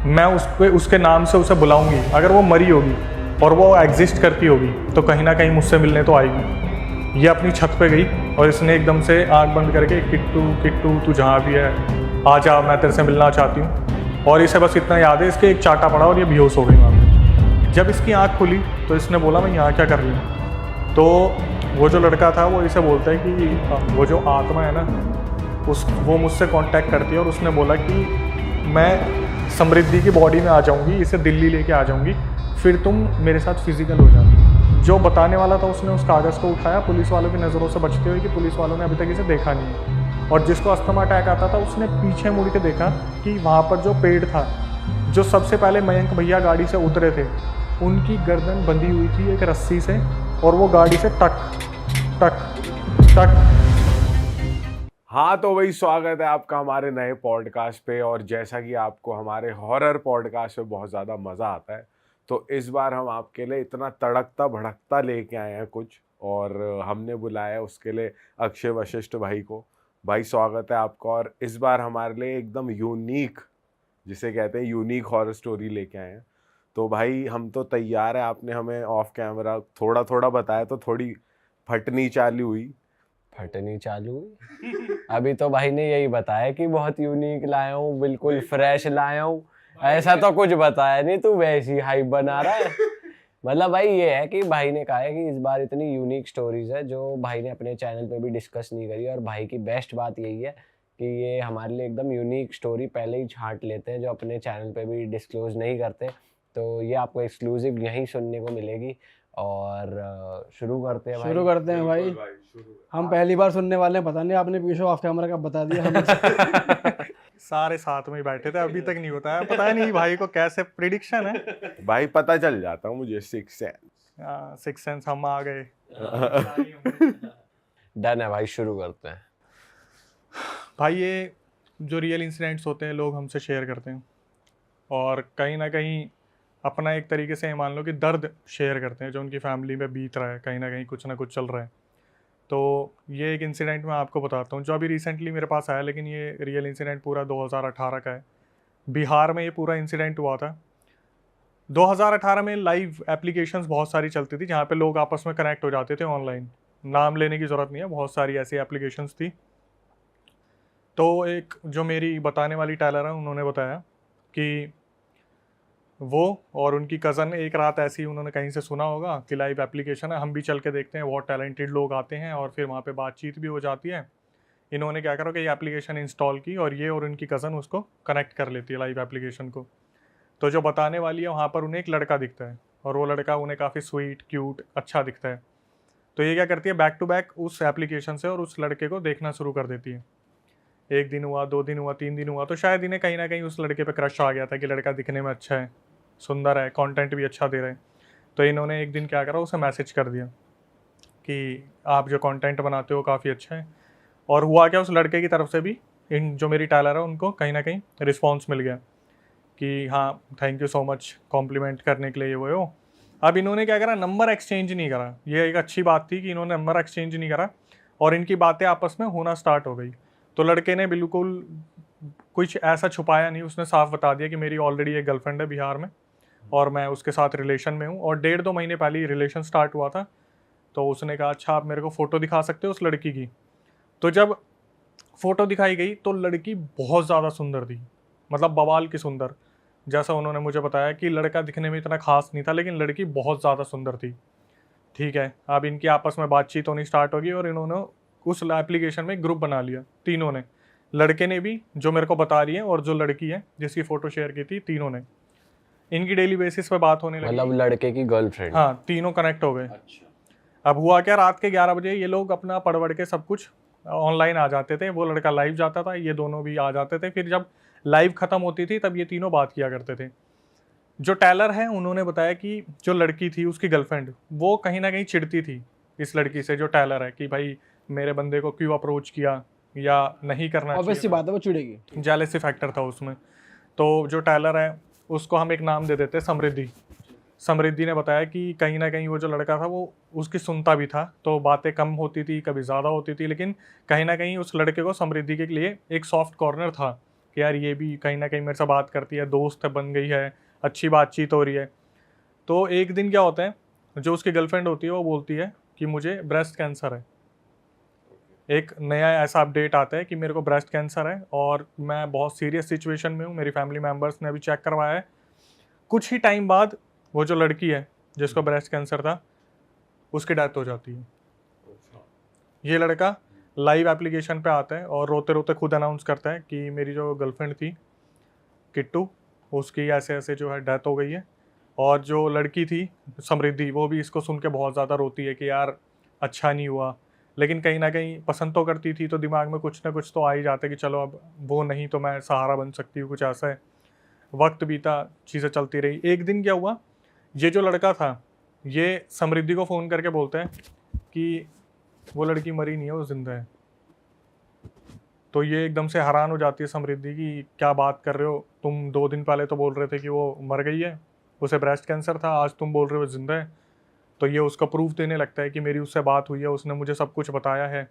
मैं उसके नाम से उसे बुलाऊंगी। अगर वो मरी होगी और वो एग्जिस्ट करती होगी तो कहीं ना कहीं मुझसे मिलने तो आएगी। ये अपनी छत पे गई और इसने एकदम से आँख बंद करके, किट्टू किट्टू तू जहाँ भी है आ जा, मैं तेरे से मिलना चाहती हूँ। और इसे बस इतना याद है, इसके एक चाटा पड़ा और ये बेहोश हो गई वहाँ पे। जब इसकी आँख खुली तो इसने बोला मैं यहाँ क्या कर रही हूँ। तो वो जो लड़का था वो इसे बोलता है कि वो जो आत्मा है ना वो मुझसे कांटेक्ट करती है और उसने बोला कि मैं समृद्धि की बॉडी में आ जाऊंगी, इसे दिल्ली लेके आ जाऊंगी, फिर तुम मेरे साथ फिजिकल हो जाना। जो बताने वाला था उसने उस कागज़ को उठाया पुलिस वालों की नज़रों से बचते हुए कि पुलिस वालों ने अभी तक इसे देखा नहीं है। और जिसको अस्थमा अटैक आता था उसने पीछे मुड़ के देखा कि वहाँ पर जो पेड़ था, जो सबसे पहले मयंक भैया गाड़ी से उतरे थे, उनकी गर्दन बंधी हुई थी एक रस्सी से और वो गाड़ी से टक टक टक। हाँ, तो वही स्वागत है आपका हमारे नए पॉडकास्ट पे। और जैसा कि आपको हमारे हॉरर पॉडकास्ट पे बहुत ज़्यादा मज़ा आता है, तो इस बार हम आपके लिए इतना तड़कता भड़कता लेके आए हैं कुछ, और हमने बुलाया है उसके लिए अक्षय वशिष्ठ भाई को। भाई स्वागत है आपका। और इस बार हमारे लिए एकदम यूनिक, जिसे कहते हैं यूनिक हॉरर स्टोरी लेके आए हैं। तो भाई हम तो तैयार है। आपने हमें ऑफ कैमरा थोड़ा थोड़ा बताया तो थोड़ी फटनी चालू हुई। फटनी चालू हुई। अभी तो भाई ने यही बताया कि बहुत यूनिक लाया हूँ, बिल्कुल फ्रेश लाया हूँ। ऐसा तो कुछ बताया नहीं, तू वैसी हाइप बना रहा है। मतलब भाई ये है कि भाई ने कहा है कि इस बार इतनी यूनिक स्टोरीज है जो भाई ने अपने चैनल पे भी डिस्कस नहीं करी। और भाई की बेस्ट बात यही है कि ये हमारे लिए एकदम यूनिक स्टोरी पहले ही छांट लेते हैं जो अपने चैनल पे भी डिस्क्लोज नहीं करते। तो ये आपको एक्सक्लूसिव यहीं सुनने को मिलेगी। और शुरू करते हैं भाई। हम पहली बार सुनने वाले हैं, पता नहीं आपने पीछे ऑफ कैमरा कब बता दिया हमें। सारे साथ में ही बैठे थे, अभी तक नहीं बताया। पता नहीं भाई को कैसे प्रिडिक्शन है। भाई पता चल जाता हूँ मुझे, सिक्स सेंस हम आ गए। डन है भाई, शुरू करते हैं। भाई ये जो रियल इंसिडेंट्स होते हैं लोग हमसे शेयर करते हैं और कहीं ना कहीं अपना एक तरीके से मान लो कि दर्द शेयर करते हैं जो उनकी फैमिली में बीत रहा है, कहीं ना कुछ चल रहा है। तो ये एक इंसिडेंट मैं आपको बताता हूँ जो अभी रिसेंटली मेरे पास आया, लेकिन ये रियल इंसिडेंट पूरा 2018 का है। बिहार में ये पूरा इंसिडेंट हुआ था। 2018 में लाइव एप्लीकेशंस बहुत सारी चलती थी जहाँ पे लोग आपस में कनेक्ट हो जाते थे ऑनलाइन। नाम लेने की ज़रूरत नहीं है, बहुत सारी ऐसी एप्लीकेशंस थी। तो एक जो मेरी बताने वाली टेलर है उन्होंने बताया कि वो और उनकी कज़न एक रात ऐसी उन्होंने कहीं से सुना होगा कि लाइव एप्लीकेशन है, हम भी चल के देखते हैं। बहुत टैलेंटेड लोग आते हैं और फिर वहाँ पे बातचीत भी हो जाती है। इन्होंने क्या करा कि ये एप्लीकेशन इंस्टॉल की और ये और उनकी कज़न उसको कनेक्ट कर लेती है लाइव एप्लीकेशन को। तो जो बताने वाली है वहाँ पर उन्हें एक लड़का दिखता है और वो लड़का उन्हें काफ़ी स्वीट क्यूट अच्छा दिखता है। तो ये क्या करती है, बैक टू बैक उस एप्लीकेशन से और उस लड़के को देखना शुरू कर देती है। एक दिन हुआ, 2 दिन हुआ, 3 दिन हुआ, तो शायद इन्हें कहीं ना कहीं उस लड़के पे क्रश आ गया था कि लड़का दिखने में अच्छा है, सुंदर है, कंटेंट भी अच्छा दे रहे हैं। तो इन्होंने एक दिन क्या करा, उसे मैसेज कर दिया कि आप जो कंटेंट बनाते हो काफ़ी अच्छा है। और हुआ क्या, उस लड़के की तरफ से भी इन जो मेरी टेलर है उनको कहीं ना कहीं रिस्पॉन्स मिल गया कि हाँ thank you so much compliment करने के लिए वो हो। अब इन्होंने क्या करा, नंबर एक्सचेंज नहीं करा। ये एक अच्छी बात थी कि इन्होंने नंबर एक्सचेंज नहीं करा और इनकी बातें आपस में होना स्टार्ट हो गई। तो लड़के ने बिल्कुल कुछ ऐसा छुपाया नहीं, उसने साफ बता दिया कि मेरी ऑलरेडी एक गर्लफ्रेंड है बिहार में और मैं उसके साथ रिलेशन में हूँ और 1.5-2 महीने पहले ही रिलेशन स्टार्ट हुआ था। तो उसने कहा अच्छा आप मेरे को फ़ोटो दिखा सकते हो उस लड़की की। तो जब फ़ोटो दिखाई गई तो लड़की बहुत ज़्यादा सुंदर थी, मतलब बवाल की सुंदर। जैसा उन्होंने मुझे बताया कि लड़का दिखने में इतना खास नहीं था लेकिन लड़की बहुत ज़्यादा सुंदर थी। ठीक है, अब इनकी आपस में बातचीत होनी स्टार्ट होगी और इन्होंने उस एप्लीकेशन में ग्रुप बना लिया तीनों ने। लड़के ने भी जो मेरे को बता रही है और जो लड़की है जिसकी फ़ोटो शेयर की थी, तीनों ने। इनकी डेली बेसिस पे बात होने लगी। मतलब लड़के की गर्लफ्रेंड? हाँ, तीनों कनेक्ट हो गए। अच्छा। अब हुआ क्या, रात के 11 बजे ये लोग अपना पढ़ के सब कुछ ऑनलाइन आ जाते थे। वो लड़का लाइव जाता था, ये दोनों भी आ जाते थे। फिर जब लाइव ख़त्म होती थी तब ये तीनों बात किया करते थे। जो टेलर है उन्होंने बताया कि जो लड़की थी उसकी गर्लफ्रेंड, वो कहीं ना कहीं चिढ़ती थी इस लड़की से जो टेलर है कि भाई मेरे बंदे को क्यों अप्रोच किया या नहीं करना चाहिए। ऑब्वियस सी बात है, वो चिढ़ेगी। जेलसी फैक्टर था उसमें। तो जो टेलर है उसको हम एक नाम दे देते हैं समृद्धि। समृद्धि ने बताया कि कहीं ना कहीं वो जो लड़का था वो उसकी सुनता भी था, तो बातें कम होती थी, कभी ज़्यादा होती थी, लेकिन कहीं ना कहीं उस लड़के को समृद्धि के लिए एक सॉफ्ट कॉर्नर था कि यार ये भी कहीं ना कहीं मेरे से बात करती है, दोस्त बन गई है, अच्छी बातचीत हो रही है। तो एक दिन क्या होता है, जो उसकी गर्लफ्रेंड होती है वो बोलती है कि मुझे ब्रेस्ट कैंसर है। एक नया ऐसा अपडेट आता है कि मेरे को ब्रेस्ट कैंसर है और मैं बहुत सीरियस सिचुएशन में हूँ, मेरी फैमिली मेम्बर्स ने अभी चेक करवाया है। कुछ ही टाइम बाद वो जो लड़की है जिसको ब्रेस्ट कैंसर था, उसकी डेथ हो जाती है। ये लड़का लाइव एप्लीकेशन पे आता है और रोते रोते खुद अनाउंस करता है कि मेरी जो गर्लफ्रेंड थी किट्टू, उसकी ऐसे ऐसे जो है डेथ हो गई है। और जो लड़की थी समृद्धि, वो भी इसको सुन के बहुत ज़्यादा रोती है कि यार अच्छा नहीं हुआ, लेकिन कहीं ना कहीं पसंद तो करती थी, तो दिमाग में कुछ ना कुछ तो आ ही जाता है कि चलो अब वो नहीं तो मैं सहारा बन सकती हूँ, कुछ ऐसा है। वक्त बीता, चीज़ें चलती रही। एक दिन क्या हुआ, ये जो लड़का था ये समृद्धि को फ़ोन करके बोलता है कि वो लड़की मरी नहीं है, वो जिंदा है। तो ये एकदम से हैरान हो जाती है समृद्धि की, क्या बात कर रहे हो तुम, 2 दिन पहले तो बोल रहे थे कि वो मर गई है, उसे ब्रेस्ट कैंसर था, आज तुम बोल रहे हो जिंदा है। तो ये उसका प्रूफ देने लगता है कि मेरी उससे बात हुई है, उसने मुझे सब कुछ बताया है।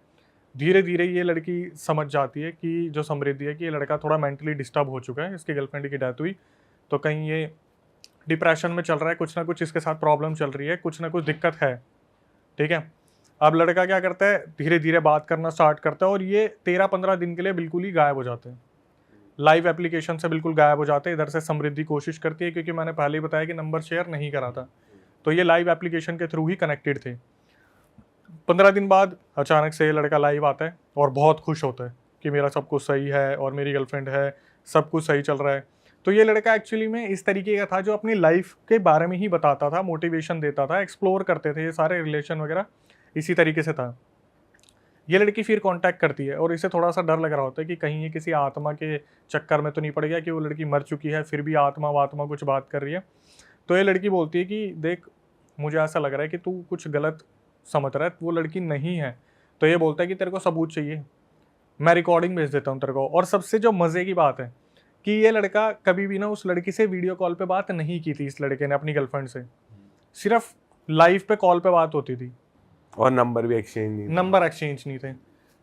धीरे धीरे ये लड़की समझ जाती है कि जो समृद्धि है कि ये लड़का थोड़ा मेंटली डिस्टर्ब हो चुका है, इसकी गर्लफ्रेंड की डेथ हुई, तो कहीं ये डिप्रेशन में चल रहा है, कुछ ना कुछ इसके साथ प्रॉब्लम चल रही है, कुछ ना कुछ दिक्कत है। ठीक है, अब लड़का क्या करता है, धीरे धीरे बात करना स्टार्ट करता है और ये 13-15 दिन के लिए बिल्कुल ही गायब हो जाते हैं, लाइव एप्लीकेशन से बिल्कुल गायब हो जाते हैं। इधर से समृद्धि कोशिश करती है, क्योंकि मैंने पहले ही बताया कि नंबर शेयर नहीं करा था, तो ये लाइव एप्लीकेशन के थ्रू ही कनेक्टेड थे। 15 दिन बाद अचानक से ये लड़का लाइव आता है और बहुत खुश होता है कि मेरा सब कुछ सही है और मेरी गर्लफ्रेंड है, सब कुछ सही चल रहा है। तो ये लड़का एक्चुअली में इस तरीके का था जो अपनी लाइफ के बारे में ही बताता था, मोटिवेशन देता था, एक्सप्लोर करते थे, ये सारे रिलेशन वगैरह इसी तरीके से था। ये लड़की फिर कांटेक्ट करती है और इसे थोड़ा सा डर लग रहा होता है कि कहीं ये किसी आत्मा के चक्कर में तो नहीं पड़ गया, कि वो लड़की मर चुकी है फिर भी आत्मा वात्मा कुछ बात कर रही है। तो ये लड़की बोलती है कि देख, मुझे ऐसा लग रहा है कि तू कुछ गलत समझ रहा है, वो लड़की नहीं है। तो ये बोलता है कि तेरे को सबूत चाहिए, मैं रिकॉर्डिंग भेज देता हूँ तेरे को। और सबसे जो मज़े की बात है कि ये लड़का कभी भी ना उस लड़की से वीडियो कॉल पे बात नहीं की थी, इस लड़के ने अपनी गर्लफ्रेंड से, सिर्फ लाइव पे कॉल पे बात होती थी और नंबर भी एक्सचेंज नहीं, नंबर एक्सचेंज नहीं थे।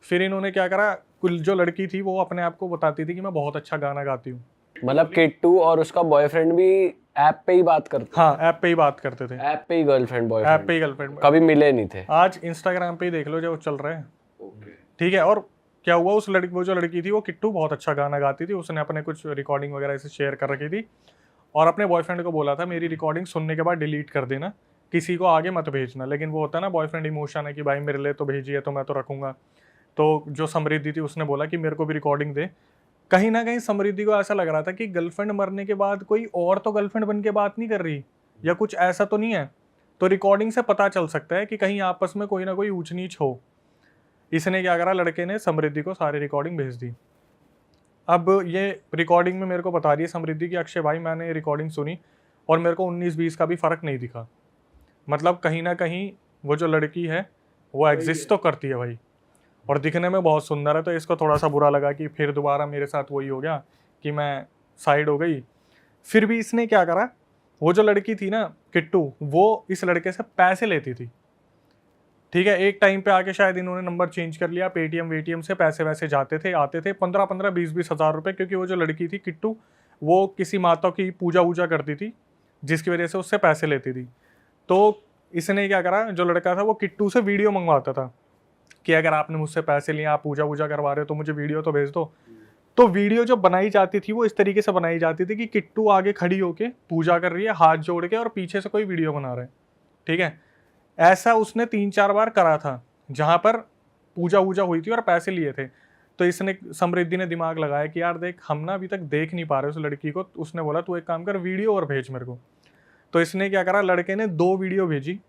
फिर इन्होंने क्या करा, कुल जो लड़की थी वो अपने आप को बताती थी कि मैं बहुत अच्छा गाना गाती हूँ। मतलब किट्टू और उसका बॉयफ्रेंड भी ऐप पे ही बात करते हाँ, ऐप पे ही बात करते थे, ऐप पे ही गर्लफ्रेंड ऐप बॉयफ्रेंड पे ही गर्लफ्रेंड। कभी मिले नहीं थे। आज इंस्टाग्राम पे ही देख लो जो चल रहा है। ठीक है, और क्या हुआ, उस लड़की, वो जो लड़की थी वो किट्टू बहुत अच्छा गाना गाती थी, उसने अपने कुछ रिकॉर्डिंग वगैरह ऐसे शेयर कर रखी थी और अपने बॉयफ्रेंड को बोला था मेरी रिकॉर्डिंग सुनने के बाद डिलीट कर देना, किसी को आगे मत भेजना। लेकिन वो होता है ना बॉयफ्रेंड इमोशन है कि भाई मेरे लिए तो भेजिए तो मैं तो रखूँगा। तो जो समृद्धि थी उसने बोला कि मेरे को भी रिकॉर्डिंग दे। कहीं ना कहीं समृद्धि को ऐसा लग रहा था कि गर्लफ्रेंड मरने के बाद कोई और तो गर्लफ्रेंड बन के बात नहीं कर रही, या कुछ ऐसा तो नहीं है। तो रिकॉर्डिंग से पता चल सकता है कि कहीं आपस में कोई ना कोई ऊंच नीच हो। इसने क्या करा, लड़के ने समृद्धि को सारी रिकॉर्डिंग भेज दी। अब ये रिकॉर्डिंग में मेरे को बता रही है समृद्धि कि अक्षय भाई मैंने रिकॉर्डिंग सुनी और मेरे को 19-20 का भी फ़र्क नहीं दिखा। मतलब कहीं ना कहीं वो जो लड़की है वो एग्जिस्ट तो करती है भाई, और दिखने में बहुत सुंदर है। तो इसको थोड़ा सा बुरा लगा कि फिर दोबारा मेरे साथ वही हो गया कि मैं साइड हो गई। फिर भी इसने क्या करा, वो जो लड़की थी ना किट्टू, वो इस लड़के से पैसे लेती थी। ठीक है, एक टाइम पे आके शायद इन्होंने नंबर चेंज कर लिया, पेटीएम वेटीएम से पैसे वैसे जाते थे आते थे, 15-15, 20-20 हज़ार रुपये। क्योंकि वो जो लड़की थी किट्टू, वो किसी माता की पूजा वूजा करती थी, जिसकी वजह से उससे पैसे लेती थी। तो इसने क्या करा, जो लड़का था वो किट्टू से वीडियो मंगवाता था कि अगर आपने मुझसे पैसे लिए, आप पूजा वूजा करवा रहे हो तो मुझे वीडियो तो भेज दो। तो वीडियो जो बनाई जाती थी वो इस तरीके से बनाई जाती थी कि किट्टू आगे खड़ी होके पूजा कर रही है हाथ जोड़ के, और पीछे से कोई वीडियो बना रहा है। ठीक है, ऐसा उसने 3-4 बार करा था जहाँ पर पूजा वूजा हुई थी और पैसे लिए थे। तो इसने, समृद्धि ने दिमाग लगाया कि यार देख, हम ना अभी तक देख नहीं पा रहे उस लड़की को। उसने बोला तू एक काम कर, वीडियो और भेज मेरे को। तो इसने क्या करा, लड़के ने 2 वीडियो भेजी,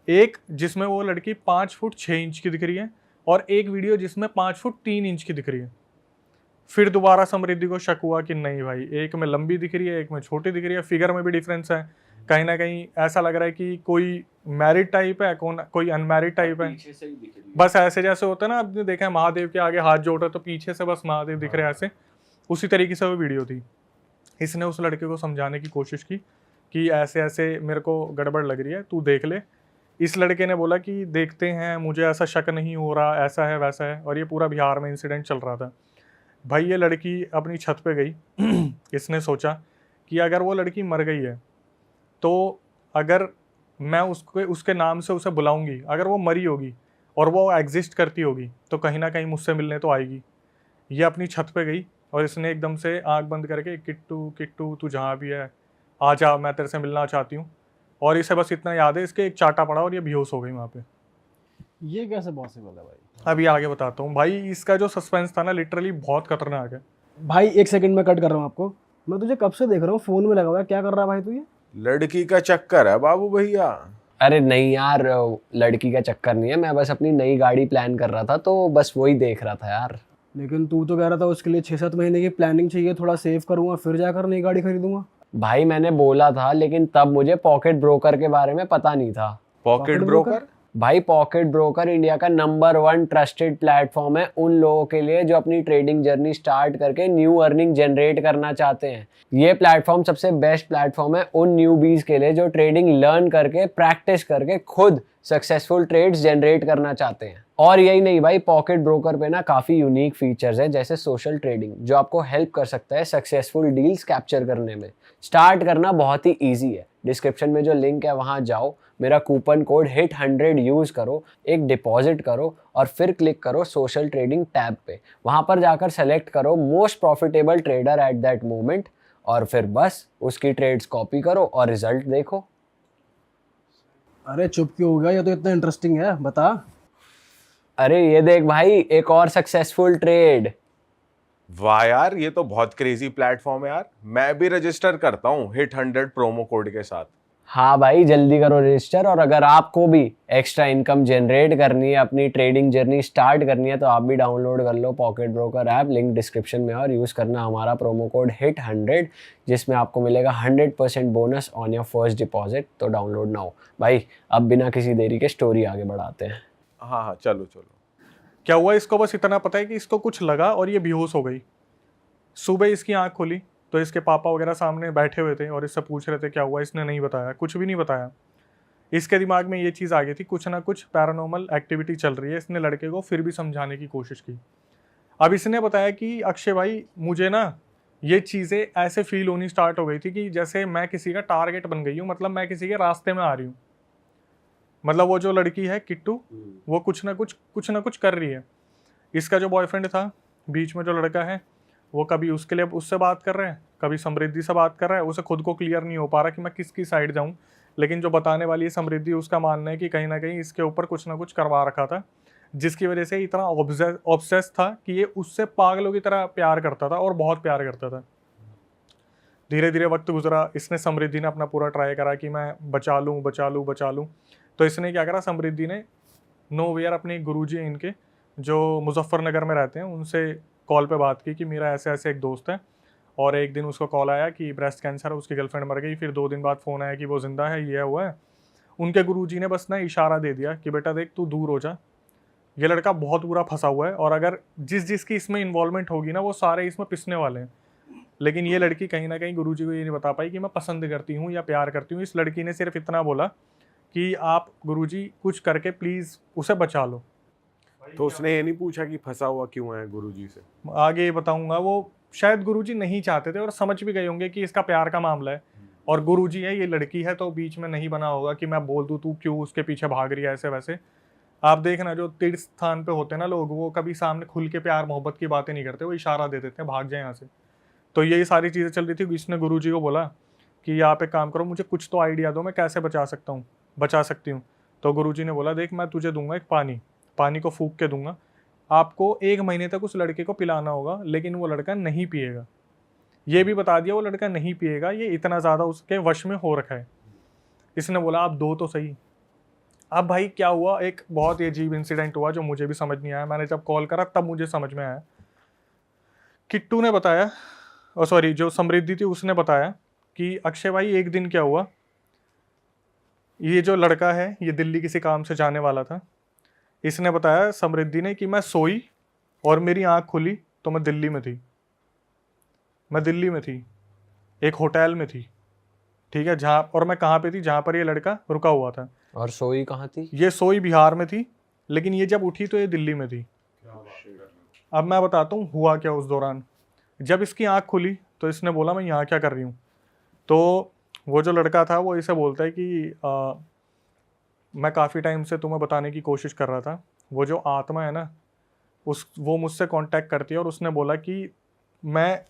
एक जिसमें वो लड़की 5 फुट 6 इंच की दिख रही है और एक वीडियो जिसमें 5 फुट 3 इंच की दिख रही है। फिर दोबारा समृद्धि को शक हुआ कि नहीं भाई, एक में लंबी दिख रही है, एक में छोटी दिख रही है, फिगर में भी डिफरेंस है, कहीं ना कहीं ऐसा लग रहा है कि कोई मैरिड टाइप है, कोई अनमैरिड टाइप है। बस ऐसे जैसे होता है ना, आपने देखा है महादेव के आगे हाथ जोड़ा तो पीछे से बस महादेव दिख रहे हैं, ऐसे उसी तरीके से वो वीडियो थी। इसने उस लड़के को समझाने की कोशिश की कि ऐसे ऐसे मेरे को गड़बड़ लग रही है, तू देख ले। इस लड़के ने बोला कि देखते हैं, मुझे ऐसा शक नहीं हो रहा, ऐसा है वैसा है। और ये पूरा बिहार में इंसिडेंट चल रहा था। भाई ये लड़की अपनी छत पे गई इसने सोचा कि अगर वो लड़की मर गई है तो अगर मैं उसके नाम से उसे बुलाऊंगी, अगर वो मरी होगी और वो एग्जिस्ट करती होगी तो कहीं ना कहीं मुझसे मिलने तो आएगी। ये अपनी छत पे गई और इसने एकदम से आंख बंद करके किट्टू किट्टू तू जहाँ भी है आ जा, मैं तेरे से मिलना चाहती हूँ। और इसे बस इतना याद है, इसके एक चाटा पड़ा और ये बेहोश हो गई वहाँ पे। ये कैसे पॉसिबल है भाई? अभी आगे बताता हूँ भाई, इसका जो सस्पेंस था ना लिटरली बहुत खतरनाक है। भाई 1 सेकंड में कट कर रहा हूँ आपको। मैं तुझे कब से देख रहा हूँ फोन में लगा हुआ है, क्या कर रहा है भाई तू ये? लड़की का चक्कर है बाबू भैया। अरे नहीं यार, लड़की का चक्कर नहीं है, मैं बस अपनी नई गाड़ी प्लान कर रहा था तो बस वही देख रहा था यार। लेकिन तू तो कह रहा था उसके लिए 6-7 महीने की प्लानिंग चाहिए, थोड़ा सेव करूंगा फिर जाकर नई गाड़ी खरीदूंगा। भाई मैंने बोला था, लेकिन तब मुझे पॉकेट ब्रोकर के बारे में पता नहीं था। Pocket Pocket broker? भाई पॉकेट ब्रोकर इंडिया का नंबर 1 ट्रस्टेड प्लेटफॉर्म है उन लोगों के लिए जो अपनी ट्रेडिंग जर्नी स्टार्ट करके न्यू अर्निंग जनरेट करना चाहते हैं। ये प्लेटफॉर्म सबसे बेस्ट प्लेटफॉर्म है उन न्यूबीज के लिए जो ट्रेडिंग लर्न करके प्रैक्टिस करके खुद सक्सेसफुल ट्रेड्स जनरेट करना चाहते हैं। और यही नहीं भाई, पॉकेट ब्रोकर पे ना काफ़ी यूनिक फीचर्स है जैसे सोशल ट्रेडिंग जो आपको हेल्प कर सकता है सक्सेसफुल डील्स कैप्चर करने में। स्टार्ट करना बहुत ही ईजी है, डिस्क्रिप्शन में जो लिंक है वहाँ जाओ, मेरा कूपन कोड HIT100 यूज़ करो, एक डिपॉजिट करो और फिर क्लिक करो सोशल ट्रेडिंग टैब पे। वहाँ पर जाकर सेलेक्ट करो most profitable trader at that moment और फिर बस उसकी ट्रेड्स कॉपी करो और रिजल्ट देखो। अरे चुप क्यों हो गया? ये तो इतना इंटरेस्टिंग है, बता। अरे ये देख भाई, एक और सक्सेसफुल ट्रेड। वाह यार, ये तो बहुत क्रेजी प्लेटफॉर्म है यार। मैं भी रजिस्टर करता हूँ HIT100 प्रोमो कोड के साथ। हाँ भाई जल्दी करो रजिस्टर। और अगर आपको भी एक्स्ट्रा इनकम जनरेट करनी है, अपनी ट्रेडिंग जर्नी स्टार्ट करनी है तो आप भी डाउनलोड कर लो pocket broker app, link description में, और यूज़ करना हमारा प्रोमो कोड HIT100 जिसमें आपको मिलेगा 100% bonus on your first deposit. तो डाउनलोड ना हो भाई। अब बिना किसी देरी के स्टोरी आगे बढ़ाते हैं। हाँ हाँ, चलो चलो। क्या हुआ, इसको बस इतना पता है कि इसको कुछ लगा और ये बेहोश हो गई। सुबह इसकी आंख खुली तो इसके पापा वगैरह सामने बैठे हुए थे और इससे पूछ रहे थे क्या हुआ। इसने नहीं बताया, कुछ भी नहीं बताया। इसके दिमाग में ये चीज़ आ गई थी कुछ ना कुछ पैरानॉर्मल एक्टिविटी चल रही है। इसने लड़के को फिर भी समझाने की कोशिश की। अब इसने बताया कि अक्षय भाई मुझे ना ये चीज़ें ऐसे फील होनी स्टार्ट हो गई थी कि जैसे मैं किसी का टारगेट बन गई हूँ, मतलब मैं किसी के रास्ते में आ रही हूँ। मतलब वो जो लड़की है किट्टू, वो कुछ ना कुछ कर रही है। इसका जो बॉयफ्रेंड था, बीच में जो लड़का है, वो कभी उसके लिए उससे बात कर रहे हैं, कभी समृद्धि से बात कर रहा है। उसे खुद को क्लियर नहीं हो पा रहा कि मैं किसकी साइड जाऊं। लेकिन जो बताने वाली है समृद्धि, उसका मानना है कि कहीं ना कहीं इसके ऊपर कुछ ना कुछ करवा रखा था, जिसकी वजह से इतना ऑब्सेस था कि ये उससे पागलों की तरह प्यार करता था और बहुत प्यार करता था। धीरे धीरे वक्त गुजरा, इसने समृद्धि ने अपना पूरा ट्राई करा कि मैं बचा लूँ। तो इसने क्या करा, समृद्धि ने नोवेयर अपने गुरुजी हैं इनके जो मुजफ्फरनगर में रहते हैं, उनसे कॉल पे बात की कि मेरा ऐसे ऐसे एक दोस्त है और एक दिन उसको कॉल आया कि ब्रेस्ट कैंसर है, उसकी गर्लफ्रेंड मर गई। फिर 2 दिन बाद फ़ोन आया कि वो ज़िंदा है, ये हुआ है। उनके गुरुजी ने बस ना इशारा दे दिया कि बेटा देख तू दूर हो जा, ये लड़का बहुत बुरा फंसा हुआ है और अगर जिसकी इसमें इन्वॉल्वमेंट होगी ना वो सारे इसमें पिसने वाले हैं। लेकिन ये लड़की कहीं ना कहीं गुरुजी को ये नहीं बता पाई कि मैं पसंद करती हूँ या प्यार करती हूँ। इस लड़की ने सिर्फ इतना बोला कि आप गुरुजी कुछ करके प्लीज़ उसे बचा लो। तो उसने ये नहीं पूछा कि फंसा हुआ क्यों है गुरुजी से? आगे बताऊंगा। वो शायद गुरुजी नहीं चाहते थे और समझ भी गए होंगे कि इसका प्यार का मामला है और गुरुजी है, ये लड़की है, तो बीच में नहीं बना होगा कि मैं बोल दूं तू क्यों उसके पीछे भाग रही है ऐसे वैसे। आप देखना जो तीर्थ स्थान पे होते हैं ना लोग, वो कभी सामने खुल के प्यार मोहब्बत की बातें नहीं करते, वो इशारा दे देते हैं भाग जाए यहाँ से। तो यही सारी चीज़ें चल रही थी। इसने गुरुजी को बोला कि आप एक काम करो, मुझे कुछ तो आइडिया दो, मैं कैसे बचा सकती हूँ। तो गुरुजी ने बोला देख मैं तुझे दूंगा एक पानी को फूंक के दूंगा, आपको 1 महीने तक उस लड़के को पिलाना होगा, लेकिन वो लड़का नहीं पिएगा। ये भी बता दिया वो लड़का नहीं पिएगा, ये इतना ज़्यादा उसके वश में हो रखा है। इसने बोला आप दो तो सही। अब भाई क्या हुआ, एक बहुत ही अजीब इंसिडेंट हुआ जो मुझे भी समझ नहीं आया। मैंने जब कॉल करा तब मुझे समझ में आया। किट्टू ने बताया, और सॉरी जो समृद्धि थी उसने बताया कि अक्षय भाई एक दिन क्या हुआ, ये जो लड़का है ये दिल्ली किसी काम से जाने वाला था। इसने बताया समृद्धि ने कि मैं सोई और मेरी आंख खुली तो मैं दिल्ली में थी, एक होटल में थी, ठीक है, जहाँ, और मैं कहाँ पे थी, जहाँ पर ये लड़का रुका हुआ था। और सोई कहाँ थी? ये सोई बिहार में थी, लेकिन ये जब उठी तो ये दिल्ली में थी। अब मैं बताता हूँ हुआ क्या उस दौरान। जब इसकी आँख खुली तो इसने बोला मैं यहाँ क्या कर रही हूँ। तो वो जो लड़का था वो इसे बोलता है कि मैं काफ़ी टाइम से तुम्हें बताने की कोशिश कर रहा था, वो जो आत्मा है ना वो मुझसे कांटेक्ट करती है और उसने बोला कि मैं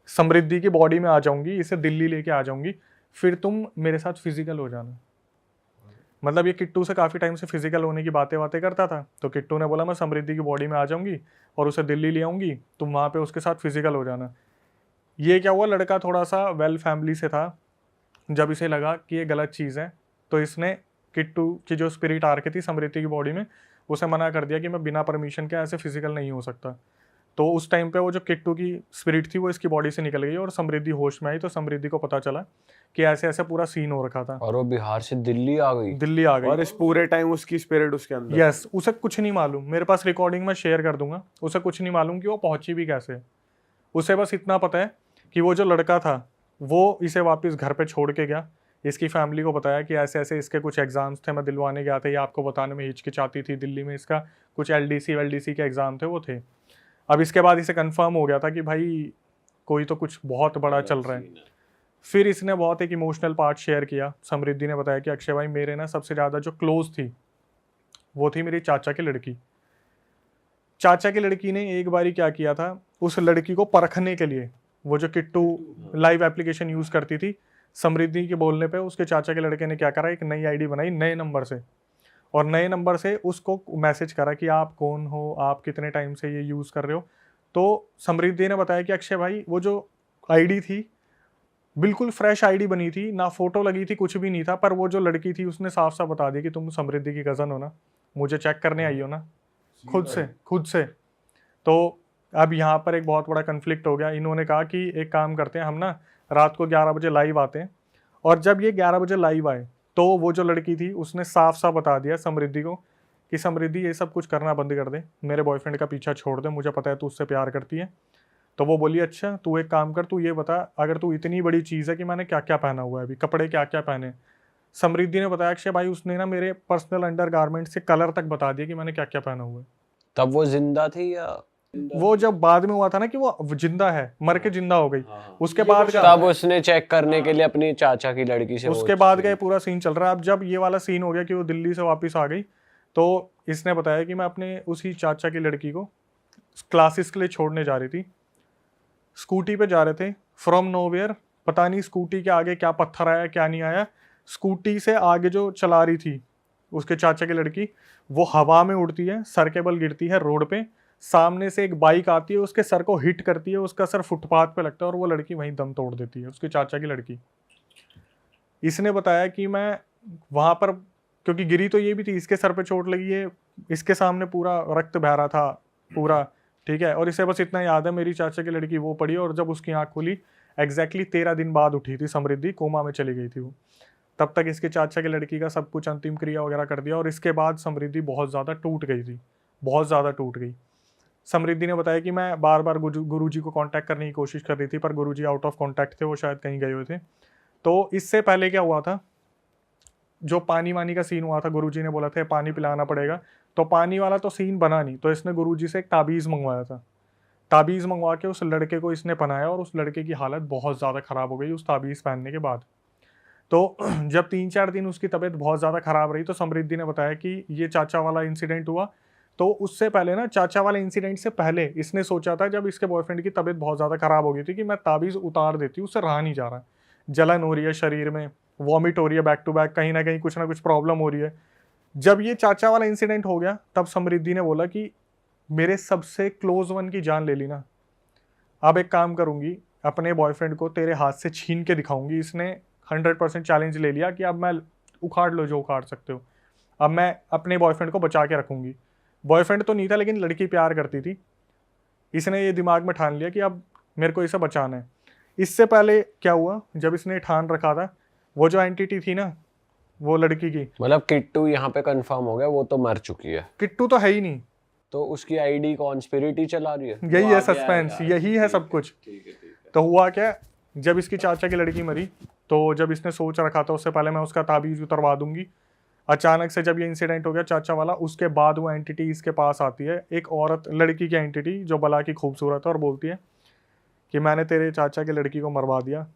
समृद्धि की बॉडी में आ जाऊंगी, इसे दिल्ली लेके आ जाऊंगी, फिर तुम मेरे साथ फिजिकल हो जाना। मतलब ये किट्टू से काफ़ी टाइम से फिजिकल होने की बातें करता था, तो किट्टू ने बोला मैं समृद्धि की बॉडी में आ जाऊंगी और उसे दिल्ली ले आऊंगी, तुम वहाँ पे उसके साथ फिजिकल हो जाना। ये क्या हुआ, लड़का थोड़ा सा वेल फैमिली से था, जब इसे लगा कि ये गलत चीज़ है तो इसने किट्टू की जो स्पिरिट आ रखी थी समृद्धि की बॉडी में उसे मना कर दिया कि मैं बिना परमिशन के ऐसे फिजिकल नहीं हो सकता। तो उस टाइम पे वो जो किट्टू की स्पिरिट थी वो इसकी बॉडी से निकल गई और समृद्धि होश में आई। तो समृद्धि को पता चला कि ऐसे ऐसे पूरा सीन हो रखा था और वो बिहार से दिल्ली आ गई। दिल्ली आ गई। और इस पूरे टाइम उसकी स्पिरिट उसके अंदर। यस, उसे कुछ नहीं मालूम, मेरे पास रिकॉर्डिंग में शेयर कर दूंगा, उसे कुछ नहीं मालूम कि वो पहुंची भी कैसे। उसे बस इतना पता है कि वो जो लड़का था वो इसे वापस घर पे छोड़ के गया। इसकी फैमिली को बताया कि ऐसे ऐसे इसके कुछ एग्ज़ाम्स थे, मैं दिलवाने गया था, ये आपको बताने में हिचकिचाती थी, दिल्ली में इसका कुछ LDC के एग्ज़ाम थे वो थे। अब इसके बाद इसे कंफर्म हो गया था कि भाई कोई तो कुछ बहुत बड़ा चल रहा है। फिर इसने बहुत एक इमोशनल पार्ट शेयर किया। समृद्धि ने बताया कि अक्षय भाई मेरे ना सबसे ज़्यादा जो क्लोज थी वो थी मेरी चाचा की लड़की। चाचा की लड़की ने एक बारी क्या किया था, उस लड़की को परखने के लिए वो जो किट्टू लाइव एप्लीकेशन यूज़ करती थी, समृद्धि के बोलने पे उसके चाचा के लड़के ने क्या करा, एक नई आईडी बनाई नए नंबर से, और नए नंबर से उसको मैसेज करा कि आप कौन हो, आप कितने टाइम से ये यूज़ कर रहे हो। तो समृद्धि ने बताया कि अक्षय भाई वो जो आईडी थी बिल्कुल फ्रेश आईडी बनी थी, ना फोटो लगी थी, कुछ भी नहीं था, पर वो जो लड़की थी उसने साफ साफ बता दिया कि तुम समृद्धि की कज़न हो ना, मुझे चेक करने आई हो ना, खुद से। तो अब यहाँ पर एक बहुत बड़ा कन्फ्लिक्ट हो गया। इन्होंने कहा कि एक काम करते हैं हम ना रात को 11 बजे लाइव आते हैं, और जब ये 11 बजे लाइव आए तो वो जो लड़की थी उसने साफ साफ बता दिया समृद्धि को कि समृद्धि ये सब कुछ करना बंद कर दे, मेरे बॉयफ्रेंड का पीछा छोड़ दे, मुझे पता है तू उससे प्यार करती है। तो वो बोली अच्छा तू एक काम कर, तू ये बता अगर तू इतनी बड़ी चीज़ है कि मैंने क्या क्या पहना हुआ है, अभी कपड़े क्या क्या पहने। समृद्धि ने बताया अक्षय भाई उसने ना मेरे पर्सनल अंडरगारमेंट से कलर तक बता दिया कि मैंने क्या क्या पहना हुआ है। तब वो जिंदा थी या वो जब बाद में हुआ था ना कि वो जिंदा है, मर के जिंदा हो गई, उसके बाद तब उसने चेक करने के लिए अपनी चाचा की लड़की से उसके बाद का ये पूरा सीन चल रहा है। अब जब ये वाला सीन हो गया कि वो दिल्ली से वापस आ गई, तो इसने बताया कि मैं अपने उसी चाचा की लड़की को क्लासेस के लिए छोड़ने जा रही थी, स्कूटी पे जा रहे थे फ्रॉम नोवेयर, पता नहीं स्कूटी के आगे क्या पत्थर आया क्या नहीं आया, स्कूटी से आगे जो चला रही थी उसके चाचा की लड़की वो हवा में उड़ती है, सर के बल गिरती है रोड पे, सामने से एक बाइक आती है उसके सर को हिट करती है, उसका सर फुटपाथ पे लगता है और वो लड़की वहीं दम तोड़ देती है, उसके चाचा की लड़की। इसने बताया कि मैं वहाँ पर, क्योंकि गिरी तो ये भी थी, इसके सर पे चोट लगी है, इसके सामने पूरा रक्त बह रहा था पूरा, ठीक है, और इसे बस इतना याद है मेरी चाचा की लड़की वो पड़ी और जब उसकी आँख खुली एग्जैक्टली 13 दिन बाद उठी थी समृद्धि, कोमा में चली गई थी वो। तब तक इसके चाचा की लड़की का सब कुछ अंतिम क्रिया वगैरह कर दिया और इसके बाद समृद्धि बहुत ज़्यादा टूट गई थी, बहुत ज़्यादा टूट गई। समृद्धि ने बताया कि मैं बार बार गुरुजी को कांटेक्ट करने की कोशिश कर रही थी पर गुरुजी आउट ऑफ कांटेक्ट थे, वो शायद कहीं गए हुए थे। तो इससे पहले क्या हुआ था, जो पानी वानी का सीन हुआ था, गुरुजी ने बोला था पानी पिलाना पड़ेगा, तो पानी वाला तो सीन बना नहीं, तो इसने गुरुजी से एक ताबीज़ मंगवाया था। ताबीज़ मंगवा के उस लड़के को इसने पहनाया और उस लड़के की हालत बहुत ज़्यादा ख़राब हो गई उस ताबीज़ पहनने के बाद। तो जब 3-4 दिन उसकी तबीयत बहुत ज़्यादा ख़राब रही तो समृद्धि ने बताया कि ये चाचा वाला इंसिडेंट हुआ। तो उससे पहले ना, चाचा वाले इंसिडेंट से पहले इसने सोचा था जब इसके बॉयफ्रेंड की तबीयत बहुत ज़्यादा ख़राब हो गई थी कि मैं ताबीज़ उतार देती हूँ, उससे रहा नहीं जा रहा है, जलन हो रही है शरीर में, वॉमिट हो रही है बैक टू बैक, कहीं ना कहीं कुछ ना कुछ प्रॉब्लम हो रही है। जब ये चाचा वाला इंसिडेंट हो गया तब समृद्धि ने बोला कि मेरे सबसे क्लोज वन की जान ले ली ना, अब एक काम करूँगी, अपने बॉयफ्रेंड को तेरे हाथ से छीन के दिखाऊंगी। इसने 100% चैलेंज ले लिया कि अब मैं उखाड़ लो जो उखाड़ सकते हो, अब मैं अपने बॉयफ्रेंड को बचा के रखूँगी। बॉयफ्रेंड तो नहीं था लेकिन लड़की प्यार करती थी, इसने ये दिमाग में ठान लिया कि अब मेरे को इसे बचाना है। इससे पहले क्या हुआ, जब इसने ठान रखा था, वो जो एंटिटी थी ना वो लड़की की, मतलब किट्टू यहाँ पे कंफर्म हो गया, वो तो मर चुकी है, किट्टू तो है ही नहीं, तो उसकी आईडी कॉन्स्पिरिटी चला रही है, यही है सस्पेंस, यही है सब कुछ। तो हुआ क्या, जब इसकी चाचा की लड़की मरी तो जब इसने सोच रखा था उससे पहले मैं उसका ताबीज़ उतरवा दूंगी, अचानक से जब ये इंसिडेंट हो गया चाचा वाला, उसके बाद वो एंटिटी इसके पास आती है, एक औरत, लड़की की एंटिटी जो बला की खूबसूरत है, और बोलती है कि मैंने तेरे चाचा की लड़की को मरवा दिया,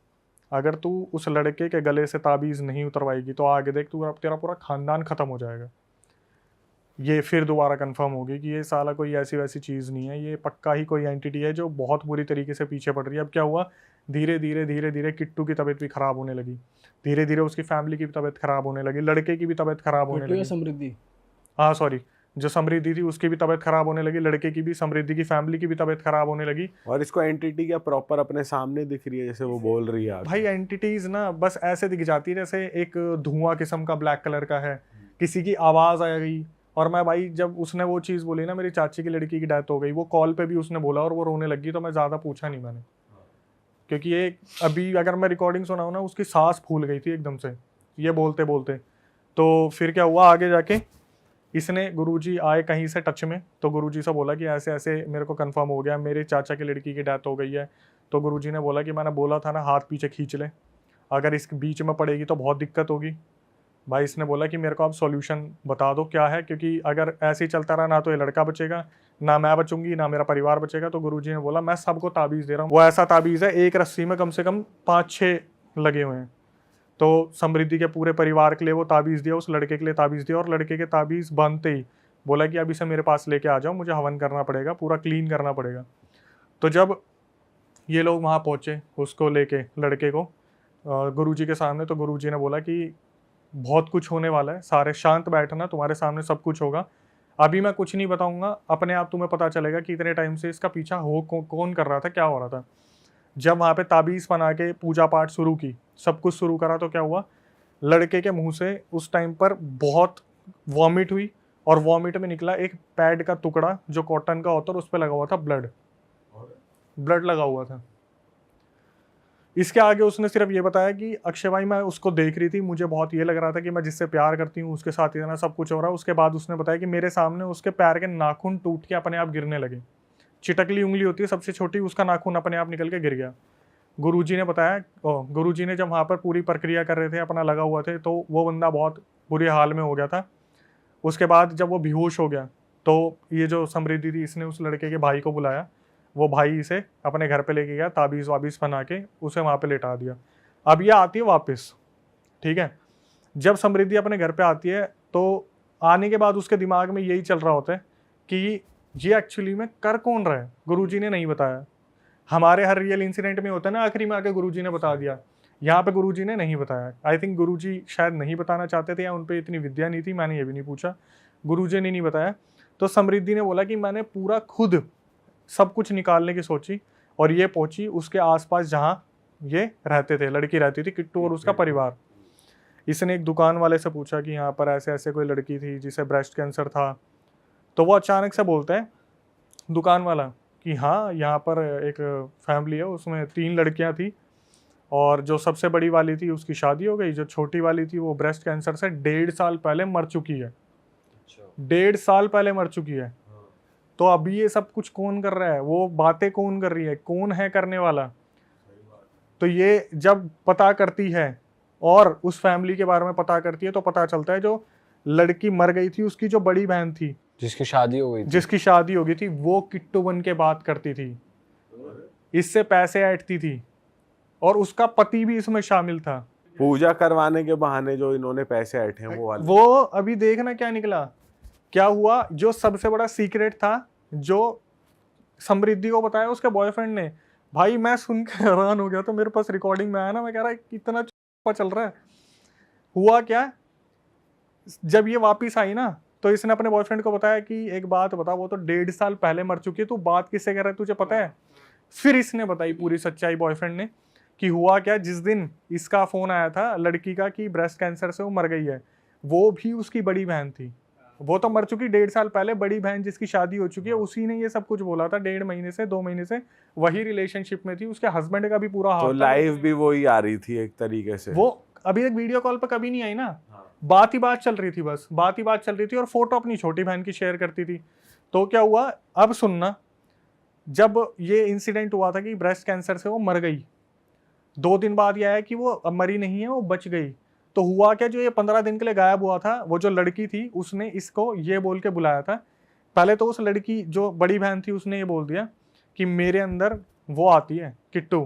अगर तू उस लड़के के गले से ताबीज़ नहीं उतरवाएगी तो आगे देख तू, तेरा पूरा खानदान ख़त्म हो जाएगा। ये फिर दोबारा कंफर्म होगी कि ये साला कोई ऐसी वैसी चीज़ नहीं है, ये पक्का ही कोई एंटिटी है जो बहुत बुरी तरीके से पीछे पड़ रही है। अब क्या हुआ, धीरे धीरे किट्टू की तबीयत भी ख़राब होने लगी, धीरे धीरे उसकी फैमिली की भी तबीयत ख़राब होने लगी, लड़के की भी तबीयत ख़राब होने लगी। समृद्धि, हाँ सॉरी, जो समृद्धि थी उसकी भी तबीयत ख़राब होने लगी, लड़के की भी, समृद्धि की फैमिली की भी तबीयत ख़राब होने लगी। और इसको एंटिटी क्या प्रॉपर अपने सामने दिख रही है जैसे वो बोल रही है? भाई एंटिटीज़ ना बस ऐसे दिख जाती है जैसे एक धुआं किस्म का ब्लैक कलर का है, किसी की आवाज़ आ गई। और मैं भाई जब उसने वो चीज़ बोली ना, मेरी चाची की लड़की की डेथ हो गई, वो कॉल पे भी उसने बोला और वो रोने लगी, तो मैं ज़्यादा पूछा नहीं मैंने, क्योंकि ये अभी अगर मैं रिकॉर्डिंग सुनाऊँ ना, उसकी सांस फूल गई थी एकदम से ये बोलते बोलते। तो फिर क्या हुआ आगे जाके, इसने गुरुजी आए कहीं से टच में, तो गुरुजी से बोला कि ऐसे ऐसे मेरे को कंफर्म हो गया, मेरे चाचा की लड़की की डेथ हो गई है। तो गुरुजी ने बोला कि मैंने बोला था ना, हाथ पीछे खींच ले, अगर इसके बीच में पड़ेगी तो बहुत दिक्कत होगी। भाई इसने बोला कि मेरे को आप सॉल्यूशन बता दो क्या है, क्योंकि अगर ऐसे ही चलता रहा ना तो ये लड़का बचेगा, ना मैं बचूंगी, ना मेरा परिवार बचेगा। तो गुरुजी ने बोला मैं सबको ताबीज़ दे रहा हूँ। वो ऐसा ताबीज़ है, एक रस्सी में कम से कम 5-6 लगे हुए हैं। तो समृद्धि के पूरे परिवार के लिए वो ताबीज़ दिया, उस लड़के के लिए ताबीज़ दिया, और लड़के के ताबीज़ बांधते ही बोला कि अब इसे मेरे पास लेके आ जाओ, मुझे हवन करना पड़ेगा, पूरा क्लीन करना पड़ेगा। तो जब ये लोग वहाँ पहुँचे उसको लेके, लड़के को गुरुजी के सामने, तो गुरुजी ने बोला कि बहुत कुछ होने वाला है, सारे शांत बैठना, तुम्हारे सामने सब कुछ होगा, अभी मैं कुछ नहीं बताऊंगा, अपने आप तुम्हें पता चलेगा कि इतने टाइम से इसका पीछा कौन कर रहा था, क्या हो रहा था। जब वहाँ पे ताबीज़ बना के पूजा पाठ शुरू की, सब कुछ शुरू करा, तो क्या हुआ, लड़के के मुंह से उस टाइम पर बहुत वॉमिट हुई, और वॉमिट में निकला एक पैड का टुकड़ा जो कॉटन का होता है, उस पर लगा हुआ था ब्लड लगा हुआ था। इसके आगे उसने सिर्फ ये बताया कि अक्षय भाई मैं उसको देख रही थी, मुझे बहुत ये लग रहा था कि मैं जिससे प्यार करती हूँ उसके साथ इतना सब कुछ हो रहा है। उसके बाद उसने बताया कि मेरे सामने उसके पैर के नाखून टूट के अपने आप गिरने लगे, चिटकली उंगली होती है सबसे छोटी, उसका नाखून अपने आप निकल के गिर गया। गुरुजी ने बताया, गुरुजी ने जब वहाँ पर पूरी प्रक्रिया कर रहे थे, अपना लगा हुआ थे, तो वो बंदा बहुत बुरे हाल में हो गया था। उसके बाद जब वो बेहोश हो गया, तो ये जो समृद्धि थी, इसने उस लड़के के भाई को बुलाया, वो भाई इसे अपने घर पे लेके गया, ताबीज़ वाबीज़ बना के उसे वहाँ पे लेटा दिया। अब ये आती है वापस, ठीक है। जब समृद्धि अपने घर पे आती है, तो आने के बाद उसके दिमाग में यही चल रहा होता है कि ये एक्चुअली में कर कौन रहा है, गुरुजी ने नहीं बताया। हमारे हर रियल इंसिडेंट में होता है ना, आखिरी में आके गुरुजी ने बता दिया, यहाँ पे गुरुजी ने नहीं बताया। आई थिंक गुरुजी शायद नहीं बताना चाहते थे, या उन पर इतनी विद्या नहीं थी, मैंने ये भी नहीं पूछा, गुरुजी ने नहीं बताया। तो समृद्धि ने बोला कि मैंने पूरा खुद सब कुछ निकालने की सोची, और ये पहुंची उसके आसपास जहाँ ये रहते थे, लड़की रहती थी, किट्टू और उसका परिवार। इसने एक दुकान वाले से पूछा कि यहाँ पर ऐसे ऐसे कोई लड़की थी जिसे ब्रेस्ट कैंसर था। तो वो अचानक से बोलता है दुकान वाला कि हाँ, यहाँ पर एक फैमिली है, उसमें 3 लड़कियाँ थी, और जो सबसे बड़ी वाली थी उसकी शादी हो गई, जो छोटी वाली थी वो ब्रेस्ट कैंसर से 1.5 साल पहले मर चुकी है। 1.5 साल पहले मर चुकी है। तो अभी ये सब कुछ कौन कर रहा है, वो बातें कौन कर रही है, कौन है करने वाला। तो ये जब पता करती है और उस फैमिली के बारे में पता करती है, तो पता चलता है जो लड़की मर गई थी उसकी जो बड़ी बहन थी, जिसकी शादी हो गई थी, जिसकी शादी हो गई थी, वो किट्टू बन के बात करती थी, इससे पैसे ऐंठती थी, और उसका पति भी इसमें शामिल था। पूजा करवाने के बहाने जो इन्होंने पैसे ऐंठे हैं वो वाले। वो अभी देखना क्या निकला, क्या हुआ। जो सबसे बड़ा सीक्रेट था, जो समृद्धि को बताया उसके बॉयफ्रेंड ने, भाई मैं सुन के हैरान हो गया। तो मेरे पास रिकॉर्डिंग में आया ना, मैं कह रहा कितना चल रहा है। हुआ क्या, जब ये वापिस आई ना, तो इसने अपने बॉयफ्रेंड को बताया कि एक बात बता, वो तो 1.5 साल पहले मर चुकी है, तू बात किससे कर रहा है, तुझे पता है। फिर इसने बताई पूरी सच्चाई बॉयफ्रेंड ने कि हुआ क्या। जिस दिन इसका फ़ोन आया था लड़की का कि ब्रेस्ट कैंसर से वो मर गई है, वो भी उसकी बड़ी बहन थी। वो तो मर चुकी 1.5 साल पहले, बड़ी बहन जिसकी शादी हो चुकी है, उसी ने ये सब कुछ बोला था। 1.5 महीने से 2 महीने से वही रिलेशनशिप में थी, उसके हस्बैंड का भी पूरा हाथ तो था। लाइव भी वही आ रही थी एक तरीके से। वो अभी तक वीडियो कॉल पर कभी नहीं आई ना, बात ही बात चल रही थी, बस बात ही बात चल रही थी, और फोटो अपनी छोटी बहन की शेयर करती थी। तो क्या हुआ, अब सुनना, जब ये इंसिडेंट हुआ था कि ब्रेस्ट कैंसर से वो मर गई, 2 दिन बाद यह आया कि वो अब मरी नहीं है, वो बच गई। तो हुआ क्या, जो ये 15 दिन के लिए गायब हुआ था, वो जो लड़की थी उसने इसको ये बोल के बुलाया था। पहले तो उस लड़की जो बड़ी बहन थी उसने ये बोल दिया कि मेरे अंदर वो आती है किट्टू,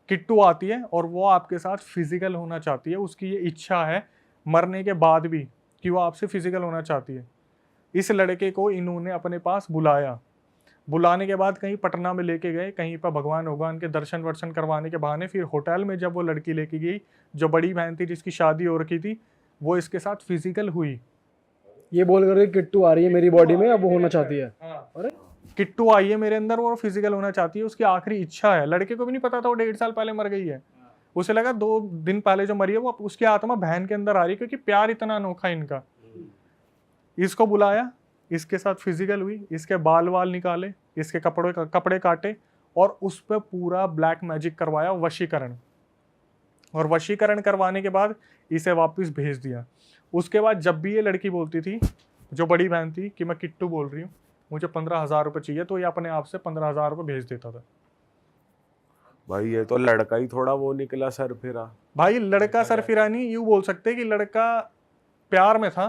किट्टू आती है और वो आपके साथ फिजिकल होना चाहती है, उसकी ये इच्छा है मरने के बाद भी कि वो आपसे फिजिकल होना चाहती है। इस लड़के को इन्होंने अपने पास बुलाया, बुलाने के बाद कहीं पटना में लेके गए, कहीं पर भगवान के दर्शन वर्शन करवाने के बहाने फिर होटल में जब वो लड़की लेके गई, जो बड़ी बहन थी जिसकी शादी हो रखी थी, वो इसके साथ फिजिकल हुई। ये बोल कर किट्टू आ रही है मेरी बॉडी में, अब वो होना चाहती है। अरे किट्टू आई है मेरे अंदर और फिजिकल होना चाहती है, उसकी आखिरी इच्छा है। लड़के को भी नहीं पता था वो 1.5 साल पहले मर गई है। उसे लगा 2 दिन पहले जो मरी है वो उसकी आत्मा बहन के अंदर आ रही है, क्योंकि प्यार इतना अनोखा इनका। इसको बुलाया, इसके साथ फिजिकल हुई, इसके बाल वाल निकाले, इसके कपड़े काटे और उस पर पूरा ब्लैक मैजिक करवाया, वशीकरण। और वशीकरण करवाने के बाद इसे वापस भेज दिया। उसके बाद जब भी ये लड़की बोलती थी, जो बड़ी बहन थी, कि मैं किट्टू बोल रही हूँ, मुझे 15,000 रुपये चाहिए, तो ये अपने आप से 15,000 रुपये भेज देता था। भाई ये तो लड़का ही थोड़ा वो निकला सर फिरा। भाई लड़का सरफिरानी यूँ बोल सकते कि लड़का प्यार में था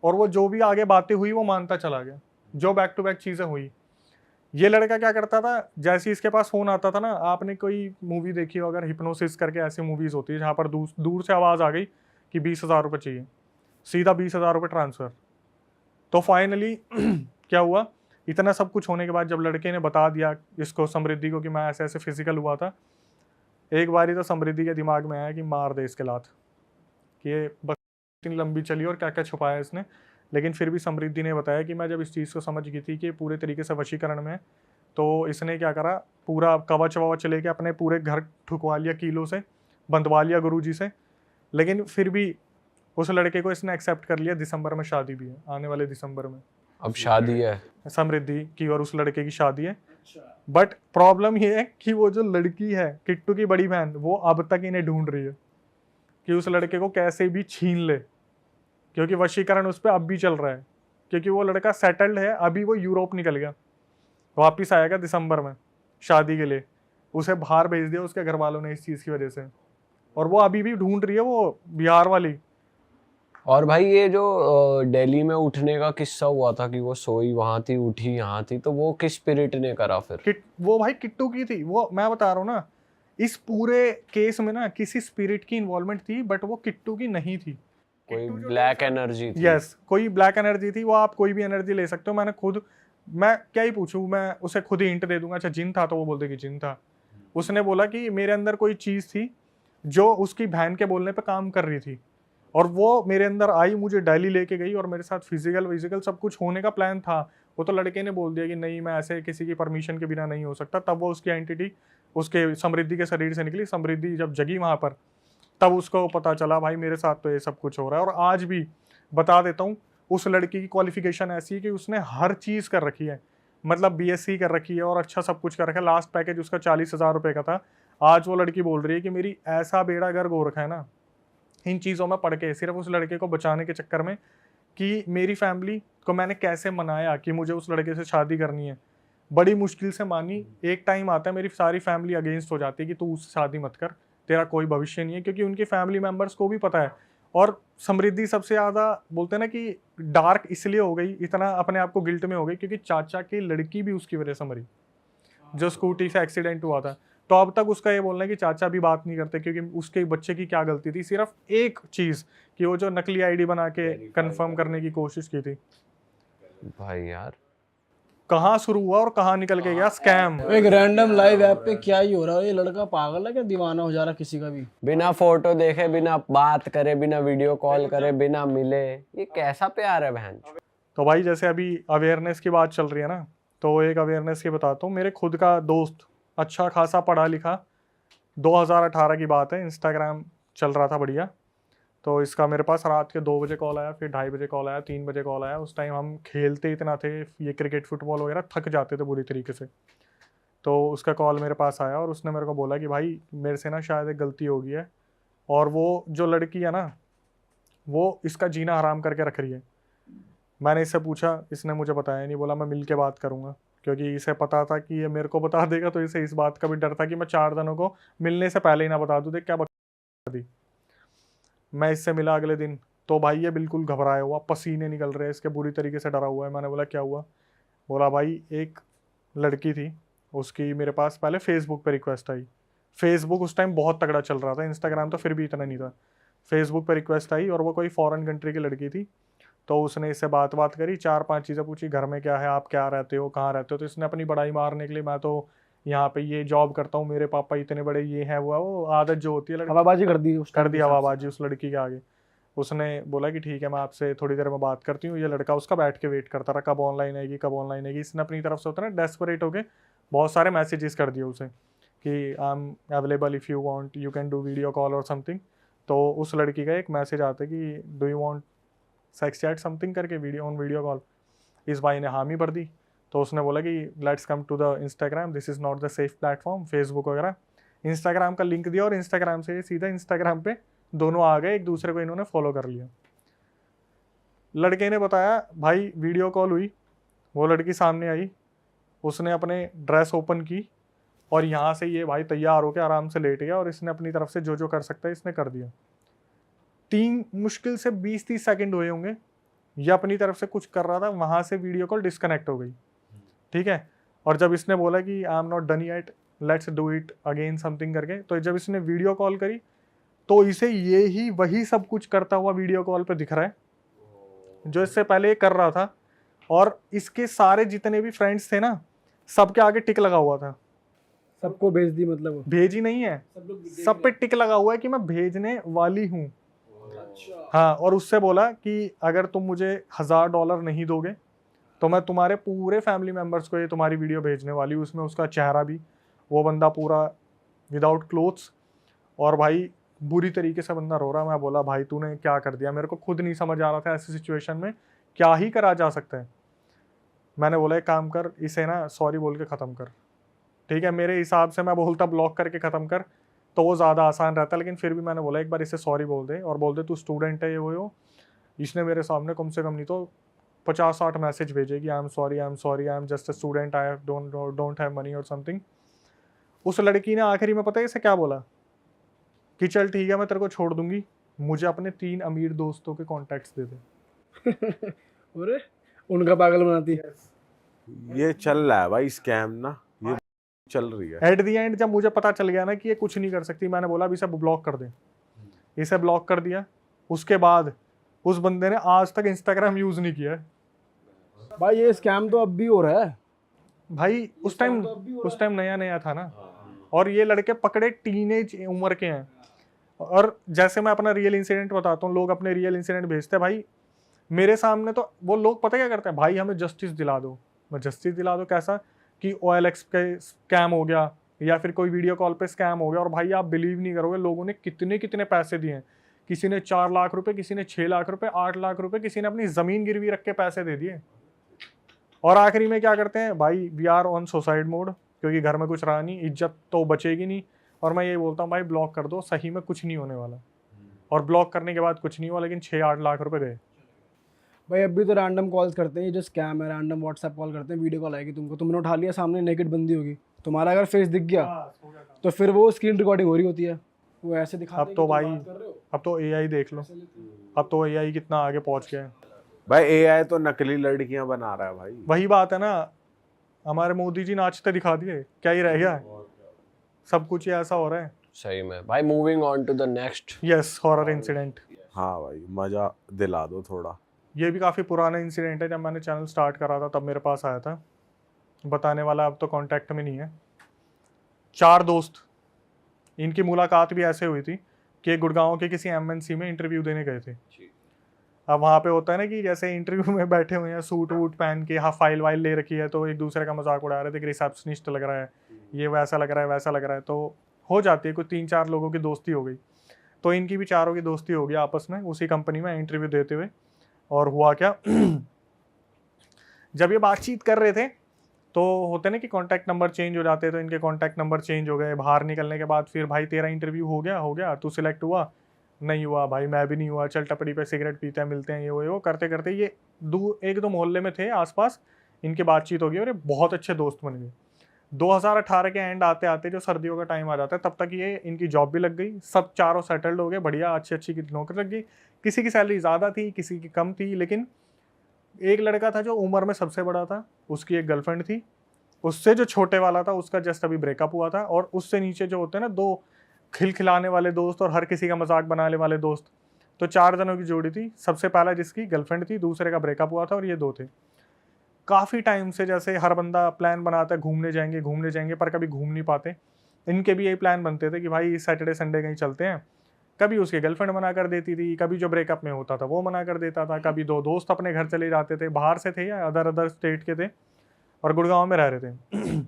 और वो जो भी आगे बातें हुई वो मानता चला गया, जो बैक टू बैक चीज़ें हुई। ये लड़का क्या करता था, जैसे इसके पास फ़ोन आता था ना, आपने कोई मूवी देखी हो अगर, हिप्नोसिस करके ऐसी मूवीज़ होती है जहाँ पर दूर से आवाज़ आ गई कि 20,000 रुपये चाहिए, सीधा 20,000 रुपये ट्रांसफ़र। तो फाइनली क्या हुआ, इतना सब कुछ होने के बाद जब लड़के ने बता दिया इसको, समृद्धि को, कि मैं ऐसे ऐसे फिजिकल हुआ था, एक बारी तो समृद्धि के दिमाग में आया कि मार दे इसके लात, कि ये बस इतनी लंबी चली और क्या क्या छुपाया इसने। लेकिन फिर भी समृद्धि ने बताया कि मैं जब इस चीज़ को समझ गई थी कि पूरे तरीके से वशीकरण में, तो इसने क्या करा, पूरा कवच ववच लेके अपने पूरे घर ठुकवा लिया, कीलों से बंधवा लिया गुरुजी से। लेकिन फिर भी उस लड़के को इसने एक्सेप्ट कर लिया। दिसंबर में शादी भी है, आने वाले दिसंबर में अब शादी है समृद्धि की और उस लड़के की शादी है। बट प्रॉब्लम ये है कि वो जो लड़की है, किट्टू की बड़ी बहन, वो अब तक इन्हें ढूंढ रही है कि उस लड़के को कैसे भी छीन ले, क्योंकि वशीकरण उस पर अब भी चल रहा है। क्योंकि वो लड़का सेटल्ड है, अभी वो यूरोप निकल गया, वापिस आएगा दिसंबर में शादी के लिए। उसे बाहर भेज दिया उसके घर वालों ने इस चीज़ की वजह से, और वो अभी भी ढूंढ रही है, वो बिहार वाली। और भाई ये जो दिल्ली में उठने का किस्सा हुआ था कि वो सोई वहां थी, उठी यहाँ थी, तो वो किस स्पिरिट ने करा फिर? वो भाई किट्टू की थी। वो मैं बता रहा हूँ ना, इस पूरे केस में ना किसी स्पिरिट की इन्वॉल्वमेंट थी, बट वो किट्टू की नहीं थी। कोई ब्लैक एनर्जी थी। यस, कोई ब्लैक एनर्जी थी। वो आप कोई भी एनर्जी ले सकते हो। मैं क्या ही पूछूं, मैं उसे खुद ही हिंट दे दूंगा। अच्छा जिन था, तो वो बोलते कि जिन था। उसने बोला कि मेरे अंदर कोई चीज़ थी जो उसकी बहन के बोलने पे काम कर रही थी, और वो मेरे अंदर आई, मुझे दिल्ली लेके गई और मेरे साथ फिजिकल सब कुछ होने का प्लान था। वो तो लड़के ने बोल दिया कि नहीं, मैं ऐसे किसी की परमिशन के बिना नहीं हो सकता। तब वो उसकी एंटिटी उसके समृद्धि के शरीर से निकली। समृद्धि जब जगी वहाँ पर, तब उसको पता चला भाई मेरे साथ तो ये सब कुछ हो रहा है। और आज भी बता देता हूँ, उस लड़की की क्वालिफिकेशन ऐसी है कि उसने हर चीज़ कर रखी है, मतलब BSc कर रखी है और अच्छा सब कुछ कर रखा है। लास्ट पैकेज उसका 40,000 रुपये का था। आज वो लड़की बोल रही है कि मेरी ऐसा बेड़ा गर्क हो रखा है ना इन चीज़ों में पढ़ के, सिर्फ उस लड़के को बचाने के चक्कर में, कि मेरी फैमिली को मैंने कैसे मनाया कि मुझे उस लड़के से शादी करनी है। बड़ी मुश्किल से मानी। एक टाइम आता है मेरी सारी फैमिली अगेंस्ट हो जाती है कि तू उससे शादी मत कर, तेरा कोई भविष्य नहीं है, क्योंकि उनकी फैमिली मेम्बर्स को भी पता है। और समृद्धि सबसे ज़्यादा बोलते हैं ना कि डार्क इसलिए हो गई, इतना अपने आप को गिल्ट में हो गई, क्योंकि चाचा की लड़की भी उसकी वजह से मरी, जो स्कूटी से एक्सीडेंट हुआ था। तो अब तक उसका ये बोलना है कि चाचा भी बात नहीं करते, क्योंकि उसके बच्चे की क्या गलती थी, सिर्फ एक चीज़ कि वो जो नकली आईडी बना के कंफर्म करने की कोशिश की थी। भाई यार कहाँ शुरू हुआ और कहाँ निकल के गया स्कैम। एक रैंडम लाइव ऐप पे क्या ही हो रहा है। ये लड़का पागल है क्या, दीवाना हो जा रहा किसी का भी? बिना फोटो देखे, बिना बात करे, बिना वीडियो कॉल करे, बिना मिले, ये कैसा प्यार है बहन? तो भाई जैसे अभी अवेयरनेस की बात चल रही है ना, तो एक अवेयरनेस की बताता हूँ। मेरे खुद का दोस्त, अच्छा खासा पढ़ा लिखा, 2018 की बात है, इंस्टाग्राम चल रहा था बढ़िया। तो इसका मेरे पास रात के 2 बजे कॉल आया, फिर 2:30 बजे कॉल आया, 3 बजे कॉल आया। उस टाइम हम खेलते इतना थे, ये क्रिकेट फुटबॉल वगैरह, थक जाते थे बुरी तरीके से। तो उसका कॉल मेरे पास आया और उसने मेरे को बोला कि भाई मेरे से ना शायद एक गलती हो गई है, और वो जो लड़की है ना, वो इसका जीना हराम करके रख रही है। मैंने इससे पूछा, इसने मुझे बताया नहीं। बोला मैं मिल के बात करूँगा, क्योंकि इसे पता था कि ये मेरे को बता देगा, तो इसे इस बात का भी डर था कि मैं 4 दिनों को मिलने से पहले ही ना बता दूँ। देख क्या बता दी। मैं इससे मिला अगले दिन, तो भाई ये बिल्कुल घबराया हुआ, पसीने निकल रहे हैं इसके, बुरी तरीके से डरा हुआ है। मैंने बोला क्या हुआ? बोला भाई एक लड़की थी, उसकी मेरे पास पहले फेसबुक पे रिक्वेस्ट आई। फेसबुक उस टाइम बहुत तगड़ा चल रहा था, इंस्टाग्राम तो फिर भी इतना नहीं था। फेसबुक पे रिक्वेस्ट आई और वो कोई फॉरेन कंट्री की लड़की थी। तो उसने इससे बात करी, 4-5 चीज़ें पूछी, घर में क्या है, आप क्या रहते हो, कहाँ रहते हो। तो इसने अपनी बड़ाई मारने के लिए, मैं तो यहाँ पे ये जॉब करता हूँ, मेरे पापा इतने बड़े ये है वो आदत जो होती है लड़की, हवाबाजी कर दी कर दी हवाबाजी उस लड़की के आगे। उसने बोला कि ठीक है मैं आपसे थोड़ी देर में बात करती हूँ। ये लड़का उसका बैठ के वेट करता रहा, कब ऑनलाइन आएगी, कब ऑनलाइन आएगी। इसने अपनी तरफ से होता है ना डेस्परेट होके बहुत सारे मैसेजेस कर दिए उसे कि I am available if you want, you can do video call और समथिंग। तो उस लड़की का एक मैसेज आता है कि do you want sex chat something करके, वीडियो कॉल। इस भाई ने हामी भर दी। तो उसने बोला कि let's come to the Instagram, this is not the safe platform, Facebook वगैरह। इंस्टाग्राम का लिंक दिया और इंस्टाग्राम से सीधा इंस्टाग्राम पे दोनों आ गए, एक दूसरे को इन्होंने फॉलो कर लिया। लड़के ने बताया भाई वीडियो कॉल हुई, वो लड़की सामने आई, उसने अपने ड्रेस ओपन की और यहाँ से ये भाई तैयार होकर आराम से लेट गया और इसने अपनी तरफ से जो जो कर सकता है इसने कर दिया। 3 मुश्किल से 20-30 सेकंड हुए होंगे, ये अपनी तरफ से कुछ कर रहा था, वहाँ से वीडियो कॉल डिस्कनेक्ट हो गई। ठीक है, और जब इसने बोला कि I am not done yet, let's do it again something करके, तो जब इसने वीडियो कॉल करी तो इसे ये ही वही सब कुछ करता हुआ वीडियो कॉल पे दिख रहा है जो इससे पहले ये कर रहा था। और इसके सारे जितने भी फ्रेंड्स थे ना, सबके आगे टिक लगा हुआ था। सबको भेज दी मतलब? भेजी नहीं है, सब पे टिक लगा हुआ है कि मैं भेजने वाली हूँ। हाँ, और उससे बोला कि अगर तुम मुझे $1000 नहीं दोगे तो मैं तुम्हारे पूरे फैमिली मेम्बर्स को ये तुम्हारी वीडियो भेजने वाली हूँ। उसमें उसका चेहरा भी, वो बंदा पूरा विदाउट क्लोथ्स, और भाई बुरी तरीके से बंदा रो रहा। मैं बोला भाई तूने क्या कर दिया, मेरे को खुद नहीं समझ आ रहा था ऐसी सिचुएशन में क्या ही करा जा सकता है। मैंने बोला एक काम कर, इसे ना सॉरी बोल के ख़त्म कर। ठीक है, मेरे हिसाब से मैं बोलता ब्लॉक करके ख़त्म कर तो वो ज़्यादा आसान रहता, लेकिन फिर भी मैंने बोला एक बार इसे सॉरी बोल दे और बोल दे तू स्टूडेंट है ये वो। इसने मेरे सामने कम से कम नहीं तो 50-60 मैसेज भेजेगी, I am sorry, I am sorry, I am just a student, I don't have money और समथिंग। उस लड़की ने आखिरी में पता है इसे क्या बोला कि चल ठीक है मैं तेरे को छोड़ दूंगी, मुझे अपने 3 अमीर दोस्तों के कॉन्टैक्ट्स दे दे। अरे उनका पागल बनाती है। ये चल रहा है भाई स्कैम ना, ये चल रही है। एट दी एंड जब मुझे पता चल गया ना कि ये कुछ नहीं कर सकती, मैंने बोला अब इसे ब्लॉक कर दे। इसे ब्लॉक कर दिया। उसके बाद उस बंदे ने आज तक इंस्टाग्राम यूज़ नहीं किया है। भाई ये स्कैम तो अब भी हो रहा है भाई उस टाइम नया नया था ना, और ये लड़के पकड़े टीनेज उम्र के हैं। और जैसे मैं अपना रियल इंसिडेंट बताता हूँ, लोग अपने रियल इंसिडेंट भेजते हैं भाई मेरे सामने, तो वो लोग पता क्या करते हैं, भाई हमें जस्टिस दिला दो। मैं जस्टिस दिला दो कैसा कि OLX पे स्कैम हो गया या फिर कोई वीडियो कॉल पे स्कैम हो गया, और भाई आप बिलीव नहीं करोगे लोगों ने कितने कितने पैसे दिए हैं। किसी ने 4 लाख रुपए, किसी ने 6 लाख रुपए, 8 लाख रुपए, किसी ने अपनी ज़मीन गिरवी रख के पैसे दे दिए। और आखिरी में क्या करते हैं भाई, we are on suicide mode, क्योंकि घर में कुछ रहा नहीं, इज्जत तो बचेगी नहीं। और मैं ये बोलता हूँ भाई ब्लॉक कर दो, सही में कुछ नहीं होने वाला। और ब्लॉक करने के बाद कुछ नहीं हुआ, लेकिन 6-8 लाख रुपए गए। भाई। अभी तो रैंडम कॉल्स करते हैं, ये जो स्कैम है, रैंडम व्हाट्सएप कॉल करते हैं, वीडियो कॉल आएगी तुमको, तुमने उठा लिया, सामने नेकेड बंदी होगी, तुम्हारा अगर फेस दिख गया तो फिर वो स्क्रीन रिकॉर्डिंग हो रही होती है, वो ऐसे दिखाते हैं अब तो कि तुम भाई बात कर रहे हो। अब तो AI देख लो, अब तो AI कितना आगे पहुंच गया है। भाई AI तो नकली लड़कियां बना रहा है भाई। वही बात है ना, हमारे मोदी जी नाचते दिखा दिए, क्या ही रह गया है, सब कुछ ही ऐसा हो रहा है। सही में भाई। Moving on to the next. Yes, horror incident. हाँ भाई मजा दिला दो थोड़ा। ये भी काफ़ी पुराना इंसिडेंट है, जब मैंने चैनल स्टार्ट करा था तब मेरे पास आया था। बताने वाला अब तो कांटेक्ट में नहीं है। 4 दोस्त, इनकी मुलाकात भी ऐसे हुई थी कि गुड़गांव के किसी MNC में इंटरव्यू देने गए थे। अब वहाँ पे होता है ना कि जैसे इंटरव्यू में बैठे हुए हैं, सूट वूट पहन के, हाँ फाइल वाइल ले रखी है, तो एक दूसरे का मजाक उड़ा रहे थे कि रिसेप्शनिस्ट लग रहा है, ये वैसा लग रहा है, वैसा लग रहा है। तो हो जाती है, कुछ 3-4 लोगों की दोस्ती हो गई। तो इनकी भी चारों की दोस्ती हो गई आपस में उसी कंपनी में इंटरव्यू देते हुए। और हुआ क्या जब ये बातचीत कर रहे थे तो होते ना कि कांटेक्ट नंबर चेंज हो जाते हैं, तो इनके कांटेक्ट नंबर चेंज हो गए। बाहर निकलने के बाद फिर भाई तेरा इंटरव्यू हो गया, तू सिलेक्ट हुआ? नहीं हुआ भाई, मैं भी नहीं हुआ, चल टपड़ी पे सिगरेट पीते हैं, मिलते हैं, ये वो करते करते ये 1-2 मोहल्ले में थे आसपास, इनकी बातचीत हो गई और ये बहुत अच्छे दोस्त बन गए। 2018 के एंड आते आते जो सर्दियों का टाइम आ जाता है, तब तक ये इनकी जॉब भी लग गई, सब चारों सेटल्ड हो गए, बढ़िया अच्छी अच्छी की नौकरी लग गई। किसी की सैलरी ज़्यादा थी, किसी की कम थी, लेकिन एक लड़का था जो उम्र में सबसे बड़ा था, उसकी एक गर्लफ्रेंड थी, उससे जो छोटे वाला था उसका जस्ट अभी ब्रेकअप हुआ था, और उससे नीचे जो होते हैं ना दो खिलखिलाने वाले दोस्त और हर किसी का मजाक बनाने वाले दोस्त, तो 4 जनों की जोड़ी थी। सबसे पहला जिसकी गर्लफ्रेंड थी, दूसरे का ब्रेकअप हुआ था, और ये 2 थे। काफ़ी टाइम से जैसे हर बंदा प्लान बनाता है घूमने जाएंगे, पर कभी घूम नहीं पाते। इनके भी यही प्लान बनते थे कि भाई सैटरडे संडे कहीं चलते हैं। कभी उसकी गर्लफ्रेंड मना कर देती थी, कभी जो ब्रेकअप में होता था वो मना कर देता था, कभी 2 दोस्त अपने घर चले जाते थे, बाहर से थे या अदर स्टेट के थे और गुड़गांव में रह रहे थे।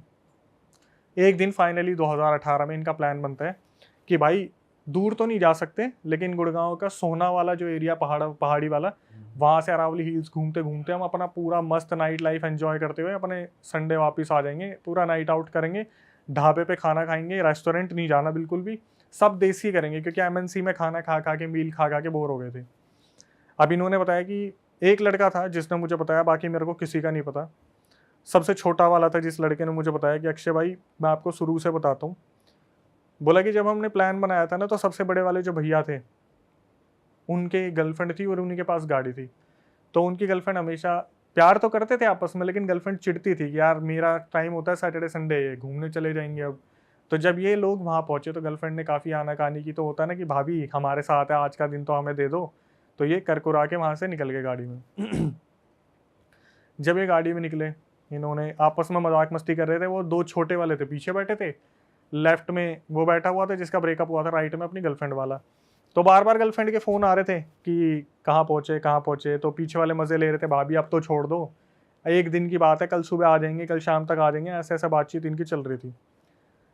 एक दिन फाइनली 2018 में इनका प्लान बनता है कि भाई दूर तो नहीं जा सकते, लेकिन गुड़गांव का सोना वाला जो एरिया पहाड़ी वाला, वहाँ से अरावली हिल्स घूमते घूमते हम अपना पूरा मस्त नाइट लाइफ एंजॉय करते हुए अपने संडे वापस आ जाएंगे। पूरा नाइट आउट करेंगे, ढाबे पे खाना खाएंगे, रेस्टोरेंट नहीं जाना बिल्कुल भी, सब देसी करेंगे, क्योंकि एमएनसी में खाना खा खा के मील खा खा के बोर हो गए थे। अब इन्होंने बताया कि एक लड़का था जिसने मुझे बताया, बाकी मेरे को किसी का नहीं पता। सबसे छोटा वाला था जिस लड़के ने मुझे बताया कि अक्षय भाई मैं आपको शुरू से बताता हूँ, बोला कि जब हमने प्लान बनाया था ना, तो सबसे बड़े वाले जो भैया थे उनके गर्लफ्रेंड थी और उन्हीं के पास गाड़ी थी। तो उनकी गर्लफ्रेंड हमेशा प्यार तो करते थे आपस में, लेकिन गर्लफ्रेंड चिढ़ती थी कि यार मेरा टाइम होता है सैटरडे संडे, घूमने चले जाएंगे अब। तो जब ये लोग वहाँ पहुँचे तो गर्लफ्रेंड ने काफ़ी आनाकानी की, तो होता है ना कि भाभी हमारे साथ है, आज का दिन तो हमें दे दो। तो ये करकुरा के वहाँ से निकल गए गाड़ी में। जब ये गाड़ी में निकले, इन्होंने आपस में मजाक मस्ती कर रहे थे। वो 2 छोटे वाले थे पीछे बैठे थे, लेफ्ट में वो बैठा हुआ था जिसका ब्रेकअप हुआ था, राइट में अपनी गर्लफ्रेंड वाला। तो बार बार गर्लफ्रेंड के फ़ोन आ रहे थे कि कहाँ पहुँचे, तो पीछे वाले मज़े ले रहे थे, भाभी अब तो छोड़ दो, एक दिन की बात है, कल सुबह आ जाएंगे, कल शाम तक आ जाएंगे, ऐसे ऐसा बातचीत इनकी चल रही थी।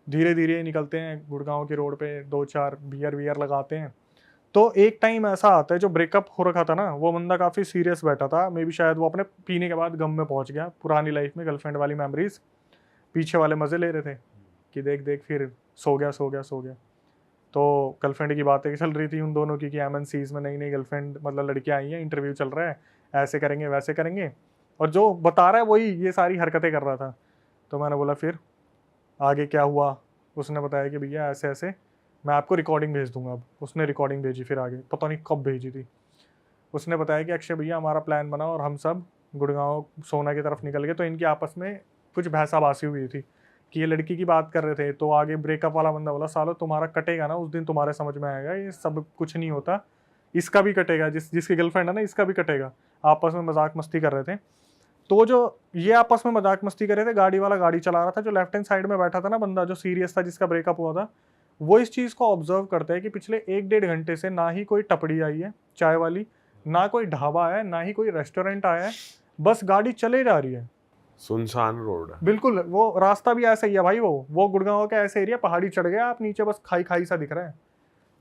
धीरे धीरे निकलते हैं गुड़गांव की रोड पे, 2-4 बियर लगाते हैं। तो एक टाइम ऐसा आता है, जो ब्रेकअप हो रखा था ना, वो बंदा काफ़ी सीरियस बैठा था, मे भी शायद वो अपने पीने के बाद गम में पहुंच गया, पुरानी लाइफ में गर्लफ्रेंड वाली मेमोरीज। पीछे वाले मज़े ले रहे थे कि देख देख फिर सो गया। तो गर्लफ्रेंड की बातें चल रही थी उन दोनों की कि एमएनसीज में नई नई गर्लफ्रेंड मतलब लड़कियां आई हैं, इंटरव्यू चल रहा है, ऐसे करेंगे वैसे करेंगे, और जो बता रहा है वही ये सारी हरकतें कर रहा था। तो मैंने बोला फिर आगे क्या हुआ? उसने बताया कि भैया ऐसे ऐसे, मैं आपको रिकॉर्डिंग भेज दूंगा। अब उसने रिकॉर्डिंग भेजी, फिर आगे पता नहीं कब भेजी थी। उसने बताया कि अक्षय भैया हमारा प्लान बना और हम सब गुड़गांव सोना की तरफ निकल गए। तो इनकी आपस में कुछ भैंसाबासी हुई थी कि ये लड़की की बात कर रहे थे, तो आगे ब्रेकअप वाला बंदा बोला सालो तुम्हारा कटेगा ना उस दिन, तुम्हारे समझ में आएगा, ये सब कुछ नहीं होता, इसका भी कटेगा, जिसकी गर्लफ्रेंड है ना इसका भी कटेगा। आपस में मजाक मस्ती कर रहे थे। तो जो ये आपस में मजाक मस्ती कर रहे थे, गाड़ी वाला गाड़ी चला रहा था, जो लेफ्ट हैंड साइड में बैठा था ना बंदा जो सीरियस था जिसका ब्रेकअप हुआ था, वो इस चीज़ को ऑब्जर्व करते हैं कि पिछले 1-1.5 घंटे से ना ही कोई टपड़ी आई है चाय वाली, ना कोई ढाबा आया है, ना ही कोई रेस्टोरेंट आया है, बस गाड़ी चले जा रही है, सुनसान रोड है। बिल्कुल। वो रास्ता भी ऐसा ही है भाई, वो गुड़गांव का ऐसा एरिया, पहाड़ी चढ़ गया आप, नीचे बस खाई खाई सा दिख रहा है।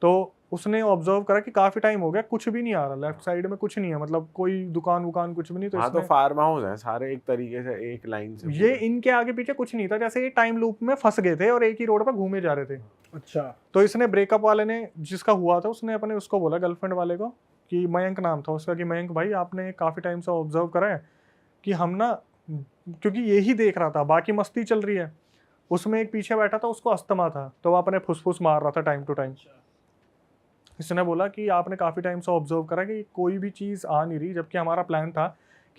तो उसने ऑब्जर्व करा कि काफी टाइम हो गया कुछ भी नहीं आ रहा, लेफ्ट साइड में कुछ नहीं है, मतलब कोई दुकान वुकान कुछ भी नहीं। तो हाँ, तो फार्म हाउस है सारे एक तरीके से, एक लाइन से ये इनके आगे पीछे कुछ नहीं था, जैसे ये टाइम लूप में फंस गए थे और एक ही रोड पर घूमे जा रहे थे। अच्छा। तो इसने ब्रेकअप वाले ने, जिसका हुआ था, उसने अपने उसको बोला गर्लफ्रेंड वाले को, कि मयंक नाम था उसका, कि मयंक भाई आपने काफ़ी टाइम से ऑब्जर्व करा है कि हम ना, क्योंकि यही देख रहा था बाकी मस्ती चल रही है, उसमें एक पीछे बैठा था उसको अस्थमा था, तो वो अपने फुसफुस मार रहा था टाइम टू टाइम। इसने बोला कि आपने काफ़ी टाइम से ऑब्जर्व करा कि कोई भी चीज़ आ नहीं रही, जबकि हमारा प्लान था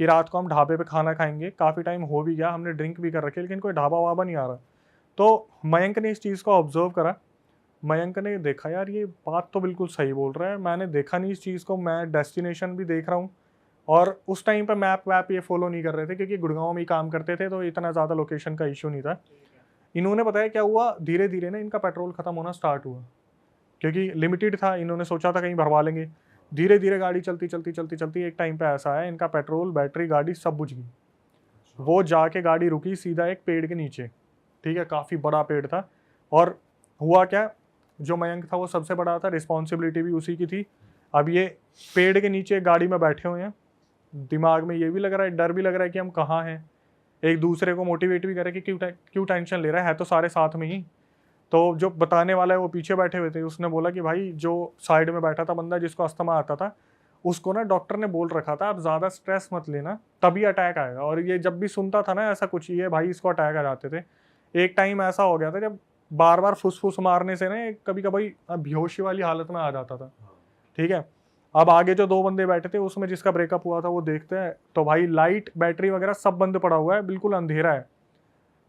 कि रात को हम ढाबे पे खाना खाएंगे, काफ़ी टाइम हो भी गया, हमने ड्रिंक भी कर रखी है, लेकिन कोई ढाबा वाबा नहीं आ रहा। तो मयंक ने इस चीज़ को ऑब्जर्व करा। मयंक ने देखा यार ये बात तो बिल्कुल सही बोल रहा है, मैंने देखा नहीं इस चीज़ को, मैं डेस्टिनेशन भी देख रहा हूँ, और उस टाइम पर मैप वैप ये फॉलो नहीं कर रहे थे क्योंकि गुड़गांव में ही काम करते थे, तो इतना ज़्यादा लोकेशन का इशू नहीं था। इन्होंने बताया क्या हुआ, धीरे धीरे ना इनका पेट्रोल ख़त्म होना स्टार्ट हुआ, क्योंकि लिमिटेड था, इन्होंने सोचा था कहीं भरवा लेंगे। धीरे धीरे गाड़ी चलती एक टाइम पे ऐसा है इनका पेट्रोल, बैटरी, गाड़ी सब बुझ गई। वो जाके गाड़ी रुकी सीधा एक पेड़ के नीचे, ठीक है, काफ़ी बड़ा पेड़ था। और हुआ क्या, जो मयंक था वो सबसे बड़ा था, रिस्पॉन्सिबिलिटी भी उसी की थी। अब ये पेड़ के नीचे गाड़ी में बैठे हुए हैं, दिमाग में ये भी लग रहा है, डर भी लग रहा है कि हम कहाँ हैं, एक दूसरे को मोटिवेट भी करे कि क्यों टेंशन ले रहा है तो सारे साथ में ही। तो जो बताने वाला है वो पीछे बैठे हुए थे, उसने बोला कि भाई जो साइड में बैठा था बंदा जिसको अस्थमा आता था, उसको ना डॉक्टर ने बोल रखा था आप ज़्यादा स्ट्रेस मत लेना, तभी अटैक आएगा। और ये जब भी सुनता था ना ऐसा कुछ, ये भाई इसको अटैक आ जाते थे। एक टाइम ऐसा हो गया था जब बार बार फुसफुस मारने से ना कभी कभी बेहोशी वाली हालत में आ जाता था। ठीक है, अब आगे जो 2 बंदे बैठे थे उसमें जिसका ब्रेकअप हुआ था वो देखते हैं तो भाई लाइट बैटरी वगैरह सब बंद पड़ा हुआ है, बिल्कुल अंधेरा है,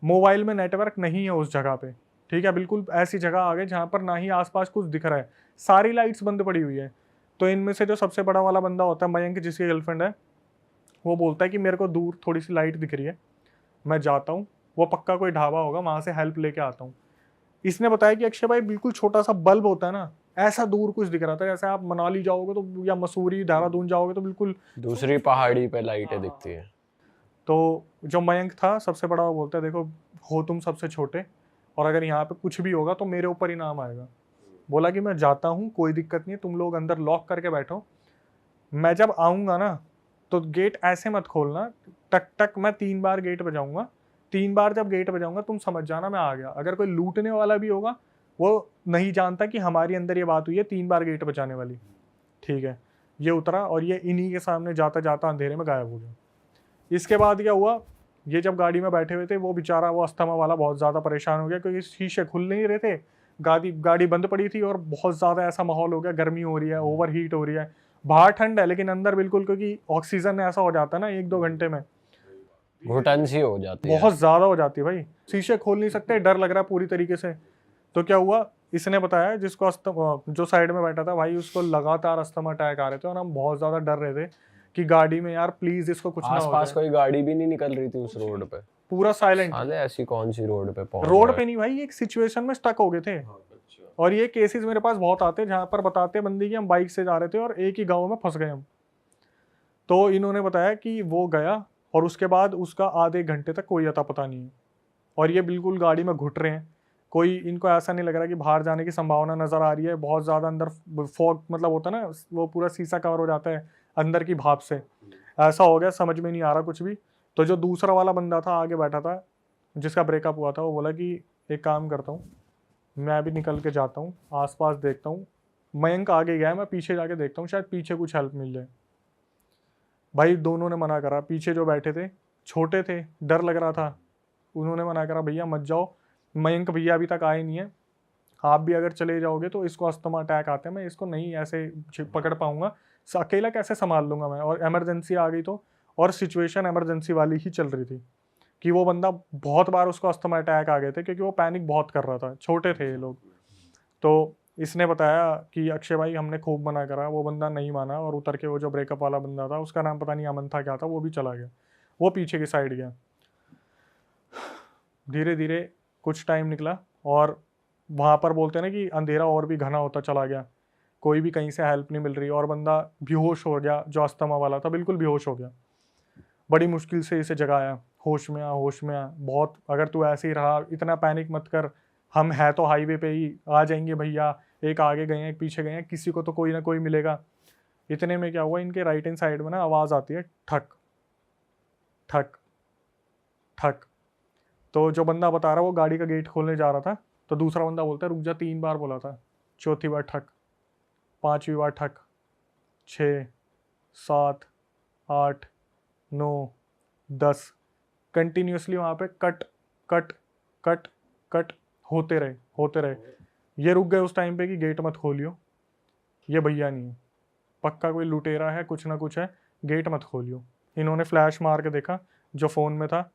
मोबाइल में नेटवर्क नहीं है उस जगह पे। ठीक है, बिल्कुल ऐसी जगह आ गए जहाँ पर ना ही आसपास कुछ दिख रहा है, सारी लाइट्स बंद पड़ी हुई है। तो इनमें से जो सबसे बड़ा वाला बंदा होता है मयंक, जिसकी गर्लफ्रेंड है, वो बोलता है कि मेरे को दूर थोड़ी सी लाइट दिख रही है, मैं जाता हूँ, वो पक्का कोई ढाबा होगा, वहाँ से हेल्प लेके आता हूँ। इसने बताया कि अक्षय भाई बिल्कुल छोटा सा बल्ब होता है ना, ऐसा दूर कुछ दिख रहा था, जैसे आप मनाली जाओगे तो या मसूरी देहरादून जाओगे तो बिल्कुल दूसरी पहाड़ी पे लाइटें दिखती हैं। तो जो मयंक था सबसे बड़ा, वो बोलता है देखो हो तुम सबसे छोटे, और अगर यहाँ पे कुछ भी होगा तो मेरे ऊपर ही नाम आएगा। बोला कि मैं जाता हूँ, कोई दिक्कत नहीं है, तुम लोग अंदर लॉक करके बैठो, मैं जब आऊँगा ना तो गेट ऐसे मत खोलना, टक टक मैं 3 बार गेट बजाऊंगा, 3 बार जब गेट बजाऊंगा तुम समझ जाना मैं आ गया। अगर कोई लूटने वाला भी होगा वो नहीं जानता कि हमारी अंदर ये बात हुई है 3 बार गेट बजाने वाली। ठीक है, ये उतरा और ये इन्हीं के सामने जाता जाता अंधेरे में गायब हो गया। इसके बाद क्या हुआ, ये जब गाड़ी में बैठे हुए थे वो बेचारा, वो अस्थमा वाला बहुत ज़्यादा परेशान हो गया क्योंकि शीशे खुल नहीं रहे थे, गाड़ी बंद पड़ी थी और बहुत ज़्यादा ऐसा माहौल हो गया, गर्मी हो रही है, ओवर हीट हो रही है, बाहर ठंड है लेकिन अंदर बिल्कुल, क्योंकि ऑक्सीजन ऐसा हो जाता है ना 1-2 घंटे में घुटन सी हो जाती है। बहुत ज़्यादा हो जाती है भाई, शीशे खोल नहीं सकते, डर लग रहा है पूरी तरीके से। तो क्या हुआ, इसने बताया जिसको जो साइड में बैठा था भाई, उसको लगातार अस्थमा अटैक आ रहे थे और हम बहुत ज़्यादा डर रहे थे कि गाड़ी में यार प्लीज इसको कुछ ना हो आसपास जाए। कोई गाड़ी भी नहीं निकल रही थी उस रोड पे। पूरा साइलेंट, साले ऐसी कौन सी रोड पे पहुंच रोड गए? पे नहीं भाई, एक सिचुएशन में स्टक हो गए थे। और ये केसेस मेरे पास बहुत आते हैं जहाँ पर बताते हैं बंदी कि हम बाइक से जा रहे थे और एक ही गाँव में फंस गए हम। तो इन्होंने बताया कि वो गया और उसके बाद उसका आधे घंटे तक कोई अता पता नहीं है, और ये बिल्कुल गाड़ी में घुट रहे हैं, कोई इनको ऐसा नहीं लग रहा कि बाहर जाने की संभावना नज़र आ रही है, बहुत ज़्यादा अंदर फॉग मतलब होता है ना, वो पूरा शीशा कवर हो जाता है अंदर की भाप से, ऐसा हो गया, समझ में नहीं आ रहा कुछ भी। तो जो दूसरा वाला बंदा था आगे बैठा था जिसका ब्रेकअप हुआ था, वो बोला कि एक काम करता हूँ, मैं अभी निकल के जाता हूँ, आसपास देखता हूँ, मयंक आगे गया है, मैं पीछे जाके देखता हूँ, शायद पीछे कुछ हेल्प मिल जाए। भाई दोनों ने मना करा, पीछे जो बैठे थे छोटे थे, डर लग रहा था, उन्होंने मना करा भैया मत जाओ, मयंक भैया अभी तक आए नहीं है, आप भी अगर चले जाओगे तो इसको अस्थमा अटैक आते हैं, मैं इसको नहीं ऐसे पकड़ पाऊंगा, अकेला कैसे संभाल लूंगा मैं, और इमरजेंसी आ गई तो, और सिचुएशन इमरजेंसी वाली ही चल रही थी कि वो बंदा बहुत बार उसको अस्थमा अटैक आ गए थे क्योंकि वो पैनिक बहुत कर रहा था, छोटे थे ये लोग। तो इसने बताया कि अक्षय भाई हमने खूब मना करा, वो बंदा नहीं माना, और उतर के वो जो ब्रेकअप वाला बंदा था, उसका नाम पता नहीं अमन था क्या था, वो भी चला गया, वो पीछे की साइड गया। धीरे धीरे कुछ टाइम निकला और वहाँ पर बोलते हैं ना कि अंधेरा और भी घना होता चला गया, कोई भी कहीं से हेल्प नहीं मिल रही, और बंदा बेहोश हो गया, जो अस्थमा वाला था बिल्कुल बेहोश हो गया। बड़ी मुश्किल से इसे जगाया, होश में आ होश में आ, बहुत, अगर तू ऐसे ही रहा इतना पैनिक मत कर, हम है तो हाईवे पे ही, आ जाएंगे भैया, एक आगे गए हैं एक पीछे गए हैं, किसी को तो कोई ना कोई मिलेगा। इतने में क्या हुआ, इनके राइट हैंड साइड में ना आवाज़ आती है, ठक ठक ठक। तो जो बंदा बता रहा वो गाड़ी का गेट खोलने जा रहा था, तो दूसरा बंदा बोलता है रुक जा, 3 बार बोला था, चौथी बार ठक, 5वीं बार ठक, 6, 7, 8, 9, 10, कंटिन्यूसली वहाँ पे कट कट कट कट होते रहे। ये रुक गए उस टाइम पे कि गेट मत खोलियो, ये भैया नहीं है, पक्का कोई लुटेरा है, कुछ ना कुछ है, गेट मत खोलियो। इन्होंने फ्लैश मार के देखा, जो फ़ोन में था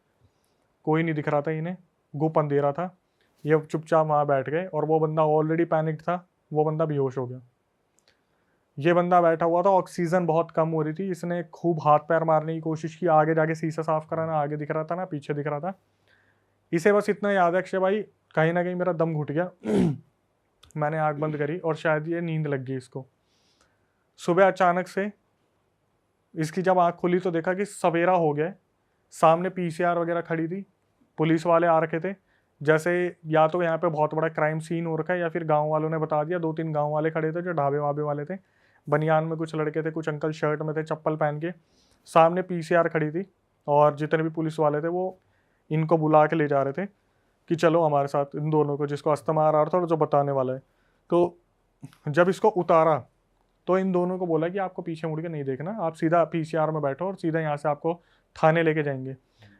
कोई नहीं दिख रहा था इन्हें, गुप अंधेरा था, ये चुपचाप वहाँ बैठ गए, और वो बंदा ऑलरेडी पैनिक था, वो बंदा बेहोश हो गया। ये बंदा बैठा हुआ था, ऑक्सीजन बहुत कम हो रही थी, इसने खूब हाथ पैर मारने की कोशिश की, आगे जाके शीशा साफ करा, ना आगे दिख रहा था ना पीछे दिख रहा था। इसे बस इतना याद है अक्षय भाई, कहीं ना कहीं मेरा दम घुट गया मैंने आँख बंद करी और शायद ये नींद लग गई इसको। सुबह अचानक से इसकी जब आँख खुली तो देखा कि सवेरा हो गया, सामने पीसीआर वगैरह खड़ी थी, पुलिस वाले आ रखे थे, जैसे या तो यहाँ पे बहुत बड़ा क्राइम सीन हो रखा है या फिर गांव वालों ने बता दिया। 2-3 गांव वाले खड़े थे जो ढाबे वाबे वाले थे, बनियान में कुछ लड़के थे, कुछ अंकल शर्ट में थे चप्पल पहन के, सामने पीसीआर खड़ी थी, और जितने भी पुलिस वाले थे वो इनको बुला के ले जा रहे थे कि चलो हमारे साथ, इन दोनों को, जिसको अस्थमा आ रहा था और जो बताने वाला है। तो जब इसको उतारा तो इन दोनों को बोला कि आपको पीछे मुड़ के नहीं देखना, आप सीधा पीसीआर में बैठो और सीधा यहाँ से आपको थाने लेके जाएंगे।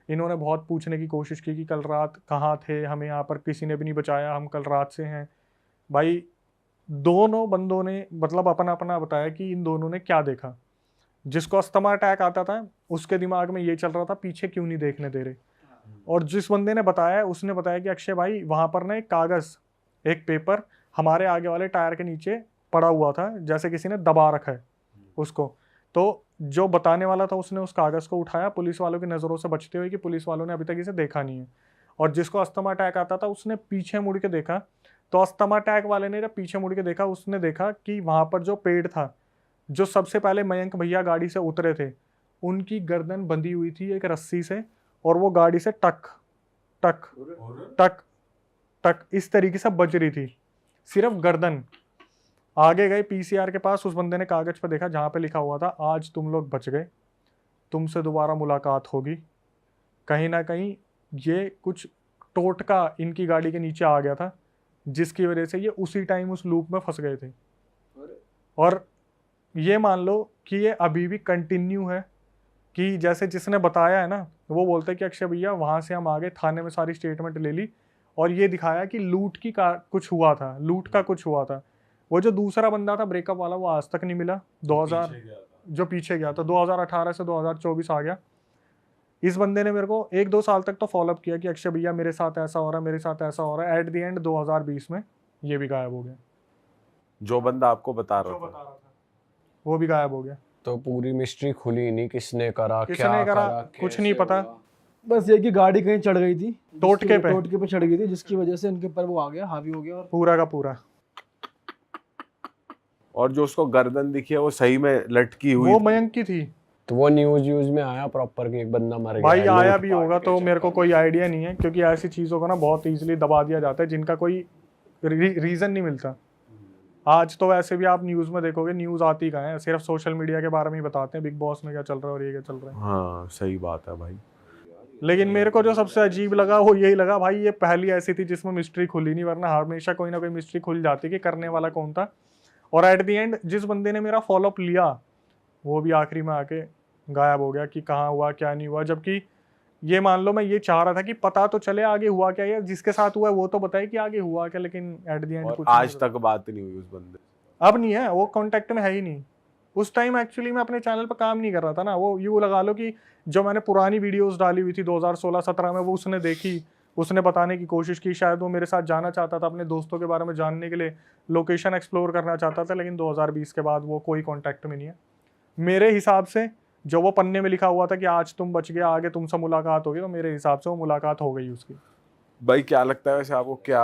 इन्होंने बहुत पूछने की कोशिश की कि कल रात कहाँ थे, हमें यहाँ पर किसी ने भी नहीं बचाया, हम कल रात से हैं। भाई दोनों बंदों ने मतलब अपना अपना बताया कि इन दोनों ने क्या देखा। जिसको अस्थमा अटैक आता था उसके दिमाग में ये चल रहा था पीछे क्यों नहीं देखने दे रहे, और जिस बंदे ने बताया उसने बताया कि अक्षय भाई वहाँ पर ना एक कागज़, एक पेपर हमारे आगे वाले टायर के नीचे पड़ा हुआ था, जैसे किसी ने दबा रखा है उसको। तो जो बताने वाला था उसने उस कागज़ को उठाया पुलिस वालों की नज़रों से बचते हुए कि पुलिस वालों ने अभी तक इसे देखा नहीं है। और जिसको अस्थमा अटैक आता था उसने पीछे मुड़ के देखा, तो अस्थमा अटैक वाले ने जब पीछे मुड़ के देखा उसने देखा कि वहाँ पर जो पेड़ था, जो सबसे पहले मयंक भैया गाड़ी से उतरे थे, उनकी गर्दन बंधी हुई थी एक रस्सी से, और वो गाड़ी से टक टक टक टक इस तरीके से बज रही थी, सिर्फ गर्दन। आगे गए पीसीआर के पास, उस बंदे ने कागज पर देखा जहाँ पे लिखा हुआ था आज तुम लोग बच गए, तुमसे दोबारा मुलाकात होगी। कहीं ना कहीं ये कुछ टोटका इनकी गाड़ी के नीचे आ गया था, जिसकी वजह से ये उसी टाइम उस लूप में फंस गए थे। और ये मान लो कि ये अभी भी कंटिन्यू है, कि जैसे जिसने बताया है ना वो बोलते हैं कि अक्षय भैया वहाँ से हम आ गए, थाने में सारी स्टेटमेंट ले ली और ये दिखाया कि लूट की का कुछ हुआ था, लूट का कुछ हुआ था। वो जो दूसरा बंदा था ब्रेकअप वाला वो आज तक नहीं मिला, 2000 जो पीछे गया था 2018 से 2024 आ गया। इस बंदे ने मेरे को 1-2 साल तक तो फॉलोअप किया कि अक्षय भैया मेरे साथ ऐसा हो रहा है, मेरे साथ ऐसा हो रहा है। एट द एंड 2020 में ये भी गायब हो गया। जो बंदा आपको बता रहा था वो भी गायब हो गया। तो पूरी मिस्ट्री खुली नहीं, किसने करा, किसने क्या करा, कुछ कैसे नहीं पता। हुआ। बस ये कि गाड़ी कहीं चढ़ गई थी, टोटके पे। टोटके पे चढ़ गई थी, जिसकी वजह से इनके ऊपर वो आ गया, हावी हो गया। और पूरा का पूरा। और जो उसको गर्दन दिखी है वो सही में लटकी हुई वो थी। मयंक की थी। तो वो न्यूज में आया प्रॉपर कि एक बंदा मर गया भाई है, आया लूट भी पाट होगा के तो मेरे को चक्कर कोई आइडिया नहीं है, क्योंकि ऐसी चीज़ों को ना बहुत इजीली दबा दिया जाता है जिनका कोई रीज़न नहीं मिलता। आज तो वैसे भी आप न्यूज़ में देखोगे, न्यूज़ आती कहाँ है, सिर्फ सोशल मीडिया के बारे में ही बताते हैं, बिग बॉस में क्या चल रहा है और ये क्या चल रहा है। हाँ सही बात है भाई। लेकिन मेरे को जो सबसे अजीब लगा वो यही लगा भाई, ये पहली ऐसी थी जिसमें मिस्ट्री खुली नहीं, वरना हमेशा कोई ना कोई मिस्ट्री खुल जाती कि करने वाला कौन था। और एट द एंड जिस बंदे ने मेरा फॉलोअप लिया वो भी आखिरी में आके गायब हो गया कि कहाँ हुआ क्या नहीं हुआ। जबकि ये मान लो मैं ये चाह रहा था कि पता तो चले आगे हुआ क्या, या जिसके साथ हुआ है वो तो बताए कि आगे हुआ क्या, लेकिन एट द एंड और कुछ आज नहीं तक बात नहीं हुई उस बंदे। अब नहीं है, वो कांटेक्ट में है ही नहीं। उस टाइम एक्चुअली मैं अपने चैनल पर काम नहीं कर रहा था ना, वो यूँ लगा लो कि जो मैंने पुरानी वीडियोस डाली हुई थी 2016-17 में वो उसने देखी, उसने बताने की कोशिश की, शायद वो मेरे साथ जाना चाहता था, अपने दोस्तों के बारे में जानने के लिए लोकेशन एक्सप्लोर करना चाहता था। लेकिन 2020 के बाद वो कोई कॉन्टैक्ट में नहीं है मेरे हिसाब से। जो वो पन्ने में लिखा हुआ था कि आज तुम बच गए, आगे तुमसे मुलाकात होगी, तो मेरे हिसाब से वो मुलाकात हो गई उसकी। भाई क्या लगता है वैसे आपको, क्या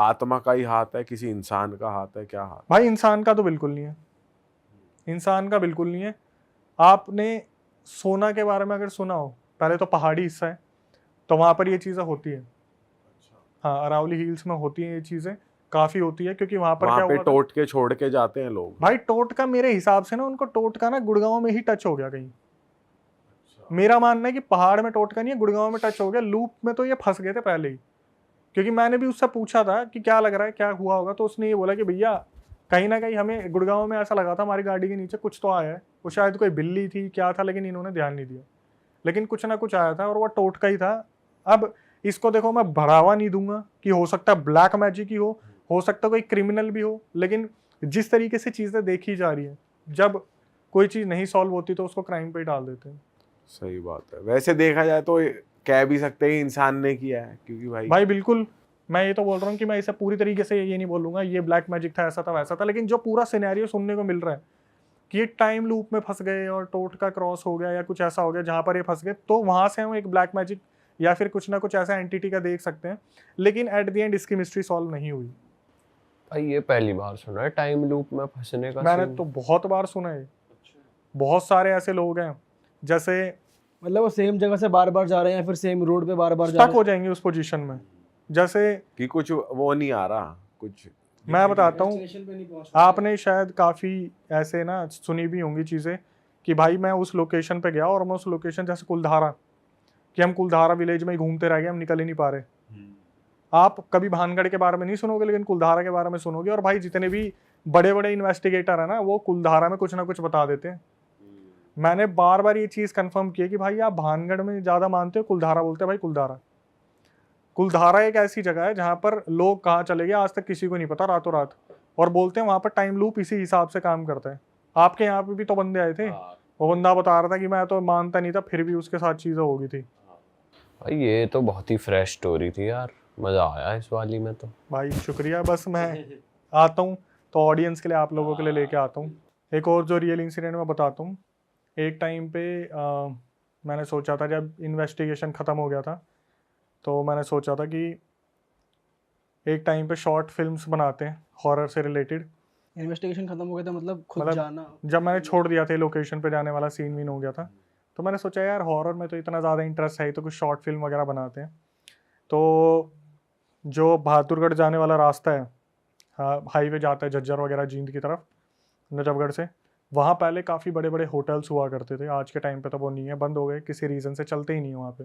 आत्मा का ही हाथ है, किसी इंसान का हाथ है, क्या हाथ? भाई इंसान का तो बिल्कुल नहीं है, इंसान का बिल्कुल नहीं है। आपने सोना के बारे में अगर सुना हो, पहले तो पहाड़ी हिस्सा है तो वहाँ पर ये चीज़ें होती है। हाँ, अरावली हिल्स में होती हैं ये चीज़ें, काफ़ी होती है, क्योंकि वहाँ पर वहाँ क्या पे हुआ था? टोट के छोड़ के जाते हैं लोग। भाई टोटका मेरे हिसाब से ना, उनको टोटका ना गुड़गांव में ही टच हो गया कहीं। मेरा मानना है कि पहाड़ में टोटका नहीं है, गुड़गांव में टच हो गया। लूप में तो ये फंस गए थे पहले ही, क्योंकि मैंने भी उससे पूछा था कि क्या लग रहा है, क्या हुआ होगा, तो उसने ये बोला कि भैया कहीं ना कहीं हमें गुड़गांव में ऐसा लगा था हमारी गाड़ी के नीचे कुछ तो आया है। वो शायद कोई बिल्ली थी क्या था, लेकिन इन्होंने ध्यान नहीं दिया, लेकिन कुछ ना कुछ आया था और वो टोटका ही था। अब इसको देखो, मैं बढ़ावा नहीं दूंगा कि हो सकता है ब्लैक मैजिक ही हो सकता है कोई क्रिमिनल भी हो, लेकिन जिस तरीके से चीज़ें देखी जा रही है, जब कोई चीज़ नहीं सॉल्व होती तो उसको क्राइम पे ही डाल देते हैं। सही बात है। वैसे देखा जाए तो कह भी सकते हैं इंसान ने किया है, क्योंकि भाई बिल्कुल। मैं ये तो बोल रहा हूँ कि मैं इसे पूरी तरीके से ये नहीं बोलूँगा ये ब्लैक मैजिक था, ऐसा था वैसा था, लेकिन जो पूरा सिनेरियो सुनने को मिल रहा है कि ये टाइम लूप में फंस गए और टोटका क्रॉस हो गया या कुछ ऐसा हो गया जहाँ पर ये फंस गए, तो वहाँ से हम एक ब्लैक मैजिक या फिर कुछ ना कुछ ऐसा एंटिटी का देख सकते हैं। लेकिन एट द एंड इसकी मिस्ट्री सॉल्व नहीं हुई। भाई ये पहली बार सुना है टाइम लूप में फंसने का मैंने सीन। तो बहुत बार सुना है, बहुत सारे ऐसे लोग हैं जैसे मतलब वो सेम जगह से बार बार जा रहे हैं या फिर सेम रोड पे बार बार जा स्टक रहे हो जाएंगे उस पोजीशन में। जैसे कि कुछ वो नहीं आ रहा कुछ। मैं बताता हूँ, स्टेशन पे नहीं पहुंच रहे। आपने शायद काफ़ी ऐसे ना सुनी भी होंगी चीज़ें कि भाई मैं उस लोकेशन पे गया और मैं उस लोकेशन, जैसे कुलधारा, कि हम कुलधारा विलेज में ही घूमते रह गए, हम निकल ही नहीं पा रहे। आप कभी भानगढ़ के बारे में नहीं सुनोगे, लेकिन कुलधारा के बारे में सुनोगे। और भाई जितने भी बड़े बड़े इन्वेस्टिगेटर है ना, वो कुलधारा में कुछ ना कुछ बता देते हैं। मैंने बार बार ये चीज़ कंफर्म की है कि भाई आप भानगढ़ में ज़्यादा मानते हो, कुलधारा बोलते हैं भाई। कुलधारा, कुलधारा एक ऐसी जगह है जहाँ पर लोग कहाँ चले गए आज तक किसी को नहीं पता, रातों रात। और बोलते हैं वहाँ पर टाइम लूप इसी हिसाब से काम करता है। आपके यहाँ पे भी तो बंदे आए थे, वो बंदा बता रहा था कि मैं तो मानता नहीं था, फिर भी उसके साथ चीज़ें हो गई थी। भाई ये तो बहुत ही फ्रेश स्टोरी थी यार, मजा आया इस वाली में तो। भाई शुक्रिया। बस मैं आता हूँ तो ऑडियंस के लिए, आप लोगों के लिए लेके आता हूँ एक और जो रियल इंसिडेंट मैं बताता हूँ। एक टाइम पे मैंने सोचा था, जब इन्वेस्टिगेशन ख़त्म हो गया था, तो मैंने सोचा था कि एक टाइम पे शॉर्ट फिल्म्स बनाते हैं हॉरर से रिलेटेड। इन्वेस्टिगेशन खत्म हो गया था मतलब खुद मतलब जाना? जब मैंने छोड़ दिया था लोकेशन पे जाने वाला सीन वीन हो गया था, तो मैंने सोचा यार हॉरर में तो इतना ज़्यादा इंटरेस्ट है ही, तो कुछ शॉर्ट फिल्म वगैरह बनाते हैं। तो जो बहादुरगढ़ जाने वाला रास्ता है, हाँ, हाईवे जाता है झज्जर वगैरह जींद की तरफ नजफगढ़ से, वहाँ पहले काफ़ी बड़े बड़े होटल्स हुआ करते थे। आज के टाइम पे तो वो नहीं है, बंद हो गए किसी रीज़न से, चलते ही नहीं है वहाँ पे।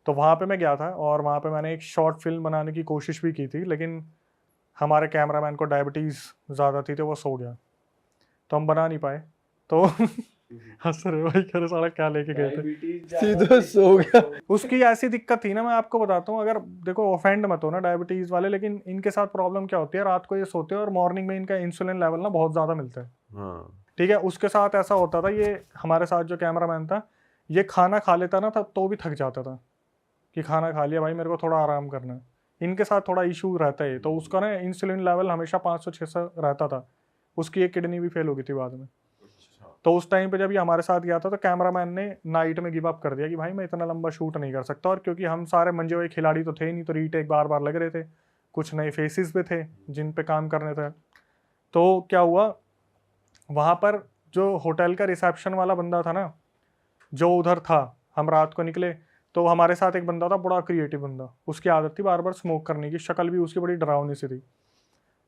तो वहाँ पे मैं गया था और वहाँ पे मैंने एक शॉर्ट फिल्म बनाने की कोशिश भी की थी, लेकिन हमारे कैमरामैन को डायबिटीज़ ज़्यादा थी तो वो सो गया, तो हम बना नहीं पाए। तो हंस रहे भाई, कह रहे साला क्या लेके गए थे। सीधा सो गया। उसकी ऐसी दिक्कत थी ना, मैं आपको बताता हूँ, अगर देखो ऑफेंड मत हो ना डायबिटीज़ वाले, लेकिन इनके साथ प्रॉब्लम क्या होती है, रात को ये सोते हैं और मॉर्निंग में इनका इंसुलिन लेवल ना बहुत ज़्यादा मिलता है। हाँ। ठीक है, उसके साथ ऐसा होता था, ये हमारे साथ जो कैमरामैन था, ये खाना खा लेता ना था तो भी थक जाता था कि खाना खा लिया भाई, मेरे को थोड़ा आराम करना है। इनके साथ थोड़ा इशू रहता है, तो उसका ना इंसुलिन लेवल हमेशा 500-600 रहता था। उसकी एक किडनी भी फेल हो गई थी बाद में। तो उस टाइम पे जब ये हमारे साथ गया था, तो कैमरामैन ने नाइट में गिव अप कर दिया कि भाई मैं इतना लंबा शूट नहीं कर सकता। और क्योंकि हम सारे मंजे हुए खिलाड़ी तो थे ही नहीं, तो रीटेक बार बार लग रहे थे, कुछ नए फेसेस भी थे जिन पे काम करने थे। तो क्या हुआ, वहाँ पर जो होटल का रिसेप्शन वाला बंदा था ना, जो उधर था, हम रात को निकले तो हमारे साथ एक बंदा था, बड़ा क्रिएटिव बंदा। उसकी आदत थी बार बार स्मोक करने की, शक्ल भी उसकी बड़ी डरावनी सी थी।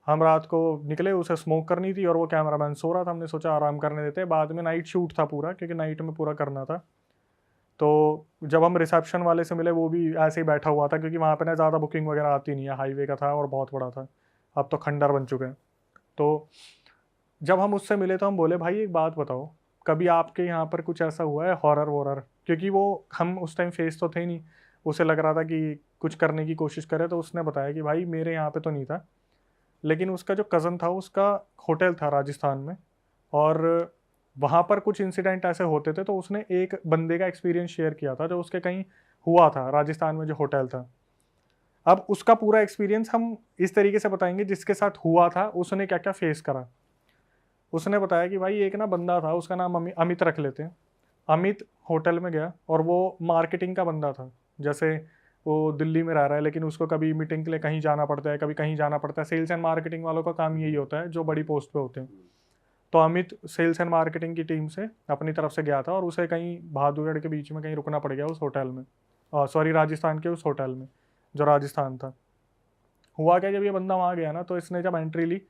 हम रात को निकले, उसे स्मोक करनी थी और वो कैमरामैन सो रहा था। हमने सोचा आराम करने देते हैं, बाद में नाइट शूट था पूरा, क्योंकि नाइट में पूरा करना था। तो जब हम रिसेप्शन वाले से मिले, वो भी ऐसे ही बैठा हुआ था, क्योंकि वहाँ पे ना ज़्यादा बुकिंग वगैरह आती नहीं है, हाईवे का था और बहुत बड़ा था, अब तो खंडर बन चुके हैं। तो जब हम उससे मिले तो हम बोले भाई एक बात बताओ, कभी आपके यहाँ पर कुछ ऐसा हुआ है हॉरर वॉरर? क्योंकि वो हम उस टाइम फेस तो थे नहीं, उसे लग रहा था कि कुछ करने की कोशिश करे। तो उसने बताया कि भाई मेरे यहाँ पे तो नहीं था, लेकिन उसका जो कज़न था उसका होटल था राजस्थान में, और वहाँ पर कुछ इंसिडेंट ऐसे होते थे। तो उसने एक बंदे का एक्सपीरियंस शेयर किया था जो उसके कहीं हुआ था राजस्थान में जो होटल था। अब उसका पूरा एक्सपीरियंस हम इस तरीके से बताएंगे, जिसके साथ हुआ था उसने क्या क्या फेस करा। उसने बताया कि भाई एक ना बंदा था, उसका नाम अमित रख लेते हैं। अमित होटल में गया और वो मार्केटिंग का बंदा था। जैसे वो दिल्ली में रह रहा है, लेकिन उसको कभी मीटिंग के लिए कहीं जाना पड़ता है, कभी कहीं जाना पड़ता है। सेल्स एंड मार्केटिंग वालों का काम यही होता है जो बड़ी पोस्ट पे होते हैं। तो अमित सेल्स एंड मार्केटिंग की टीम से अपनी तरफ से गया था और उसे कहीं बहादुरगढ़ के बीच में कहीं रुकना पड़ गया उस होटल में, सॉरी राजस्थान के उस होटल में जो राजस्थान था। हुआ क्या, जब ये बंदा वहाँ गया ना, तो इसने जब एंट्री ली,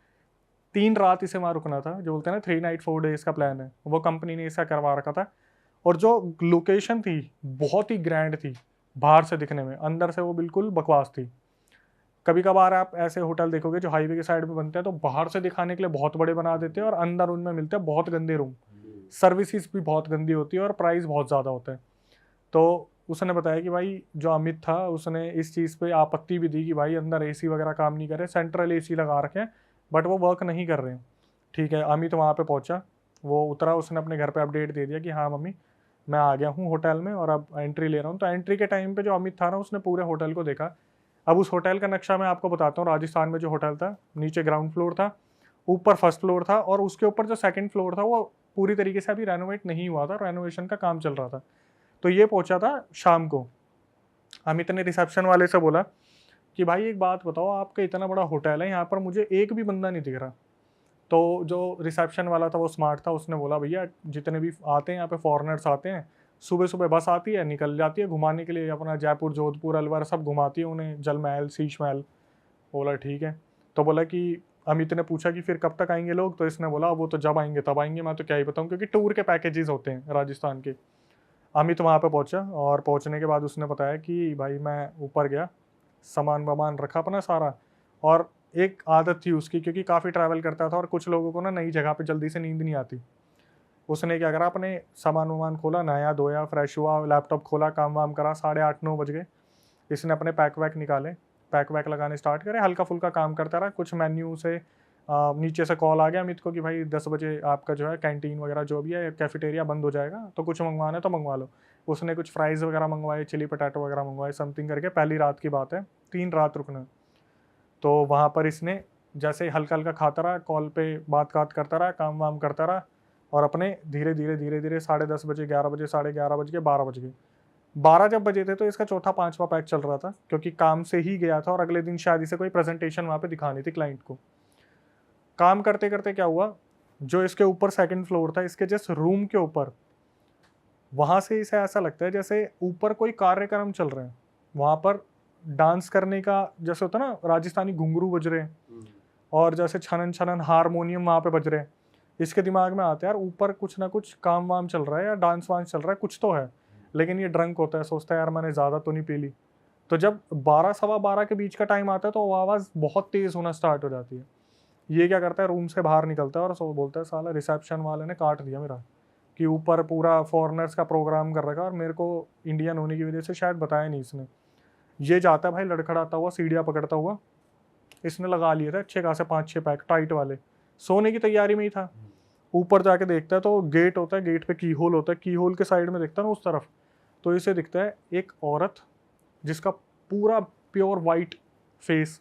3 रात इसे वहाँ रुकना था, जो बोलते हैं ना 3 नाइट 4 डेज का प्लान है, वो कंपनी ने इसका करवा रखा था। और जो लोकेशन थी बहुत ही ग्रैंड थी, बाहर से दिखने में, अंदर से वो बिल्कुल बकवास थी। कभी कभार आप ऐसे होटल देखोगे जो हाईवे के साइड में बनते हैं, तो बाहर से दिखाने के लिए बहुत बड़े बना देते हैं और अंदर उनमें मिलते हैं बहुत गंदे रूम, सर्विसेज भी बहुत गंदी होती है और प्राइस बहुत ज़्यादा होता है। तो उसने बताया कि भाई जो अमित था उसने इस चीज़ पे आपत्ति भी दी कि भाई अंदर एसी वगैरह काम नहीं करे, सेंट्रल एसी लगा रखे हैं बट वो वर्क नहीं कर रहे हैं। ठीक है, अमित वहाँ पे पहुँचा, वो उतरा, उसने अपने घर पे अपडेट दे दिया कि हाँ मम्मी मैं आ गया हूँ होटल में और अब एंट्री ले रहा हूँ। तो एंट्री के टाइम पे जो अमित था ना, उसने पूरे होटल को देखा। अब उस होटल का नक्शा मैं आपको बताता हूँ। राजस्थान में जो होटल था, नीचे ग्राउंड फ्लोर था, ऊपर फर्स्ट फ्लोर था, और उसके ऊपर जो सेकंड फ्लोर था वो पूरी तरीके से अभी रेनोवेट नहीं हुआ था, रेनोवेशन का काम चल रहा था। तो ये पहुंचा था शाम को। अमित ने रिसेप्शन वाले से बोला कि भाई एक बात बताओ, आपका इतना बड़ा होटल है, यहाँ पर मुझे एक भी बंदा नहीं दिख रहा। तो जो रिसेप्शन वाला था वो स्मार्ट था, उसने बोला भैया जितने भी आते हैं यहाँ पे फॉरेनर्स आते हैं, सुबह सुबह बस आती है, निकल जाती है घुमाने के लिए, अपना जयपुर जोधपुर अलवर सब घुमाती है उन्हें, जल महल शीश महल। बोला ठीक है। तो बोला कि अमित ने पूछा कि फिर कब तक आएंगे लोग? तो इसने बोला वो तो जब आएंगे तब आएंगे, मैं तो क्या ही बताऊँ, क्योंकि टूर के पैकेजेस होते हैं राजस्थान के। अमित वहाँ पे पहुँचा और पहुँचने के बाद उसने बताया कि भाई मैं ऊपर गया, सामान वामान रखा अपना सारा। और एक आदत थी उसकी, क्योंकि काफ़ी ट्रैवल करता था और कुछ लोगों को ना नई जगह पे जल्दी से नींद नहीं आती, उसने क्या करा, अपने सामान वामान खोला, नहाया धोया, फ्रेश हुआ, लैपटॉप खोला, काम वाम करा, 8:30-9 बज गए। इसने अपने पैक वैक निकाले, पैक वैक लगाने स्टार्ट करे, हल्का फुल्का काम करता रहा। कुछ मेन्यू से नीचे से कॉल आ गया अमित को कि भाई 10 बजे आपका जो है कैंटीन वगैरह जो भी है कैफेटेरिया बंद हो जाएगा, तो कुछ मंगवाना है तो मंगवा लो। उसने कुछ फ्राइज़ वगैरह मंगवाए, चिली पटाटो वगैरह मंगवाए, समथिंग करके। पहली रात की बात है, 3 रात रुकना। तो वहाँ पर इसने जैसे ही हल्का हल्का खाता रहा, कॉल पे बात करता रहा, काम वाम करता रहा, और अपने धीरे धीरे 10:30 बजे, 11 बजे, 11:30 बज गए, 12 बज गए। 12 जब बजे थे तो इसका चौथा 5वां पैक चल रहा था, क्योंकि काम से ही गया था और अगले दिन शायद इसे कोई प्रेजेंटेशन वहाँ पे दिखानी थी क्लाइंट को। काम करते करते क्या हुआ, जो इसके ऊपर 2nd फ्लोर था, इसके जस्ट रूम के ऊपर, वहाँ से इसे ऐसा लगता है जैसे ऊपर कोई कार्यक्रम चल रहे हैं। वहाँ पर डांस करने का जैसे होता है ना, राजस्थानी घुंघरू बज रहे हैं और जैसे छनन छनन हारमोनियम वहाँ पे बज रहे हैं। इसके दिमाग में आता है यार ऊपर कुछ ना कुछ काम वाम चल रहा है या डांस वांस चल रहा है, कुछ तो है। लेकिन ये ड्रंक होता है, सोचता है यार मैंने ज़्यादा तो नहीं पी ली। तो जब 12 सवा 12 के बीच का टाइम आता है तो वो आवाज़ बहुत तेज़ होना स्टार्ट हो जाती है। ये क्या करता है, रूम से बाहर निकलता है और सो बोलता है साला रिसेप्शन वाले ने काट दिया मेरा, कि ऊपर पूरा फॉरेनर्स का प्रोग्राम कर रखा और मेरे को इंडियन होने की वजह से शायद बताया नहीं इसने। ये जाता है भाई लड़खड़ाता हुआ, सीढ़ियाँ पकड़ता हुआ। इसने लगा लिए थे अच्छे खासे 5-6 पैक टाइट वाले, सोने की तैयारी में ही था। ऊपर जाके देखता है तो गेट होता है, गेट पे की होल होता है, की होल के साइड में देखता है ना उस तरफ, तो इसे दिखता है एक औरत जिसका पूरा प्योर वाइट फेस,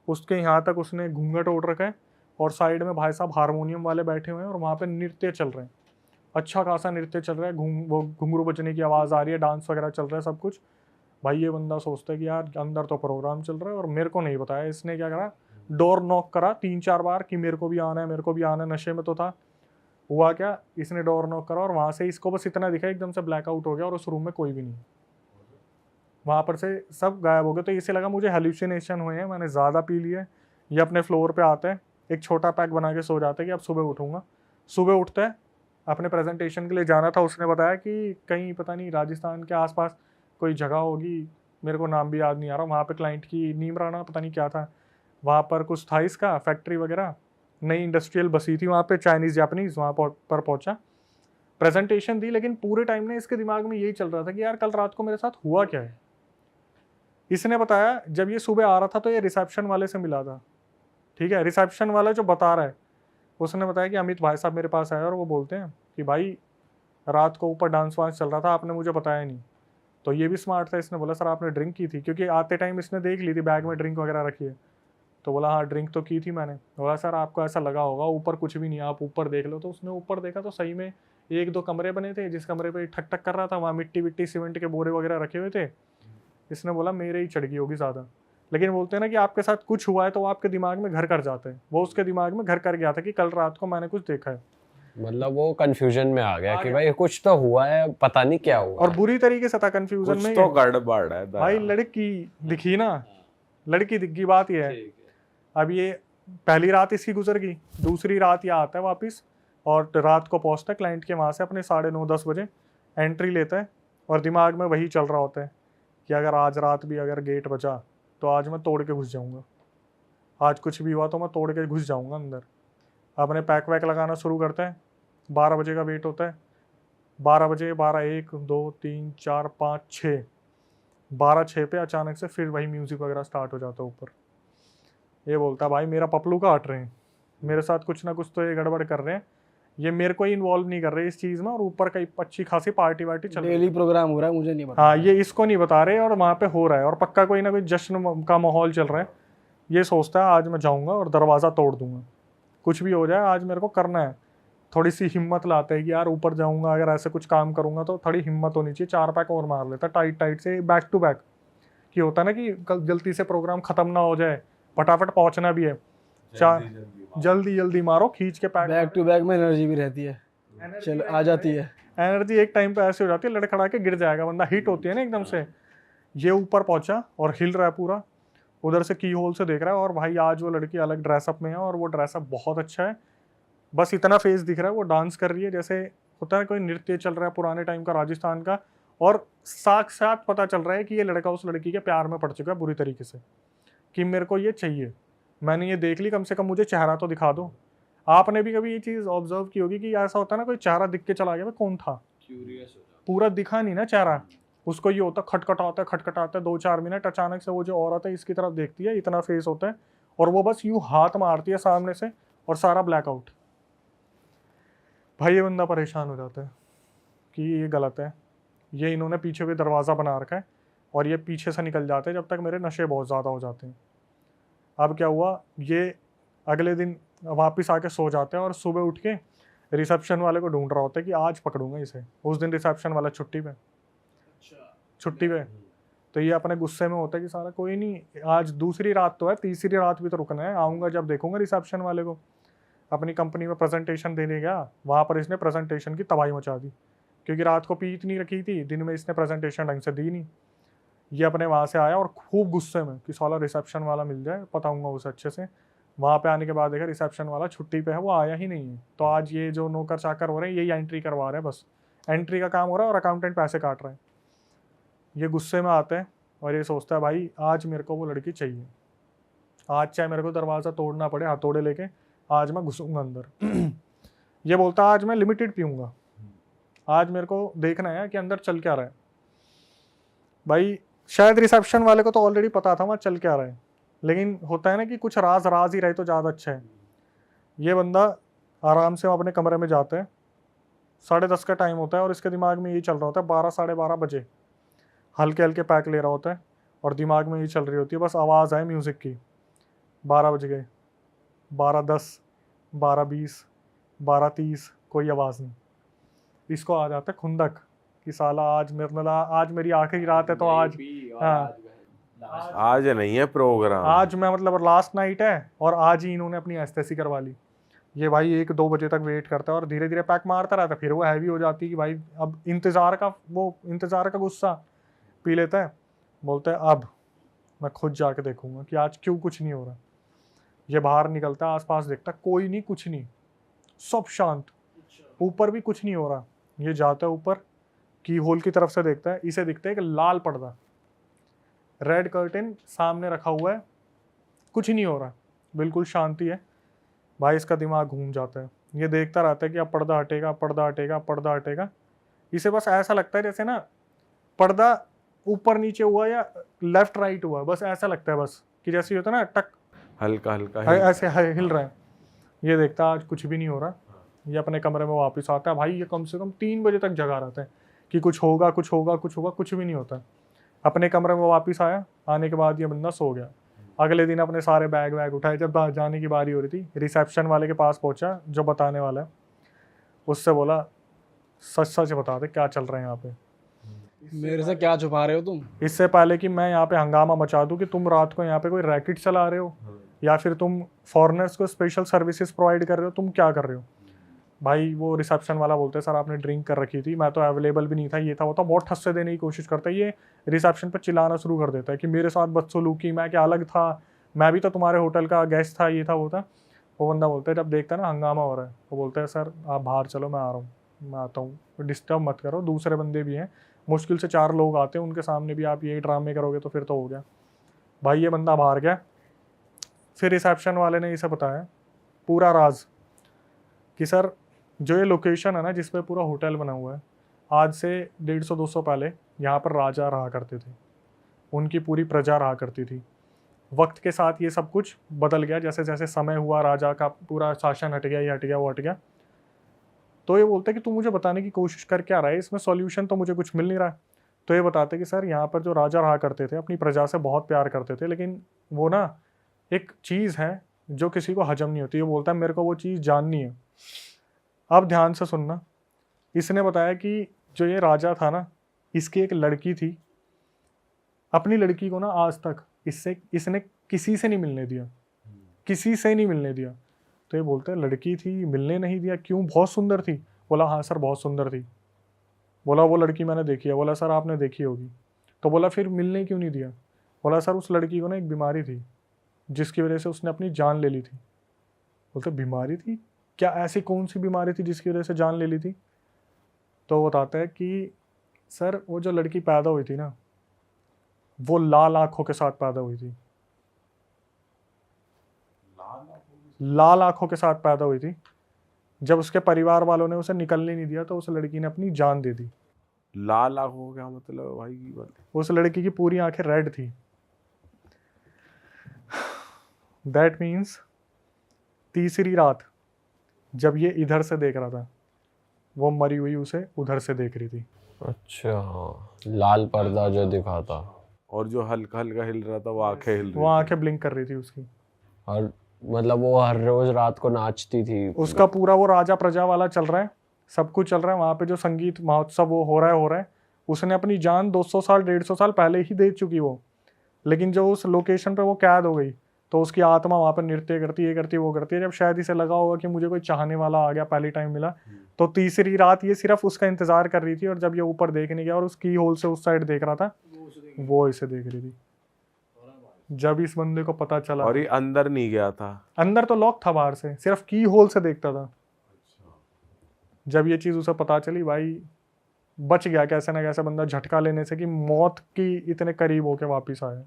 उसके यहाँ तक उसने घूंघट ओढ़ रखा है और साइड में भाई साहब हारमोनियम वाले बैठे हुए हैं और वहाँ पे नृत्य चल रहे हैं। अच्छा खासा नृत्य चल रहा है, वो घुंघरू बजने की आवाज़ आ रही है, डांस वगैरह चल रहा है, सब कुछ। भाई ये बंदा सोचता है कि यार अंदर तो प्रोग्राम चल रहा है और मेरे को नहीं बताया। इसने क्या करा, डोर नॉक करा 3-4 बार कि मेरे को भी आना है, मेरे को भी आना है। नशे में तो था। हुआ क्या, इसने डोर नॉक करा और वहाँ से इसको बस इतना दिखा, एकदम से ब्लैकआउट हो गया और उस रूम में कोई भी नहीं। वहाँ पर से सब गायब हो गए। तो इसे लगा मुझे हेल्यूसिनेशन हुए हैं, मैंने ज़्यादा पी लिया। ये अपने फ्लोर पे आता है, एक छोटा पैक बना के सो जाता है कि अब सुबह उठूँगा। सुबह उठता है, अपने प्रेजेंटेशन के लिए जाना था। उसने बताया कि कहीं पता नहीं राजस्थान के आसपास कोई जगह होगी, मेरे को नाम भी याद नहीं आ रहा, वहाँ पे क्लाइंट की नीमराना पता नहीं क्या था, वहाँ पर कुछ था इसका फैक्ट्री वगैरह, नई इंडस्ट्रियल बसी थी वहाँ पे, चाइनीज़ जापानीज़। वहाँ पर पहुँचा, प्रेजेंटेशन दी, लेकिन पूरे टाइम में इसके दिमाग में यही चल रहा था कि यार कल रात को मेरे साथ हुआ क्या है। इसने बताया जब ये सुबह आ रहा था तो ये रिसेप्शन वाले से मिला था, ठीक है। रिसेप्शन वाला जो बता रहा है, उसने बताया कि अमित भाई साहब मेरे पास आए और वो बोलते हैं कि भाई रात को ऊपर डांस वांस चल रहा था, आपने मुझे बताया नहीं। तो ये भी स्मार्ट था, इसने बोला सर आपने ड्रिंक की थी, क्योंकि आते टाइम इसने देख ली थी बैग में ड्रिंक वगैरह रखी है। तो बोला हाँ ड्रिंक तो की थी मैंने। बोला सर आपको ऐसा लगा होगा, ऊपर कुछ भी नहीं, आप ऊपर देख लो। तो उसने ऊपर देखा तो सही में 1-2 कमरे बने थे, जिस कमरे पे ठक ठक कर रहा था वहाँ मिट्टी विट्टी सीमेंट के बोरे वगैरह रखे हुए थे। इसने बोला मेरे ही चढ़ गई होगी ज़्यादा। लेकिन बोलते हैं ना कि आपके साथ कुछ हुआ है तो वो आपके दिमाग में घर कर जाते हैं। वो उसके दिमाग में घर कर गया था कि कल रात को मैंने कुछ देखा है। मतलब वो कंफ्यूजन में आ गया कि भाई कुछ तो हुआ है, पता नहीं क्या हुआ। और बुरी तरीके से था कंफ्यूजन में। तो गड़बड़ है भाई लड़की दिखी ना, लड़की दिख गई, बात ये है। अब ये पहली रात इसकी गुजर गई, दूसरी रात ये आता है वापस और रात को पहुंचता है क्लाइंट के वहाँ से अपने 9:30-10 बजे, एंट्री लेता है और दिमाग में वही चल रहा होता है कि अगर आज रात भी अगर गेट बचा तो आज मैं तोड़ के घुस जाऊँगा, आज कुछ भी हुआ तो मैं तोड़ के घुस जाऊँगा अंदर। अपने पैक वैक लगाना शुरू करता है। 12 बजे का वेट होता है, 12 बजे, 12, 1, 2, 3, 4, 5, 6, 12-6 पे अचानक से फिर वही म्यूज़िक वगैरह स्टार्ट हो जाता है ऊपर। ये बोलता भाई मेरा पपलू काट रहे हैं, मेरे साथ कुछ ना कुछ तो ये गड़बड़ कर रहे हैं, ये मेरे को ही इन्वॉल्व नहीं कर रहे इस चीज़ में, और ऊपर कई अच्छी खासी पार्टी वार्टी चल रही है। डेली प्रोग्राम हो रहा है, मुझे नहीं पता। हाँ, ये इसको नहीं बता रहे और वहाँ पे हो रहा है और पक्का कोई ना कोई जश्न का माहौल चल रहा है। ये सोचता है आज मैं जाऊँगा और दरवाज़ा तोड़ दूँगा, कुछ भी हो जाए आज मेरे को करना है। थोड़ी सी हिम्मत लाता है कि यार ऊपर जाऊँगा, अगर ऐसे कुछ काम करूँगा तो थोड़ी हिम्मत होनी चाहिए। 4 पैक और मार लेता टाइट टाइट से बैक टू बैक, कि होता है ना कि कल जल्दी से प्रोग्राम ख़त्म ना हो जाए, फटाफट पहुँचना भी है। जल्दी मारो खींच के पैक। बैक टू बैक में एनर्जी भी रहती है, चल आ जाती है। एनर्जी एक टाइम पे ऐसे हो जाती है लड़खड़ा के गिर जाएगा बंदा, हिट होती है ना एकदम से। ये ऊपर पहुंचा और हिल रहा है पूरा, उधर से की होल से देख रहा है और भाई आज वो लड़की अलग ड्रेसअप में है और वो ड्रेसअप बहुत अच्छा है। बस इतना फेस दिख रहा है, वो डांस कर रही है जैसे होता है कोई नृत्य चल रहा है पुराने टाइम का राजस्थान का, और साक्षात पता चल रहा है कि ये लड़का उस लड़की के प्यार में पड़ चुका है बुरी तरीके से, कि मेरे को ये चाहिए, मैंने ये देख ली, कम से कम मुझे चेहरा तो दिखा दो। आपने भी कभी ये चीज़ ऑब्जर्व की होगी कि ऐसा होता है ना, कोई चेहरा दिख के चला गया, भाई कौन था, पूरा दिखा नहीं ना चेहरा, उसको ये होता खटखटाता है 2-4 मिनट, अचानक से वो जो औरत है इसकी तरफ देखती है, इतना फेस होता है और वो बस यूं हाथ मारती है सामने से और सारा ब्लैकआउट। भाई ये बंदा परेशान हो जाता है कि ये गलत है, ये इन्होंने पीछे भी दरवाज़ा बना रखा है और ये पीछे से निकल जाते हैं जब तक मेरे नशे बहुत ज़्यादा हो जाते हैं। अब क्या हुआ, ये अगले दिन वापस आके सो जाते हैं और सुबह उठ के रिसेप्शन वाले को ढूंढ रहा होता है कि आज पकड़ूंगा इसे। उस दिन रिसेप्शन वाला छुट्टी पे। तो ये अपने गुस्से में होता है कि सारा कोई नहीं, आज दूसरी रात तो है, तीसरी रात भी तो रुकना है, आऊँगा जब देखूंगा रिसेप्शन वाले को। अपनी कंपनी में प्रेजेंटेशन देने गया, वहाँ पर इसने प्रेजेंटेशन की तबाही मचा दी, क्योंकि रात को पी इतनी रखी थी, दिन में इसने प्रेजेंटेशन ढंग से दी नहीं। ये अपने वहाँ से आया और खूब गुस्से में कि साला रिसेप्शन वाला मिल जाए, बताऊंगा उसे अच्छे से। वहाँ पे आने के बाद देखा रिसेप्शन वाला छुट्टी पे है, वो आया ही नहीं है। तो आज ये जो नौकर चाकर हो रहे हैं यही एंट्री करवा रहे हैं, बस एंट्री का काम हो रहा है और अकाउंटेंट पैसे काट रहे हैं। ये गुस्से में आते हैं और ये सोचता है भाई आज मेरे को वो लड़की चाहिए, आज चाहे मेरे को दरवाज़ा तोड़ना पड़े, हथौड़े लेके आज मैं घुसूंगा अंदर। ये बोलता है आज मैं लिमिटेड पीऊँगा, आज मेरे को देखना है कि अंदर चल क्या रहा है। भाई शायद रिसेप्शन वाले को तो ऑलरेडी पता था वहाँ चल क्या रहा है, लेकिन होता है ना कि कुछ राज राज ही रहे तो ज़्यादा अच्छा है। ये बंदा आराम से अपने कमरे में जाता है, 10:30 का टाइम होता है और इसके दिमाग में यही चल रहा होता है, 12-12:30 बजे हल्के हल्के पैक ले रहा होता है और दिमाग में यही चल रही होती है, बस आवाज़ आए म्यूज़िक की। 12 बज गए, 12:10, 12:20, 12:30, कोई आवाज़ नहीं। इसको आ जाता है खुंदक कि साला आज मेरी आखिरी रात है, तो आज हाँ आज नहीं है प्रोग्राम, आज मैं मतलब लास्ट नाइट है और आज ही इन्होंने अपनी एस्थेसी करवा ली। ये भाई 1-2 बजे तक वेट करता है और धीरे धीरे पैक मारता रहता है। फिर वो हैवी हो जाती है कि भाई अब इंतज़ार का गुस्सा पी लेता है, बोलता है अब मैं खुद जाके देखूंगा कि आज क्यों कुछ नहीं हो रहा। ये बाहर निकलता है, आसपास देखता है, कोई नहीं, कुछ नहीं, सब शांत, ऊपर भी कुछ नहीं हो रहा। ये जाता है ऊपर, की होल की तरफ से देखता है, इसे दिखता है कि लाल पर्दा, रेड कर्टेन सामने रखा हुआ है, कुछ नहीं हो रहा, बिल्कुल शांति है। भाई इसका दिमाग घूम जाता है, ये देखता रहता है कि अब पर्दा हटेगा, पर्दा हटेगा, पर्दा हटेगा। इसे बस ऐसा लगता है जैसे ना पर्दा ऊपर नीचे हुआ या लेफ्ट राइट हुआ, बस ऐसा लगता है, बस कि जैसे होता है ना टक हल्का हल्का ऐसे हिल रहा है। ये देखता है आज कुछ भी नहीं हो रहा, ये अपने कमरे में वापस आता है। भाई ये कम से कम 3 बजे तक जगा रहता है कि कुछ होगा, कुछ होगा, कुछ होगा, कुछ भी नहीं होता। अपने कमरे में वापस आया, आने के बाद ये बंदा सो गया। अगले दिन अपने सारे बैग वैग उठाए, जब जाने की बारी हो रही थी रिसेप्शन वाले के पास पहुंचा जो बताने वाला है, उससे बोला सच सच बता दे क्या चल रहा है यहाँ पे, मेरे से क्या छुपा रहे हो तुम? इससे पहले कि मैं यहाँ पे हंगामा मचा दूँ कि तुम रात को यहाँ पे कोई रैकेट चला रहे हो या फिर तुम फॉरेनर्स को स्पेशल सर्विसेज प्रोवाइड कर रहे हो, तुम क्या कर रहे हो। भाई वो रिसेप्शन वाला बोलते हैं सर आपने ड्रिंक कर रखी थी, मैं तो अवेलेबल भी नहीं था, ये था वो था, बहुत ठस्से देने की कोशिश करता है। ये रिसेप्शन पर चिल्लाना शुरू कर देता है कि मेरे साथ बदसलूकी, मैं क्या अलग था, मैं भी तो तुम्हारे होटल का गेस्ट था, ये था वो था। वो बंदा बोलता है, जब देखता है ना हंगामा हो रहा है, वो बोलता है सर आप बाहर चलो, मैं आ रहा हूँ, मैं आता हूँ, डिस्टर्ब मत करो, दूसरे बंदे भी हैं, मुश्किल से 4 लोग आते हैं, उनके सामने भी आप यही ड्रामे करोगे तो फिर तो हो गया। भाई ये बंदा बाहर गया, फिर रिसेप्शन वाले ने इसे बताया पूरा राज कि सर जो ये लोकेशन है ना जिस पे पूरा होटल बना हुआ है, आज से 150-200 पहले यहाँ पर राजा रहा करते थे, उनकी पूरी प्रजा रहा करती थी। वक्त के साथ ये सब कुछ बदल गया, जैसे जैसे समय हुआ राजा का पूरा शासन हट गया, ये हट गया, वो हट गया। तो ये बोलते कि तू मुझे बताने की कोशिश कर क्या रहा है, इसमें सॉल्यूशन तो मुझे कुछ मिल नहीं रहा है। तो ये बताते कि सर यहाँ पर जो राजा रहा करते थे अपनी प्रजा से बहुत प्यार करते थे, लेकिन वो ना एक चीज़ है जो किसी को हजम नहीं होती। ये बोलता है मेरे को वो चीज़ जाननी है। अब ध्यान से सुनना, इसने बताया कि जो ये राजा था ना, इसकी एक लड़की थी, अपनी लड़की को ना आज तक इसने किसी से नहीं मिलने दिया, किसी से नहीं मिलने दिया। तो ये बोलते हैं लड़की थी, मिलने नहीं दिया, क्यों, बहुत सुंदर थी। बोला हाँ सर बहुत सुंदर थी। बोला वो लड़की मैंने देखी है। बोला सर आपने देखी होगी। तो बोला फिर मिलने क्यों नहीं दिया। बोला सर उस लड़की को ना एक बीमारी थी जिसकी वजह से उसने अपनी जान ले ली थी। बोलते बीमारी थी, क्या ऐसी कौन सी बीमारी थी जिसकी वजह से जान ले ली थी। तो वो बताता है कि सर वो जो लड़की पैदा हुई थी ना, वो लाल आंखों के साथ पैदा हुई थी। लाल आंखों के साथ पैदा हुई थी। जब उसके परिवार वालों ने उसे निकलने नहीं दिया तो उस लड़की ने अपनी जान दे दी। लाल आंखों का क्या मतलब है भाई की बात? उस लड़की की पूरी आंखें रेड थी। दैट मीन्स तीसरी रात जब ये इधर से देख रहा था, वो मरी हुई उसे उधर से देख रही थी। अच्छा, लाल पर्दा जो दिखाता, और जो हल्का हल्का हिल रहा था वो आंखें हिल वो रही आंखें ब्लिंक कर रही थी उसकी। और मतलब वो हर रोज रात को नाचती थी। उसका पूरा वो राजा प्रजा वाला चल रहा है, सब कुछ चल रहा है वहाँ पे, जो संगीत महोत्सव वो हो रहा है। उसने अपनी जान 200 साल 150 साल पहले ही दे चुकी वो, लेकिन जो उस लोकेशन पे वो कैद हो गई तो उसकी आत्मा वहाँ पर नृत्य करती है, ये करती है, वो करती है। जब शायद इसे लगा होगा कि मुझे कोई चाहने वाला आ गया, पहली टाइम मिला, तो तीसरी रात ये सिर्फ उसका इंतजार कर रही थी। और जब ये ऊपर देखने गया और उस की होल से उस साइड देख रहा था, वो इसे देख रही थी। जब इस बंदे को पता चला, और ये अंदर नहीं गया था? अंदर तो लॉक था, बाहर से सिर्फ की होल से देखता था। जब ये चीज उसे पता चली, भाई बच गया कैसे ना कैसे बंदा झटका लेने से कि मौत की इतने करीब होके वापिस आया।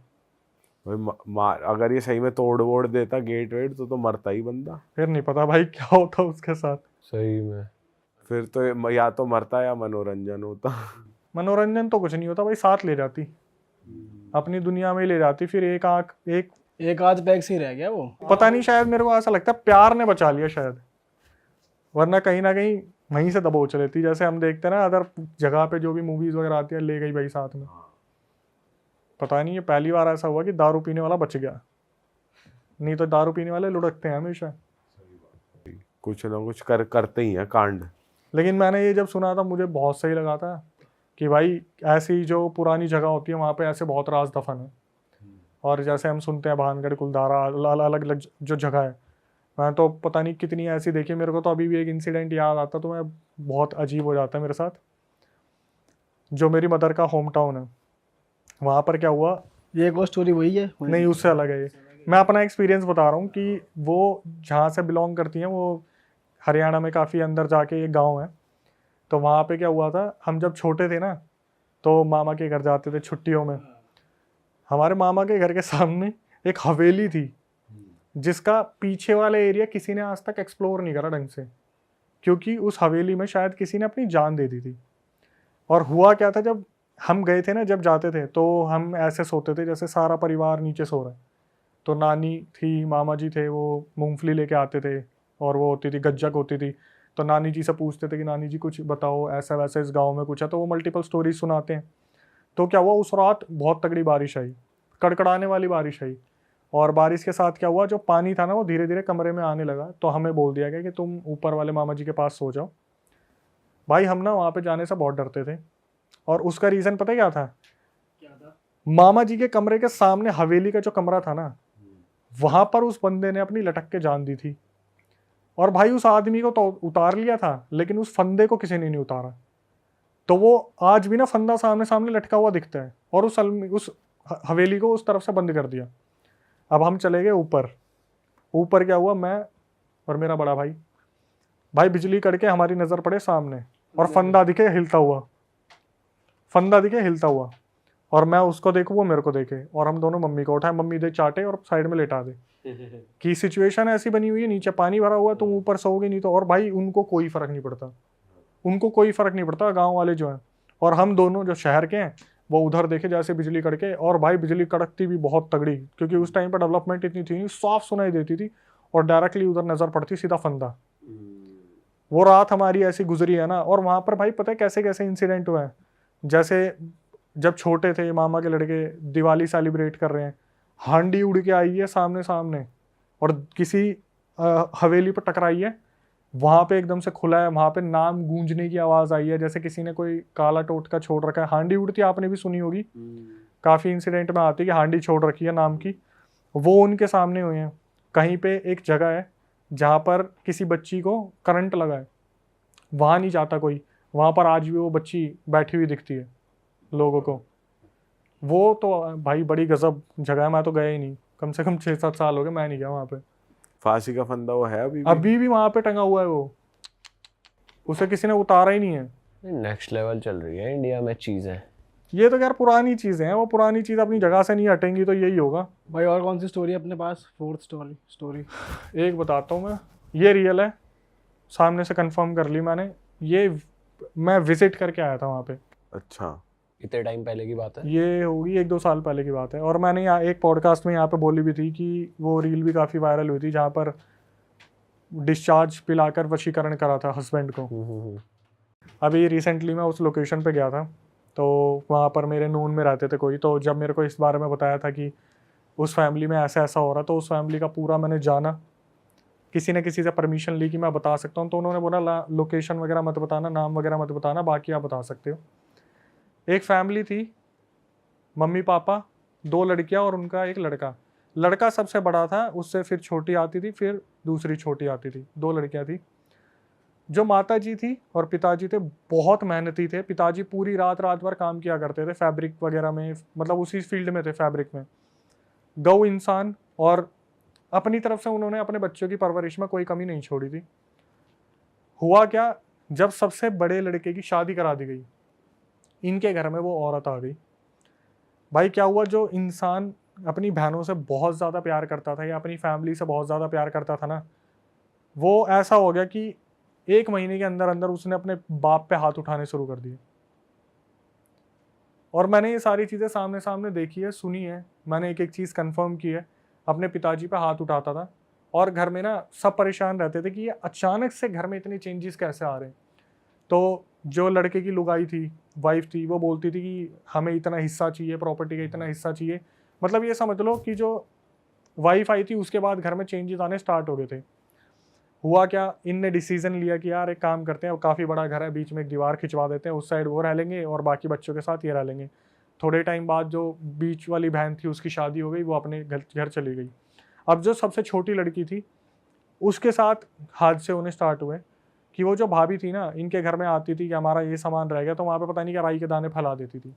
भाई अगर ये सही में तोड़ वोड़ देता गेट वेट तो मरता ही बंदा। फिर नहीं पता भाई क्या होता उसके साथ। सही में फिर तो या तो मरता या मनोरंजन होता। मनोरंजन तो कुछ नहीं होता भाई, साथ ले जाती, अपनी दुनिया में ही ले जाती। फिर एक आध पैक से ही रह गया वो। पता नहीं, शायद मेरे को ऐसा लगता है प्यार ने बचा लिया शायद, वरना कहीं ना कहीं वहीं से दबोच लेती। जैसे हम देखते हैं ना अदर जगह पे जो भी मूवीज वगैरह आती है, ले गई भाई साथ में। पता नहीं ये पहली बार ऐसा हुआ कि दारू पीने वाला बच गया, नहीं तो दारू पीने वाले लुढ़कते हैं हमेशा। कुछ ना कुछ करते ही हैं कांड। लेकिन मैंने ये जब सुना था मुझे बहुत सही लगा था कि भाई ऐसी जो पुरानी जगह होती है वहाँ पे ऐसे बहुत राज दफन है। और जैसे हम सुनते हैं भानगढ़, कुलधारा, अलग अलग जो जगह है, मैं तो पता नहीं कितनी ऐसी देखी। मेरे को तो अभी भी एक इंसिडेंट याद आता तो मैं बहुत अजीब हो जाता है मेरे साथ। जो मेरी मदर का होम टाउन है, वहाँ पर क्या हुआ, ये एक और स्टोरी वही है? नहीं उससे अलग है ये। मैं अपना एक्सपीरियंस बता रहा हूँ कि वो जहाँ से बिलोंग करती हैं, वो हरियाणा में काफ़ी अंदर जाके एक गाँव है। तो वहाँ पे क्या हुआ था, हम जब छोटे थे ना तो मामा के घर जाते थे छुट्टियों में। हमारे मामा के घर के सामने एक हवेली थी जिसका पीछे वाला एरिया किसी ने आज तक एक्सप्लोर नहीं करा ढंग से, क्योंकि उस हवेली में शायद किसी ने अपनी जान दे दी थी। और हुआ क्या था, जब हम गए थे ना, जब जाते थे तो हम ऐसे सोते थे जैसे सारा परिवार नीचे सो रहा है। तो नानी थी, मामा जी थे, वो मूंगफली लेके आते थे और वो होती थी गज्जक होती थी। तो नानी जी से पूछते थे कि नानी जी कुछ बताओ, ऐसा वैसा इस गांव में कुछ है। तो वो मल्टीपल स्टोरीज सुनाते हैं। तो क्या हुआ, उस रात बहुत तगड़ी बारिश आई, कड़कड़ाने वाली बारिश आई। और बारिश के साथ क्या हुआ, जो पानी था ना वो धीरे धीरे कमरे में आने लगा। तो हमें बोल दिया गया कि तुम ऊपर वाले मामा जी के पास सो जाओ। भाई हम ना वहाँ पे जाने से बहुत डरते थे, और उसका रीज़न पता है क्या था? मामा जी के कमरे के सामने हवेली का जो कमरा था ना, वहां पर उस बंदे ने अपनी लटक के जान दी थी। और भाई उस आदमी को तो उतार लिया था, लेकिन उस फंदे को किसी ने नहीं उतारा। तो वो आज भी ना फंदा सामने सामने लटका हुआ दिखता है, और उस हवेली को उस तरफ से बंद कर दिया। अब हम चले गए ऊपर। ऊपर क्या हुआ, मैं और मेरा बड़ा भाई, बिजली कड़के हमारी नज़र पड़े सामने, और फंदा दिखे हिलता हुआ। और मैं उसको देखूँ, वो मेरे को देखे, और हम दोनों मम्मी को उठाए, मम्मी दे चाटे और साइड में लेटा दे। कि सिचुएशन ऐसी बनी हुई है, नीचे पानी भरा हुआ है, तुम ऊपर सोओगे नहीं तो। और भाई उनको कोई फर्क नहीं पड़ता, गांव वाले जो हैं। और हम दोनों जो शहर के हैं वो उधर देखे जैसे बिजली कड़के। और भाई बिजली कड़कती भी बहुत तगड़ी, क्योंकि उस टाइम पर डेवलपमेंट इतनी थी, साफ सुनाई देती थी, और डायरेक्टली उधर नजर पड़ती सीधा फंदा। वो रात हमारी ऐसी गुजरी है ना। और वहां पर भाई पता है कैसे कैसे इंसिडेंट हुए हैं। जैसे जब छोटे थे, मामा के लड़के दिवाली सेलिब्रेट कर रहे हैं, हांडी उड़ के आई है सामने और किसी हवेली पर टकराई है। वहां पे एकदम से खुला है, वहां पे नाम गूंजने की आवाज आई है, जैसे किसी ने कोई काला टोटका छोड़ रखा है। हांडी उड़ती आपने भी सुनी होगी, काफी इंसिडेंट में आती है कि हांडी छोड़ रखी है नाम की। वो उनके सामने हुए हैं। कहीं पे एक जगह है जहाँ पर किसी बच्ची को करंट लगा है, वहां नहीं जाता कोई, वहां पर आज भी वो बच्ची बैठी हुई दिखती है लोगों को। वो तो भाई बड़ी गजब जगह है, मैं तो गया ही नहीं, कम से कम 6-7 साल हो गए मैं नहीं गया वहाँ पे। फांसी का फंदा वो है अभी भी वहाँ पे टंगा हुआ है वो, उसे किसी ने उतारा ही नहीं है। नेक्स्ट लेवल चल रही है इंडिया में चीजें। ये तो यार पुरानी चीज़ें हैं, वो पुरानी चीज़ अपनी जगह से नहीं हटेंगी, तो यही होगा। भाई और कौन सी स्टोरी है अपने पास? Fourth story. एक बताता हूँ मैं, ये रियल है, सामने से कंफर्म कर ली मैंने। ये मैं विजिट करके आया था वहाँ पे। अच्छा, इतने टाइम पहले की बात है? ये होगी 1-2 साल पहले की बात है। और मैंने यहाँ एक पॉडकास्ट में यहाँ पे बोली भी थी कि वो रील भी काफ़ी वायरल हुई थी जहाँ पर डिस्चार्ज पिलाकर वशीकरण करा था हस्बैंड को। अभी रिसेंटली मैं उस लोकेशन पे गया था, तो वहाँ पर मेरे नून में रहते थे कोई, तो जब मेरे को इस बारे में बताया था कि उस फैमिली में ऐसा ऐसा हो रहा, तो उस फैमिली का पूरा मैंने जाना, किसी ने किसी से परमिशन ली कि मैं बता सकता हूँ, तो उन्होंने बोला लोकेशन वगैरह मत बताना, नाम वगैरह मत बताना, बाकी आप बता सकते हो। एक फैमिली थी, मम्मी पापा, 2 लड़कियां और उनका एक लड़का। लड़का सबसे बड़ा था, उससे फिर छोटी आती थी, फिर दूसरी छोटी आती थी, 2 लड़कियां थी। जो माता जी थी और पिताजी थे बहुत मेहनती थे। पिताजी पूरी रात रात भर काम किया करते थे फैब्रिक वगैरह में, मतलब उसी फील्ड में थे, फैब्रिक में। गौ इंसान, और अपनी तरफ से उन्होंने अपने बच्चों की परवरिश में कोई कमी नहीं छोड़ी थी। हुआ क्या, जब सबसे बड़े लड़के की शादी करा दी गई, इनके घर में वो औरत आ गई। भाई क्या हुआ, जो इंसान अपनी बहनों से बहुत ज़्यादा प्यार करता था या अपनी फैमिली से बहुत ज़्यादा प्यार करता था ना, वो ऐसा हो गया कि 1 महीने के अंदर अंदर उसने अपने बाप पे हाथ उठाने शुरू कर दिए। और मैंने ये सारी चीज़ें सामने सामने देखी है, सुनी है, मैंने एक एक चीज़ कंफर्म की है। अपने पिताजी पे हाथ उठाता था और घर में ना सब परेशान रहते थे कि ये अचानक से घर में इतने चेंजेस कैसे आ रहे हैं। तो जो लड़के की लुगाई थी, वाइफ थी, वो बोलती थी कि हमें इतना हिस्सा चाहिए, प्रॉपर्टी का इतना हिस्सा चाहिए। मतलब ये समझ लो कि जो वाइफ आई थी उसके बाद घर में चेंजेस आने स्टार्ट हो गए थे। हुआ क्या, इनने डिसीजन लिया कि यार एक काम करते हैं, वो काफ़ी बड़ा घर है, बीच में एक दीवार खिंचवा देते हैं, उस साइड वो रह लेंगे और बाकी बच्चों के साथ ये रह लेंगे। थोड़े टाइम बाद जो बीच वाली बहन थी उसकी शादी हो गई, वो अपने घर चली गई। अब जो सबसे छोटी लड़की थी उसके साथ हादसे होने स्टार्ट हुए कि वो जो भाभी थी ना, इनके घर में आती थी कि हमारा ये सामान रह गया, तो वहाँ पे पता नहीं क्या राई के दाने फैला देती थी,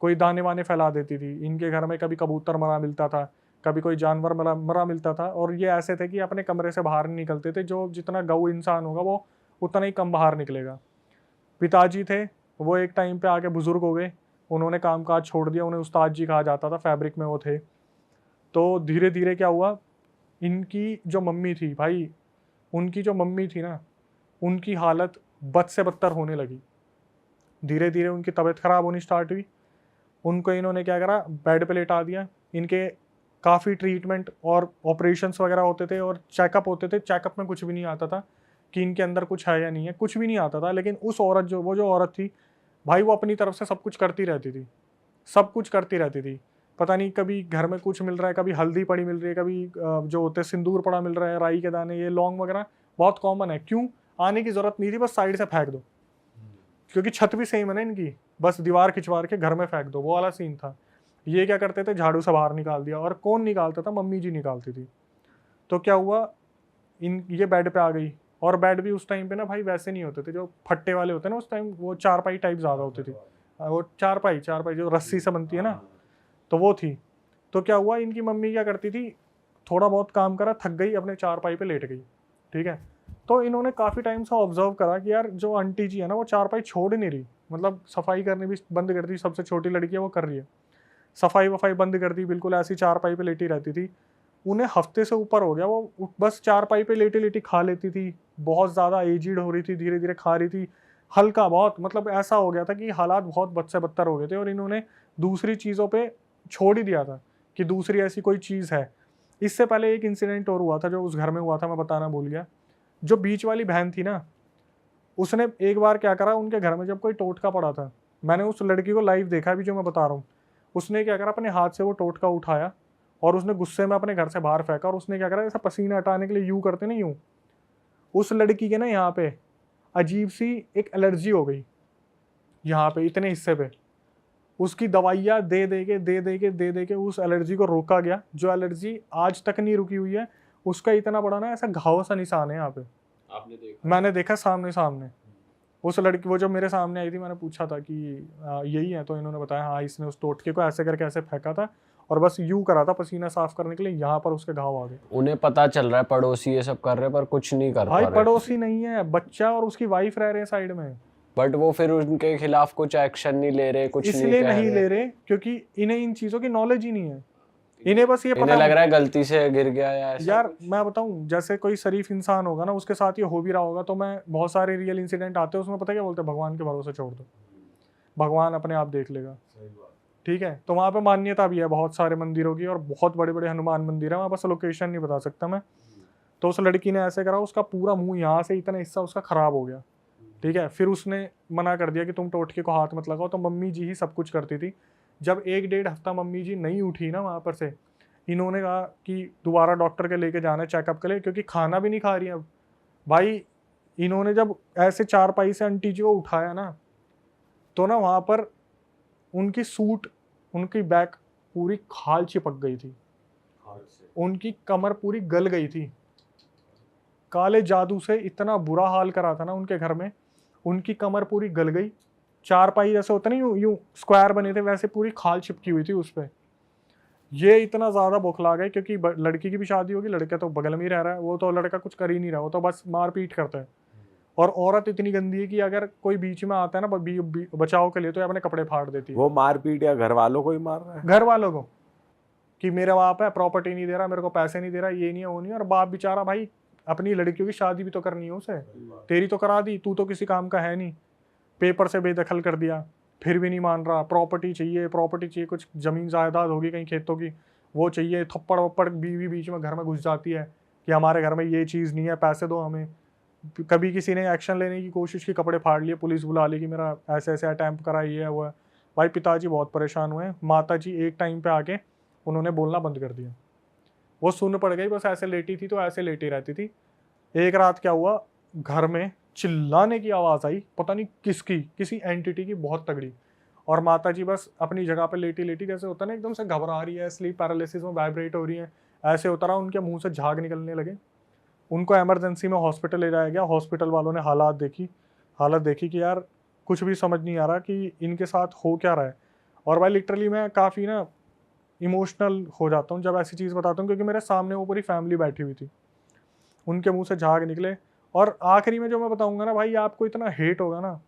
कोई दाने वाने फैला देती थी। इनके घर में कभी कबूतर मरा मिलता था, कभी कोई जानवर मरा मिलता था, और ये ऐसे थे कि अपने कमरे से बाहर नहीं निकलते थे। जो जितना गऊ इंसान होगा वो उतना ही कम बाहर निकलेगा। पिताजी थे, वो एक टाइम पे आके बुजुर्ग हो गए, उन्होंने काम काज छोड़ दिया, उन्हें उस्ताद जी कहा जाता था, फैब्रिक में वो थे। तो धीरे धीरे क्या हुआ, इनकी जो मम्मी थी भाई, उनकी जो मम्मी थी ना, उनकी हालत बद से बदतर होने लगी। धीरे धीरे उनकी तबीयत ख़राब होनी स्टार्ट हुई। उनको इन्होंने क्या करा, बेड पे लेटा दिया। इनके काफ़ी ट्रीटमेंट और ऑपरेशंस वगैरह होते थे और चेकअप होते थे। चेकअप में कुछ भी नहीं आता था कि इनके अंदर कुछ है या नहीं है, कुछ भी नहीं आता था। लेकिन उस औरत जो औरत थी भाई, वो अपनी तरफ से सब कुछ करती रहती थी, सब कुछ करती रहती थी। पता नहीं कभी घर में कुछ मिल रहा है, कभी हल्दी पड़ी मिल रही है, कभी जो होते सिंदूर पड़ा मिल रहा है, राई के दाने, ये लौंग वगैरह बहुत कॉमन है। क्यों, आने की ज़रूरत नहीं थी, बस साइड से फेंक दो, क्योंकि छत भी सेम है ना इनकी, बस दीवार खिंचवा के घर में फेंक दो, वो वाला सीन था। ये क्या करते थे, झाड़ू से बाहर निकाल दिया। और कौन निकालता था, मम्मी जी निकालती थी। तो क्या हुआ, ये बेड पे आ गई। और बेड भी उस टाइम पे ना भाई वैसे नहीं होते थे जो फट्टे वाले होते हैं ना, उस टाइम वो चारपाई टाइप ज़्यादा होती थी। वो चारपाई जो रस्सी से बनती है ना, तो वो थी। तो क्या हुआ, इनकी मम्मी क्या करती थी, थोड़ा बहुत काम करा, थक गई, अपने चारपाई पे लेट गई, ठीक है। तो इन्होंने काफ़ी टाइम से ऑब्जर्व करा कि यार जो आंटी जी है ना, वो चारपाई छोड़ नहीं रही, मतलब सफाई करनी भी बंद कर दी। सबसे छोटी लड़की है, वो कर रही है सफाई वफाई बंद कर दी, बिल्कुल ऐसी चारपाई पे लेटी रहती थी। उन्हें हफ्ते से ऊपर हो गया, वो बस चारपाई पे लेटी लेटी खा लेती थी। बहुत ज़्यादा एजिड हो रही थी, धीरे धीरे खा रही थी, हल्का बहुत, मतलब ऐसा हो गया था कि हालात बहुत बद से बदतर हो गए थे। और इन्होंने दूसरी चीज़ों पे छोड़ ही दिया था कि दूसरी ऐसी कोई चीज़ है। इससे पहले एक इंसिडेंट और हुआ था जो उस घर में हुआ था, मैं बताना भूल गया। जो बीच वाली बहन थी ना, उसने एक बार क्या करा, उनके घर में जब कोई टोटका पड़ा था, मैंने उस लड़की को लाइव देखा भी जो मैं बता रहा हूँ। उसने क्या करा, अपने हाथ से वो टोटका उठाया और उसने गुस्से में अपने घर से बाहर फेंका। और उसने क्या करा, ऐसा पसीना हटाने के लिए यूँ करते नहीं, यूँ, उस लड़की के ना यहाँ पे अजीब सी एक एलर्जी हो गई, यहाँ पे इतने हिस्से पे। उसकी दवाइयाँ दे दे के उस एलर्जी को रोका गया। जो एलर्जी आज तक नहीं रुकी हुई है, उसका इतना बड़ा ना ऐसा घाव सा निशान है यहाँ पे। आपने देखा? मैंने देखा सामने। उस लड़की, वो जो मेरे सामने आई थी, मैंने पूछा था कि यही है, तो इन्होंने बताया हाँ, इसने उस टोटके को ऐसे करके ऐसे फेंका था और बस यूं करा था पसीना साफ करने के लिए, यहाँ पर उसके घाव आ गए। उन्हें पता चल रहा है, पड़ोसी ये सब कर रहे हैं, पर कुछ नहीं कर पा भाई रहे। पड़ोसी नहीं है, बच्चा और उसकी वाइफ रह रहे हैं साइड में। बट वो फिर उनके खिलाफ कुछ एक्शन नहीं ले रहे, कुछ नहीं इसलिए कह नहीं रहे। ले रहे क्योंकि इन्हें इन चीज़ों की नॉलेज ही नहीं है। इन्हें बस ये इन्हें पता लग रहा है गलती से गिर गया या ऐसा यार कुछ। मैं बताऊं, जैसे कोई शरीफ इंसान होगा ना, उसके साथ ये हो भी रहा होगा, तो मैं बहुत सारे रियल इंसिडेंट आते हैं उसमें पता क्या बोलते हैं, भगवान के भरोसे छोड़ दो, भगवान अपने आप देख लेगा। ठीक है, तो वहाँ पे मान्यता भी है बहुत सारे मंदिरों की, और बहुत बड़े बड़े हनुमान मंदिर है वहाँ, बस लोकेशन नहीं बता सकता मैं। तो उस लड़की ने ऐसे करा, उसका पूरा मुंह यहाँ से इतना हिस्सा उसका खराब हो गया। ठीक है, फिर उसने मना कर दिया कि तुम टोटके को हाथ मत लगाओ, तो मम्मी जी ही सब कुछ करती थी। जब 1-1.5 हफ्ता मम्मी जी नहीं उठी ना वहाँ पर से, इन्होंने कहा कि दोबारा डॉक्टर के लेके जाना है चेकअप के लिए, क्योंकि खाना भी नहीं खा रही है अब। भाई इन्होंने जब ऐसे चारपाई से आंटी जी को उठाया ना, तो ना वहाँ पर उनकी सूट, उनकी बैक पूरी खाल चिपक गई थी, उनकी कमर पूरी गल गई थी। काले जादू से इतना बुरा हाल करा था ना उनके घर में, उनकी कमर पूरी गल गई। चारपाई जैसे होता नहीं, यूं यूं स्क्वायर बने थे, वैसे पूरी खाल चिपकी हुई थी उस पर। ये इतना ज़्यादा बौखला गए, क्योंकि लड़की की भी शादी होगी, लड़का तो बगल में ही रह रहा है, वो तो लड़का कुछ कर ही नहीं रहा, वो तो बस मारपीट करता है। और औरत इतनी गंदी है कि अगर कोई बीच में आता है ना बचाव के लिए, तो ये अपने कपड़े फाड़ देती है। वो मारपीट या घर वालों को ही मार रहा है? घर वालों को, कि मेरा बाप है, प्रॉपर्टी नहीं दे रहा, मेरे को पैसे नहीं दे रहा, ये नहीं है वो नहीं है। और बाप बेचारा भाई, अपनी लड़कियों की शादी भी तो करनी है उसे, तेरी तो करा दी, तू तो किसी काम का है नहीं, पेपर से बेदखल कर दिया, फिर भी नहीं मान रहा, प्रॉपर्टी चाहिए, प्रॉपर्टी चाहिए, कुछ ज़मीन जायदाद होगी कहीं खेतों की, वो चाहिए। थप्पड़ वप्पड़ बीवी बीच में घर में घुस जाती है कि हमारे घर में ये चीज़ नहीं है, पैसे दो हमें। कभी किसी ने एक्शन लेने की कोशिश की, कपड़े फाड़ लिए, पुलिस बुला ली कि मेरा ऐसे ऐसे अटैम्प्ट करा, ये है वो है। भाई पिताजी बहुत परेशान हुए, माता जी एक टाइम पे आके उन्होंने बोलना बंद कर दिया, वो सुन पड़ गई, बस ऐसे लेटी थी तो ऐसे लेटी रहती थी। एक रात क्या हुआ, घर में चिल्लाने की आवाज़ आई, पता नहीं किसकी, किसी एंटिटी की, बहुत तगड़ी। और माता जी बस अपनी जगह पे लेटी लेटी, जैसे होता ना एकदम से घबरा रही है, स्लीप पैरालिसिस में वाइब्रेट हो रही है, ऐसे होता रहा। उनके मुंह से झाग निकलने लगे, उनको इमरजेंसी में हॉस्पिटल ले जाया गया। हॉस्पिटल वालों ने हालत देखी कि यार कुछ भी समझ नहीं आ रहा कि इनके साथ हो क्या रहा है। और भाई लिटरली मैं काफ़ी ना इमोशनल हो जाता हूँ जब ऐसी चीज़ बताता हूँ, क्योंकि मेरे सामने वो पूरी फैमिली बैठी हुई थी, उनके मुंह से झाग निकले। और आखिरी में जो मैं बताऊंगा ना भाई, आपको इतना हेट होगा ना,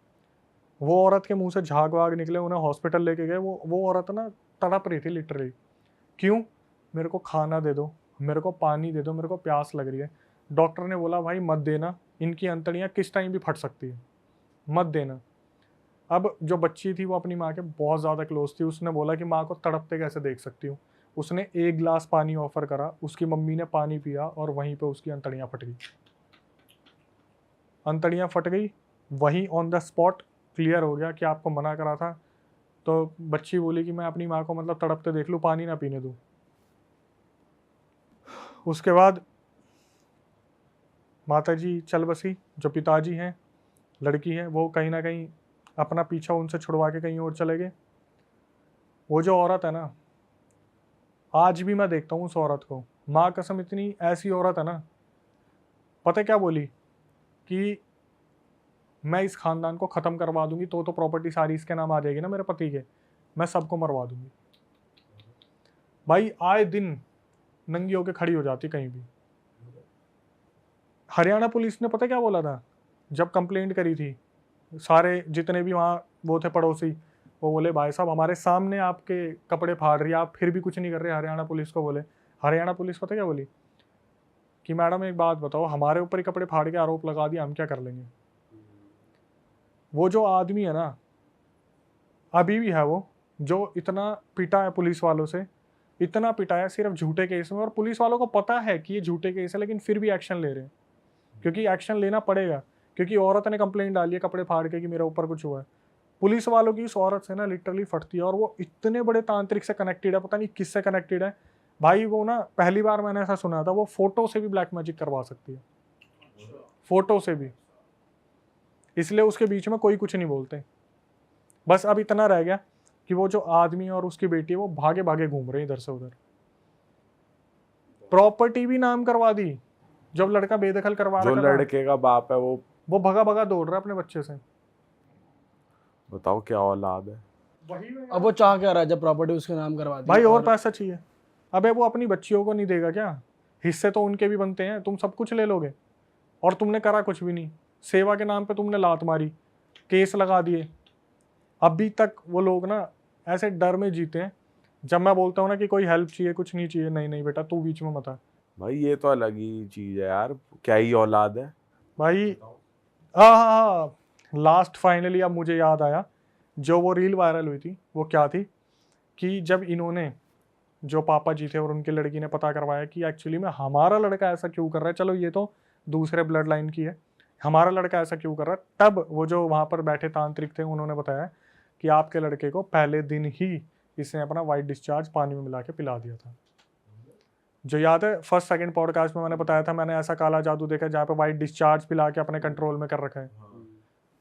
वो औरत के मुंह से झाग वाग निकले, उन्हें हॉस्पिटल लेके गए, वो औरत ना तड़प रही थी लिटरली। क्यों? मेरे को खाना दे दो, मेरे को पानी दे दो, मेरे को प्यास लग रही है। डॉक्टर ने बोला भाई मत देना, इनकी अंतड़ियाँ किस टाइम भी फट सकती है, मत देना। अब जो बच्ची थी वो अपनी माँ के बहुत ज़्यादा क्लोज थी, उसने बोला कि माँ को तड़पते कैसे देख सकती हूँ। उसने 1 गिलास पानी ऑफर करा, उसकी मम्मी ने पानी पिया और वहीं पे उसकी अंतड़ियाँ फट गई। अंतड़ियाँ फट गई वहीं ऑन द स्पॉट, क्लियर हो गया कि आपको मना करा था। तो बच्ची बोली कि मैं अपनी माँ को मतलब तड़पते देख लूँ, पानी ना पीने दूँ। उसके बाद माता जी चल बसी, जो पिताजी हैं, लड़की है, वो कहीं ना कहीं अपना पीछा उनसे छुड़वा के कहीं और चले गए। वो जो औरत है ना, आज भी मैं देखता हूँ उस औरत को, माँ कसम इतनी ऐसी औरत है ना। पता है क्या बोली? कि मैं इस खानदान को ख़त्म करवा दूंगी, तो प्रॉपर्टी सारी इसके नाम आ जाएगी ना मेरे पति के, मैं सबको मरवा दूंगी। भाई आए दिन नंगी होके खड़ी हो जाती कहीं भी। हरियाणा पुलिस ने पता क्या बोला था जब कंप्लेंट करी थी, सारे जितने भी वहाँ वो थे पड़ोसी, वो बोले भाई साहब हमारे सामने आपके कपड़े फाड़ रही है, आप फिर भी कुछ नहीं कर रहे। हरियाणा पुलिस को बोले, हरियाणा पुलिस पता क्या बोली? कि मैडम एक बात बताओ, हमारे ऊपर ही कपड़े फाड़ के आरोप लगा दिया, हम क्या कर लेंगे? वो जो आदमी है ना, अभी भी है वो, जो इतना पिटा है पुलिस वालों से, इतना पिटाया सिर्फ झूठे केस में। और पुलिस वालों को पता है कि ये झूठे केस है, लेकिन फिर भी एक्शन ले रहे हैं, क्योंकि एक्शन लेना पड़ेगा, क्योंकि औरत ने कंप्लेंट डाली है कपड़े फाड़ के कि मेरे ऊपर कुछ हुआ है। पुलिस वालों की इस औरत से ना लिटरली फटती है। और वो इतने बड़े तांत्रिक से कनेक्टेड है, पता नहीं किससे कनेक्टेड है भाई। वो ना पहली बार मैंने ऐसा सुना था, वो फोटो से भी ब्लैक मैजिक करवा सकती है, फोटो से भी। इसलिए उसके बीच में कोई कुछ नहीं बोलते। बस अब इतना रह गया कि वो जो आदमी और उसकी बेटी है, वो भागे भागे घूम रहे हैं इधर से उधर। प्रॉपर्टी भी नाम करवा दी, जब लड़का बेदखल करवा जो रखा था, लड़के का बाप है वो भगा भगा दौड़ रहा है अपने बच्चे से। बताओ क्या औलाद है। अब वो चाह क्या रहा है जब प्रॉपर्टी उसके नाम करवा दी? भाई और पैसा चाहिए। अबे वो अपनी बच्चियों को नहीं देगा क्या? हिस्से तो उनके भी बनते हैं, तुम सब कुछ ले लोगे और तुमने करा कुछ भी नहीं। सेवा के नाम पे तुमने लात मारी, केस लगा दिए। अभी तक वो लोग ना ऐसे डर में जीते हैं। जब मैं बोलता हूँ ना कि कोई हेल्प चाहिए, कुछ नहीं चाहिए, नहीं नहीं बेटा तू बीच में मत आ। भाई ये तो अलग ही चीज है यार, क्या ही औलाद है। भाई हाँ, लास्ट फाइनली अब मुझे याद आया, जो वो रील वायरल हुई थी वो क्या थी कि जब इन्होंने, जो पापा जी थे और उनकी लड़की ने पता करवाया कि एक्चुअली में हमारा लड़का ऐसा क्यों कर रहा है, चलो ये तो दूसरे ब्लड लाइन की है, हमारा लड़का ऐसा क्यों कर रहा है, तब वो जो वहाँ पर बैठे तांत्रिक थे उन्होंने बताया कि आपके लड़के को पहले दिन ही इसने अपना वाइट डिस्चार्ज पानी में मिला के पिला दिया था। जो याद है फर्स्ट सेकंड पॉडकास्ट में मैंने बताया था, मैंने ऐसा काला जादू देखा जहाँ पे वाइट डिस्चार्ज पिला के अपने कंट्रोल में कर रखा है।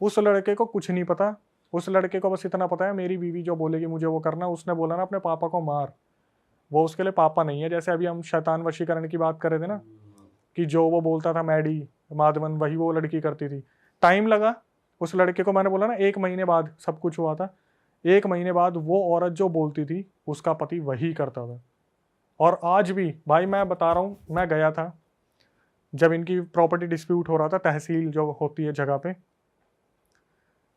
उस लड़के को कुछ नहीं पता, उस लड़के को बस इतना पता है मेरी बीवी जो बोलेगी मुझे वो करना। उसने बोला ना अपने पापा को मार, वो उसके लिए पापा नहीं है। जैसे अभी हम शैतान वशीकरण की बात कर रहे थे ना, कि जो वो बोलता था मैडी माधवन, वही वो लड़की करती थी। टाइम लगा उस लड़के को, मैंने बोला ना 1 महीने बाद सब कुछ हुआ था। 1 महीने बाद वो औरत जो बोलती थी उसका पति वही करता था। और आज भी भाई मैं बता रहा हूँ, मैं गया था जब इनकी प्रॉपर्टी डिस्प्यूट हो रहा था, तहसील जो होती है जगह पे,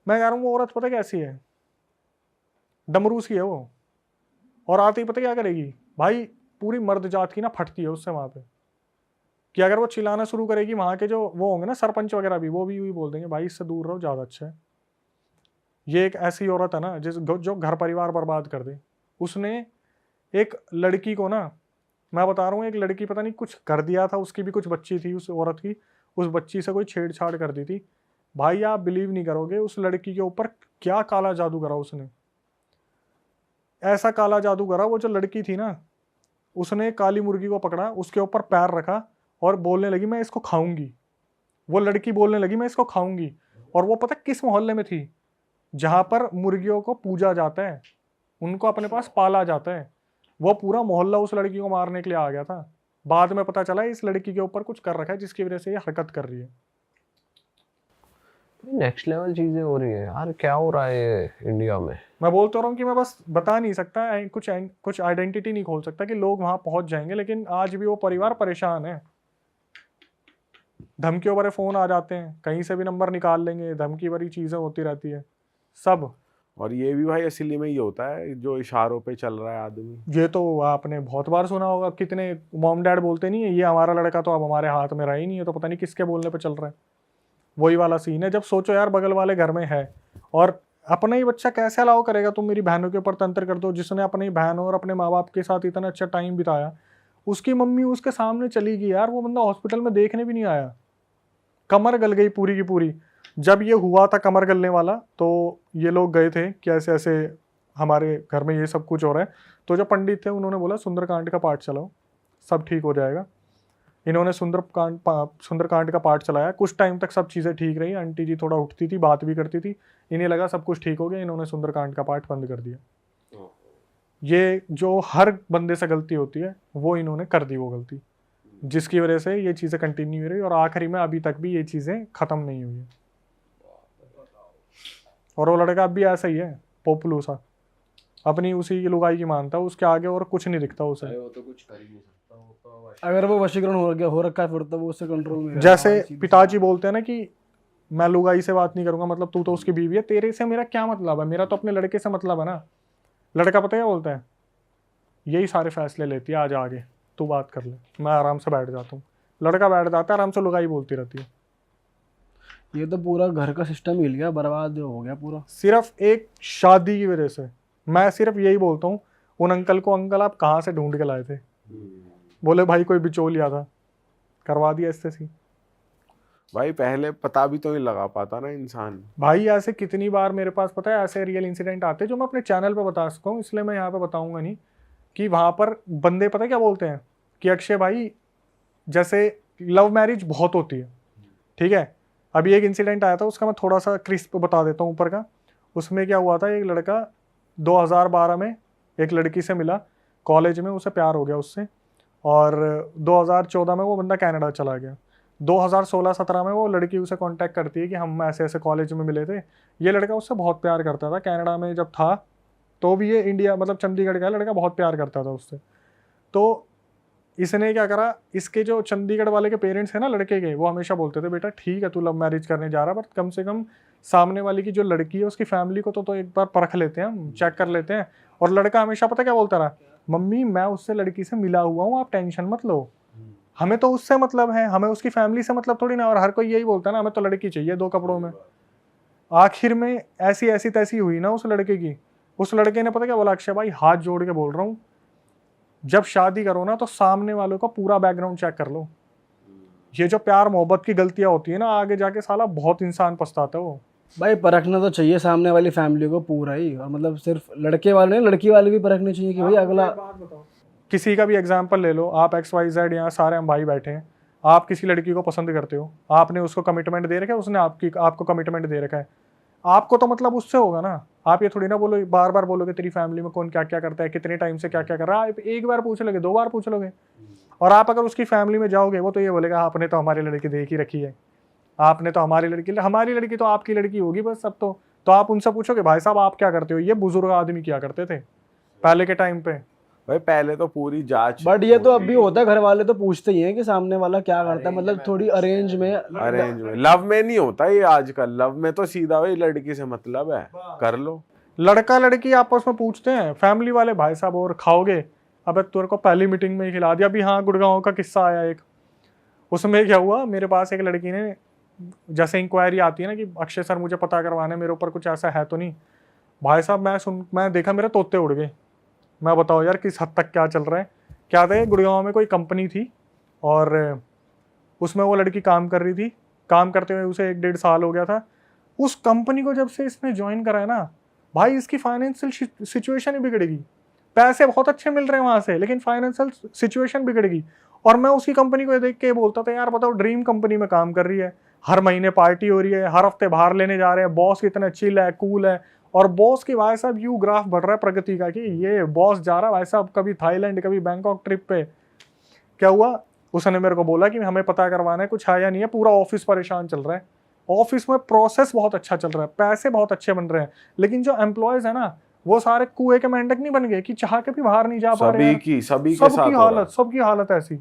मैं कह रहा हूँ वो औरत पता कैसी है, डमरू सी है वो। और आते ही पता क्या करेगी भाई, पूरी मर्द जात की ना फटती है उससे वहां पे, कि अगर वो चिल्लाना शुरू करेगी वहां के जो वो होंगे ना सरपंच वगैरह भी, वो भी यूं ही बोल देंगे भाई इससे दूर रहो ज्यादा अच्छा है। ये एक ऐसी औरत है ना जो घर परिवार बर्बाद कर दे। उसने एक लड़की को ना, मैं बता रहा हूँ, एक लड़की पता नहीं कुछ कर दिया था, उसकी भी कुछ बच्ची थी उस औरत की, उस बच्ची से कोई छेड़छाड़ कर दी थी। भाई आप बिलीव नहीं करोगे उस लड़की के ऊपर क्या काला जादू करा उसने। ऐसा काला जादू करा, वो जो लड़की थी ना, उसने काली मुर्गी को पकड़ा, उसके ऊपर पैर रखा और बोलने लगी मैं इसको खाऊंगी। वो लड़की बोलने लगी मैं इसको खाऊंगी। और वो पता किस मोहल्ले में थी, जहां पर मुर्गियों को पूजा जाता है, उनको अपने पास पाला जाता है। वो पूरा मोहल्ला उस लड़की को मारने के लिए आ गया था। बाद में पता चला इस लड़की के ऊपर कुछ कर रखा है जिसकी वजह से ये हरकत कर रही है। नेक्स्ट लेवल चीजें हो रही है यार, क्या हो रहा है इंडिया में। मैं बोलता रहा हूँ कि मैं बस बता नहीं सकता, कुछ आइडेंटिटी नहीं खोल सकता कि लोग वहां पहुंच जाएंगे, लेकिन आज भी वो परिवार परेशान है। धमकियों भरे फोन आ जाते हैं, कहीं से भी नंबर निकाल लेंगे, धमकी भरी चीजें होती रहती है सब। और ये भी भाई असली में ही होता है जो इशारों पे चल रहा है आदमी। ये तो आपने बहुत बार सुना होगा, कितने मॉम डैड बोलते नहीं है ये हमारा लड़का तो अब हमारे हाथ में रहा ही नहीं है, तो पता नहीं किसके बोलने पे चल रहा है। वही वाला सीन है। जब सोचो यार बगल वाले घर में है और अपना ही बच्चा कैसे अलाउ करेगा तुम मेरी बहनों के ऊपर तंत्र कर दो, जिसने अपनी बहन और अपने माँ बाप के साथ इतना अच्छा टाइम बिताया, उसकी मम्मी उसके सामने चली गई यार, वो बंदा हॉस्पिटल में देखने भी नहीं आया, कमर गल गई पूरी की पूरी। जब ये हुआ था कमर गलने वाला, तो ये लोग गए थे कि ऐसे ऐसे हमारे घर में ये सब कुछ हो रहा है। तो जो पंडित थे उन्होंने बोला सुंदरकांड का पाठ चलाओ सब ठीक हो जाएगा। इन्होंने सुंदरकांड का पाठ चलाया, कुछ टाइम तक सब चीज़ें ठीक रही, आंटी जी थोड़ा उठती थी, बात भी करती थी, इन्हें लगा सब कुछ ठीक हो गया, इन्होंने सुंदरकांड का पाठ बंद कर दिया। ये जो हर बंदे से गलती होती है वो इन्होंने कर दी वो गलती, जिसकी वजह से ये चीज़ें कंटिन्यू हो रही और आखिरी में अभी तक भी ये चीज़ें ख़त्म नहीं हुई है। और वो लड़का अब भी ऐसा ही है, पोपलू सा, अपनी उसी की लुगाई की मानता है, उसके आगे और कुछ नहीं दिखता उसे। वो तो कुछ कर ही नहीं सकता, वो तो अगर वो वशीकरण हो रखा है फिर तो वो उससे कंट्रोल में रहेगा। जैसे पिताजी बोलते हैं ना कि मैं लुगाई से बात नहीं करूंगा, मतलब तू तो उसकी बीवी है, तेरे से मेरा क्या मतलब है, मेरा तो अपने लड़के से मतलब है ना। लड़का पता क्या बोलता है, यही सारे फैसले लेती है, आज आगे तू बात कर ले, मैं आराम से बैठ जाता हूँ। लड़का बैठ जाता है आराम से, लुगाई बोलती रहती है। ये तो पूरा घर का सिस्टम हिल गया, बर्बाद हो गया पूरा, सिर्फ एक शादी की वजह से। मैं सिर्फ यही बोलता हूँ उन अंकल को, अंकल आप कहाँ से ढूंढ के लाए थे? बोले भाई कोई बिचौलिया था, करवा दिया इससे सी। भाई पहले पता भी तो नहीं लगा पाता ना इंसान। भाई ऐसे कितनी बार मेरे पास पता है ऐसे रियल इंसिडेंट आते हैं जो मैं अपने चैनल पे बता सकता हूँ, इसलिए मैं यहाँ पे बताऊंगा नहीं, कि वहाँ पर बंदे पता क्या बोलते हैं कि अक्षय भाई जैसे लव मैरिज बहुत होती है, ठीक है। अभी एक इंसिडेंट आया था, उसका मैं थोड़ा सा क्रिस्प बता देता हूँ ऊपर का। उसमें क्या हुआ था, एक लड़का 2012 में एक लड़की से मिला कॉलेज में, उसे प्यार हो गया उससे, और 2014 में वो बंदा कनाडा चला गया। 2016-17 में वो लड़की उसे कांटेक्ट करती है कि हम ऐसे ऐसे कॉलेज में मिले थे। ये लड़का उससे बहुत प्यार करता था, कनाडा में जब था तो भी ये इंडिया मतलब चंडीगढ़ का लड़का बहुत प्यार करता था उससे। तो इसने क्या करा, इसके जो चंडीगढ़ वाले के पेरेंट्स हैं ना लड़के के, वो हमेशा बोलते थे बेटा ठीक है तू लव मैरिज करने जा रहा है, बट कम से कम सामने वाली की जो लड़की है उसकी फैमिली को तो एक बार परख लेते हैं, हम चेक कर लेते हैं। और लड़का हमेशा पता क्या बोलता रहा, मम्मी मैं उससे लड़की से मिला हुआ हूँ, आप टेंशन मत लो, हमें तो उससे मतलब है, हमें उसकी फैमिली से मतलब थोड़ी ना। और हर कोई यही बोलता है ना, हमें तो लड़की चाहिए 2 कपड़ों में। आखिर में ऐसी तैसी हुई ना उस लड़के की। उस लड़के ने पता क्या बोला, अक्षय भाई हाथ जोड़ के बोल रहा हूँ, जब शादी करो ना तो सामने वालों का पूरा बैकग्राउंड चेक कर लो। ये जो प्यार मोहब्बत की गलतियां होती है ना, आगे जाके साला बहुत इंसान पछताता है वो। भाई परखना तो चाहिए सामने वाली फैमिली को पूरा ही, और मतलब सिर्फ लड़के वाले नहीं, लड़की वाले भी परखने चाहिए कि भाई अगला। किसी का भी एग्जाम्पल ले लो, आप XYZ यहाँ सारे हम भाई बैठे हैं, आप किसी लड़की को पसंद करते हो, आपने उसको कमिटमेंट दे रखा है, उसने आपको कमिटमेंट दे रखा है, आपको तो मतलब उससे होगा ना। आप ये थोड़ी ना बोलो, बार बार बोलोगे तेरी फैमिली में कौन क्या क्या करता है, कितने टाइम से क्या क्या कर रहा है, आप एक बार पूछ लोगे, 2 बार पूछ लोगे। और आप अगर उसकी फैमिली में जाओगे, वो तो ये बोलेगा आपने तो हमारी लड़की देख ही रखी है, आपने तो हमारी लड़की तो आपकी लड़की होगी बस अब तो आप उनसे पूछोगे भाई साहब आप क्या करते हो, ये बुजुर्ग आदमी क्या करते थे पहले के टाइम पे। भाई पहले तो पूरी जांच, बट ये तो अब भी होता है, घर वाले तो पूछते ही हैं कि सामने वाला क्या करता है, मतलब थोड़ी अरेंज में। लव में नहीं होता ये आजकल, लव में तो सीधा भाई लड़की से मतलब है, कर लो। लड़का लड़की आपस में पूछते हैं, फैमिली वाले भाई साहब और खाओगे, अबे तेरे को पहली मीटिंग में ही खिला दिया। अभी हाँ गुड़गांव का किस्सा आया एक, उसमें क्या हुआ, मेरे पास एक लड़की ने, जैसे इंक्वायरी आती है ना कि अक्षय सर मुझे पता करवाना है, मेरे ऊपर कुछ ऐसा है तो नहीं। भाई साहब मैं देखा मेरे तोते उड़ गए। मैं बताओ यार किस हद तक क्या चल रहा है। क्या था, गुड़गांव में कोई कंपनी थी और उसमें वो लड़की काम कर रही थी, काम करते हुए उसे 1-1.5 साल हो गया था। उस कंपनी को जब से इसने ज्वाइन करा है ना भाई, इसकी फाइनेंशियल सिचुएशन ही बिगड़ेगी। पैसे बहुत अच्छे मिल रहे हैं वहां से, लेकिन फाइनेंशियल सिचुएशन बिगड़ेगी। और मैं उसकी कंपनी को देख के बोलता था यार बताओ, ड्रीम कंपनी में काम कर रही है, हर महीने पार्टी हो रही है, हर हफ्ते बाहर लेने जा रहे हैं, बॉस कितना चिल है, कूल है। और बॉस की भाई साहब यू ग्राफ बढ़ रहा है प्रगति का, कि ये बॉस जा रहा है भाई साहब कभी थाईलैंड कभी बैंकॉक ट्रिप पे। क्या हुआ, उसने मेरे को बोला कि हमें पता करवाना है कुछ है या नहीं है, पूरा ऑफिस परेशान चल रहा है, ऑफिस में प्रोसेस बहुत अच्छा चल रहा है, पैसे बहुत अच्छे बन रहे हैं, लेकिन जो एम्प्लॉयज है ना वो सारे कुएं के मेंढक नहीं बन गए कि चाह के भी बाहर नहीं जा पा रहे हैं। सबकी हालत ऐसी।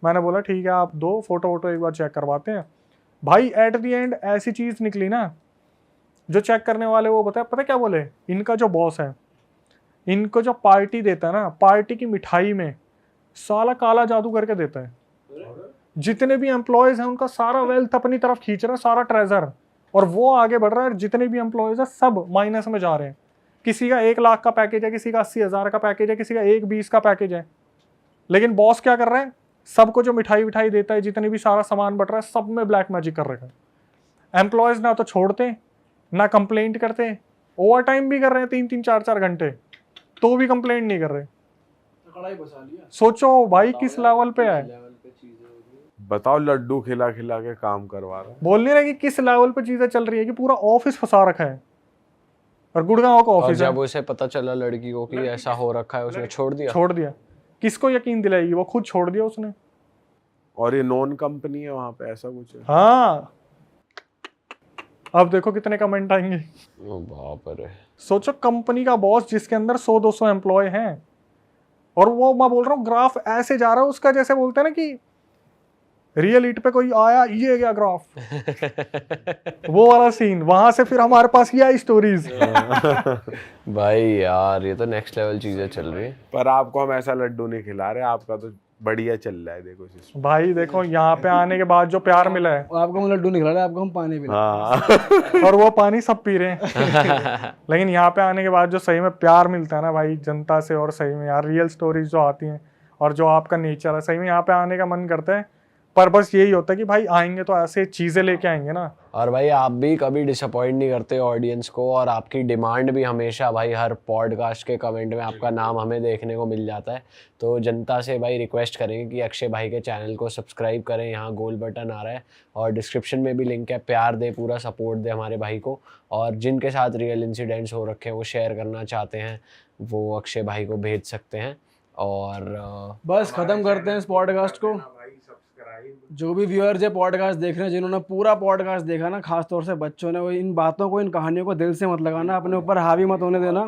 मैंने बोला ठीक है आप दो फोटो एक बार चेक करवाते हैं। भाई एट द एंड ऐसी चीज निकली ना, जो चेक करने वाले वो पता क्या बोले, इनका जो बॉस है इनको जो पार्टी देता है ना, पार्टी की मिठाई में साला काला जादू करके देता है। जितने भी एम्प्लॉयज हैं उनका सारा वेल्थ अपनी तरफ खींच रहा है, सारा ट्रेजर, और वो आगे बढ़ रहा है। जितने भी एम्प्लॉयज है सब माइनस में जा रहे हैं। किसी का 1 लाख का पैकेज है, किसी का 80,000 का पैकेज है, किसी का 1-20 का पैकेज है, लेकिन बॉस क्या कर रहा है, सबको जो मिठाई देता है, जितने भी सारा सामान बट रहा है, सब में ब्लैक मैजिक कर रखा है। एम्प्लॉयज ना तो छोड़ते ना कंप्लेंट करते, ओवर टाइम भी कर रहे हैं 3-3 4-4 घंटे, तो भी कंप्लेंट नहीं कर रहे। सोचो भाई किस लेवल पे है। बताओ, लड्डू खिला खिला के काम करवा रहा है। बोल नहीं रहे कि किस लेवल पे चीजें चल रही है, कि पूरा ऑफिस फंसा रखा है। और गुड़गांव का ऑफिस है। जब उसे पता चला लड़की को कि ऐसा हो रखा है, उसने छोड़ दिया। किसको यकीन दिलाएगी, वो खुद छोड़ दिया उसने। और ये नॉन कंपनी है वहां पे, ऐसा कुछ है? हाँ, अब देखो कितने कमेंट आएंगे। बाप रे, सोचो कंपनी का बॉस जिसके अंदर 100-200 एम्प्लॉय हैं, और वो मैं बोल रहा हूँ ग्राफ ऐसे जा रहा है उसका, जैसे बोलते हैं ना कि रियल इट पे कोई आया ये गया ग्राफ वो वाला सीन। वहां से फिर हमारे पास ये आई स्टोरीज। भाई यार ये तो नेक्स्ट लेवल चीजें चल रही है। पर आपको हम ऐसा लड्डू नहीं खिला रहे, आपका तो बढ़िया चल रहा है। देखो सिस्टम भाई, देखो यहाँ पे आने के बाद जो प्यार मिला है, आपको हम लड्डू नहीं खिला रहे, आपको हम पानी पिला। हाँ और वो पानी सब पी रहे हैं। लेकिन यहाँ पे आने के बाद जो सही में प्यार मिलता है ना भाई जनता से, और सही में यार रियल स्टोरीज जो आती हैं, और जो आपका नेचर है, सही में यहाँ पे आने का मन करता है। पर बस यही होता है कि भाई आएंगे तो ऐसे चीजें लेके आएंगे ना। और भाई आप भी कभी डिसअपॉइंट नहीं करते ऑडियंस को, और आपकी डिमांड भी हमेशा भाई हर पॉडकास्ट के कमेंट में आपका नाम हमें देखने को मिल जाता है। तो जनता से भाई रिक्वेस्ट करेंगे कि अक्षय भाई के चैनल को सब्सक्राइब करें, यहाँ गोल बटन आ रहा है और डिस्क्रिप्शन में भी लिंक है। प्यार दे, पूरा सपोर्ट दे हमारे भाई को, और जिनके साथ रियल इंसिडेंट्स हो रखे हैं वो शेयर करना चाहते हैं वो अक्षय भाई को भेज सकते हैं। और बस खत्म करते हैं इस पॉडकास्ट को। जो भी व्यूअर्स है पॉडकास्ट देख रहे हैं, जिन्होंने पूरा पॉडकास्ट देखा ना, खास तौर से बच्चों ने, वो इन बातों को, इन कहानियों को दिल से मत लगाना, अपने ऊपर हावी मत होने देना।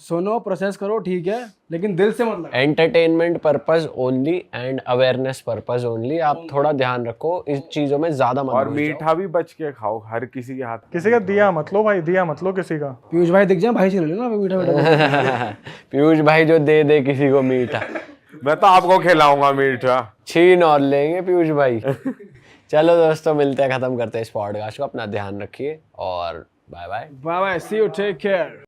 सुनो प्रोसेस करो ठीक है, लेकिन दिल से मत लगाओ। Entertainment purpose only and awareness purpose only. आप थोड़ा ध्यान रखो इस चीजों में, ज्यादा मत और घुस जाओ। मीठा भी बच के खाओ, हर किसी के हाथ किसी का दिया मत लो भाई, दिया मत लो किसी का। पीयूष भाई दिख जाए, भाई से ले लेना मीठा मीठा। पीयूष भाई जो दे किसी को मीठा, मैं तो आपको खिलाऊंगा मीठा। छीन और लेंगे पीयूष भाई। चलो दोस्तों, मिलते हैं, खत्म करते हैं इस पॉडकास्ट को। अपना ध्यान रखिए और bye bye. Bye bye, see you, take care.